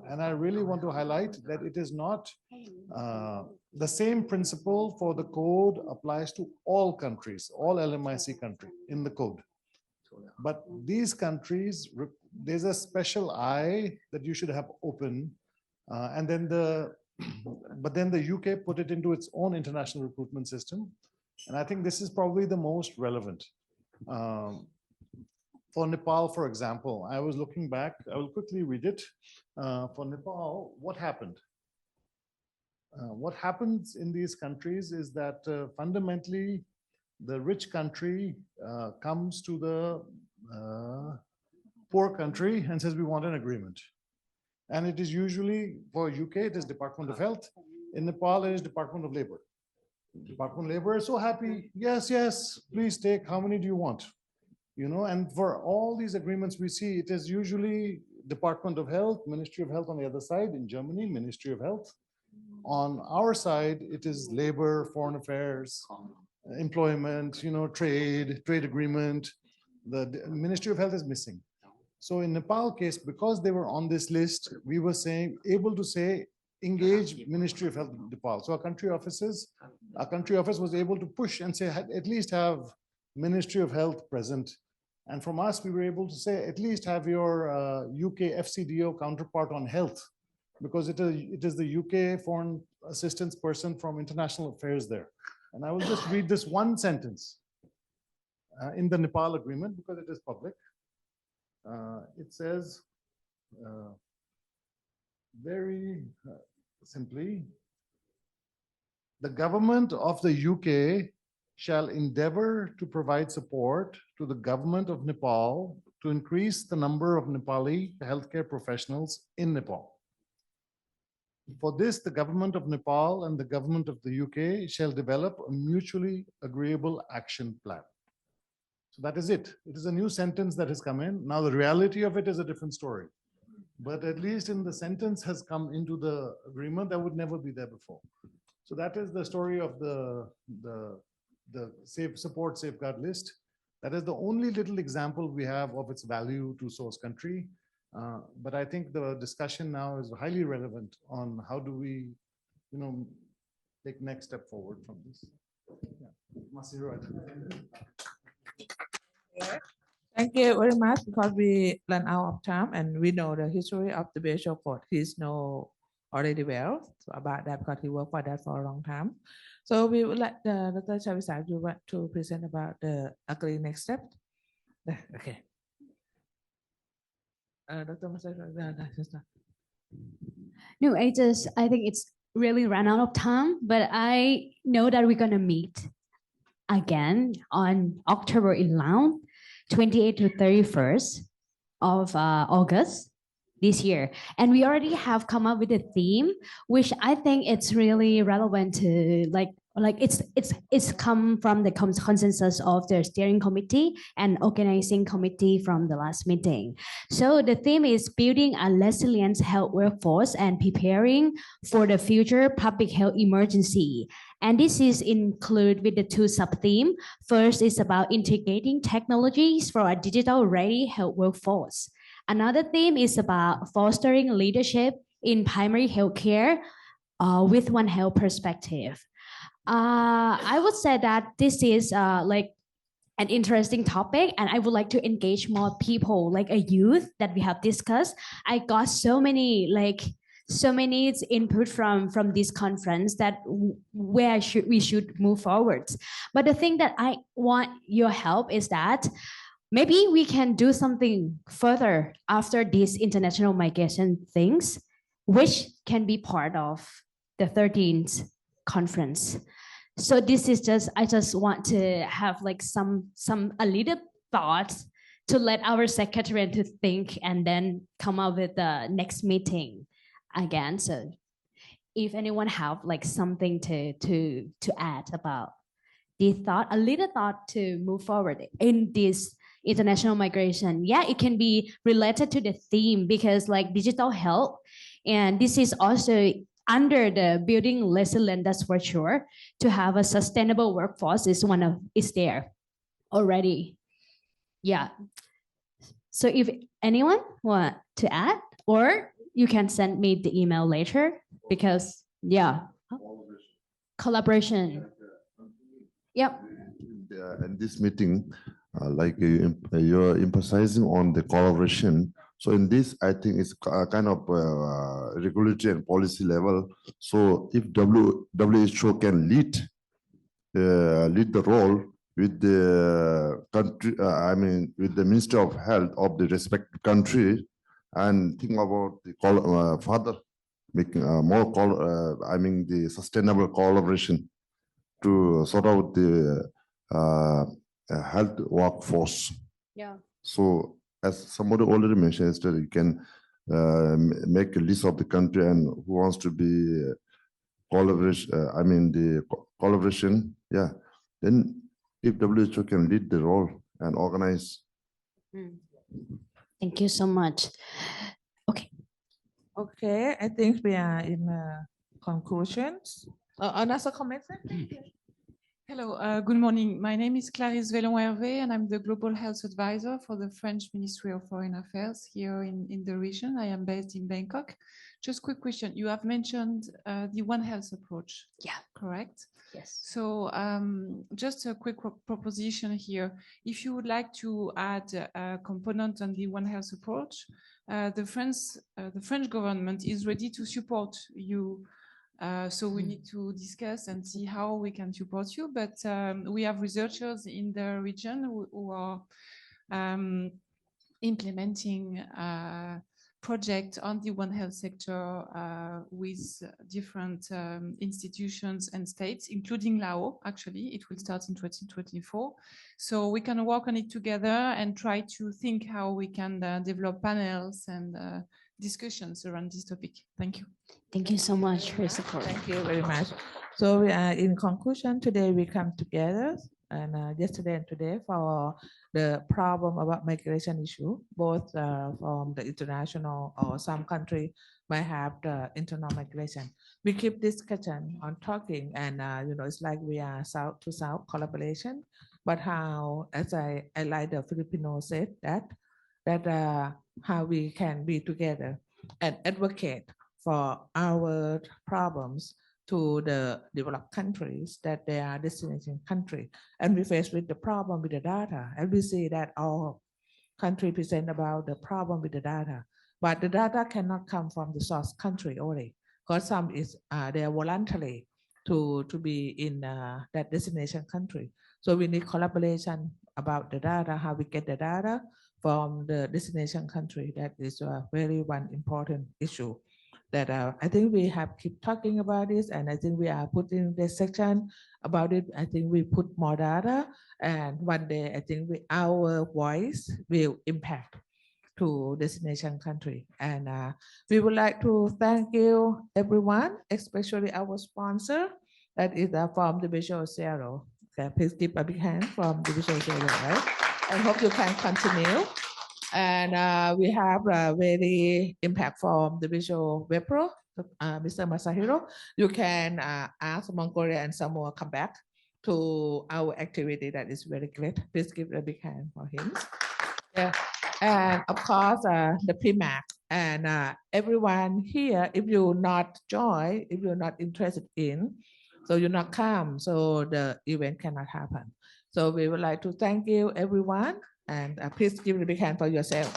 and I really want to highlight that it is not the same principle for the code applies to all countries, all LMIC country in the code. But these countries, there's a special eye that you should have open, and then but then the UK put it into its own international recruitment system, and I think this is probably the most relevant. For Nepal, for example, I was looking back, I will quickly read it. For Nepal, what happened? What happens in these countries is that fundamentally, the rich country comes to the poor country and says, we want an agreement. And it is usually, for UK, it is Department of Health. In Nepal, it is Department of Labor. Department of Labor is so happy, yes, yes, please take, how many do you want? And for all these agreements we see, it is usually Department of Health, Ministry of Health on the other side. In Germany, Ministry of Health. On our side, it is Labor, Foreign Affairs, Employment, trade agreement. The Ministry of Health is missing. So in Nepal case, because they were on this list, we were able to say, engage Ministry of Health in Nepal. So our country office was able to push and say, at least have Ministry of Health present. And from us, we were able to say, at least have your UK FCDO counterpart on health, because it is the UK foreign assistance person from international affairs there. And I will just read this one sentence in the Nepal agreement, because it is public. It says, very simply, the government of the UK shall endeavor to provide support to the government of Nepal to increase the number of Nepali healthcare professionals in Nepal. For this, the government of Nepal and the government of the UK shall develop a mutually agreeable action plan. So that is it. It is a new sentence that has come in. Now the reality of it is a different story. But at least in the sentence has come into the agreement that would never be there before. So that is the story of the support safeguard list. That is the only little example we have of its value to source country. But I think the discussion now is highly relevant on how do we, take next step forward from this. Thank you very much, because we ran out of time and we know the history of the Battsooj Code. He's know already well about that because he worked for that for a long time. So we would like Dr. Xiaoyun, you want to present about the agree next step? Okay. Dr. No, I think it's really run out of time, but I know that we're gonna meet again on October 11, 28 to 31st of August this year. And we already have come up with a theme, which I think it's really relevant to like it's come from the consensus of the steering committee and organizing committee from the last meeting. So the theme is building a resilient health workforce and preparing for the future public health emergency. And this is included with the two sub-theme. First is about integrating technologies for a digital ready health workforce. Another theme is about fostering leadership in primary healthcare with One Health perspective. I would say that this is like an interesting topic, and I would like to engage more people, like a youth that we have discussed. I got so many input from this conference that where we should move forward. But the thing that I want your help is that maybe we can do something further after these international migration things, which can be part of the 13th conference. So this is I just want to have like a little thoughts to let our secretary to think and then come up with the next meeting again. So if anyone have like something to add about this thought, a little thought to move forward in this international migration. Yeah, it can be related to the theme because like digital health, and this is also under the building resilient, that's for sure. To have a sustainable workforce is there already. Yeah. So if anyone want to add, or you can send me the email later because yeah, collaboration. Yep. In this meeting, you're emphasizing on the collaboration. So in this, I think it's a kind of regulatory and policy level. So if WHO can lead the role with the country, with the Minister of Health of the respective country, and think about the further making more the sustainable collaboration to sort out the health workforce. Yeah. So as somebody already mentioned, that you can make a list of the country and who wants to be collaboration. The collaboration. Yeah. Then if WHO can lead the role and organize. Thank you so much. Okay. Okay, I think we are in conclusions. Another comment? Hello, good morning. My name is Clarisse Vellon-Hervé, and I'm the Global Health Advisor for the French Ministry of Foreign Affairs here in the region. I am based in Bangkok. Just quick question. You have mentioned the One Health approach. Yeah. Correct? Yes. So just a quick proposition here. If you would like to add a component on the One Health approach, the French government is ready to support you. So we need to discuss and see how we can support you. But we have researchers in the region who are implementing projects on the One Health sector with different institutions and states, including Laos. Actually, it will start in 2024. So we can work on it together and try to think how we can develop panels and discussions around this topic. Thank you. Thank you so much for your support. Thank you very much. So we are in conclusion today. We come together and yesterday and today for the problem about migration issue, both from the international or some country might have the internal migration. We keep discussion on talking, and it's like we are south to south collaboration. But how, as I like the Filipino said that how we can be together and advocate for our problems to the developed countries that they are destination country. And we face with the problem with the data. And we see that all countries present about the problem with the data. But the data cannot come from the source country only, because some is they are voluntary to be in that destination country. So we need collaboration about the data, how we get the data from the destination country. That is a very one important issue. that I think we have keep talking about this, and I think we are putting the section about it. I think we put more data, and one day I think our voice will impact to destination country. And we would like to thank you everyone, especially our sponsor, that is from Division Zero. Okay, please give a big hand from Division Zero, right? I hope you can continue. And we have a very impact from the visual Webpro, Mr. Masahiro. You can ask Mongolia and Samoa come back to our activity. That is very great. Please give a big hand for him. Yeah. And of course, the PMAC and everyone here, if you not join, if you're not interested in, so you not come, so the event cannot happen. So we would like to thank you, everyone. And please give a big hand for yourself.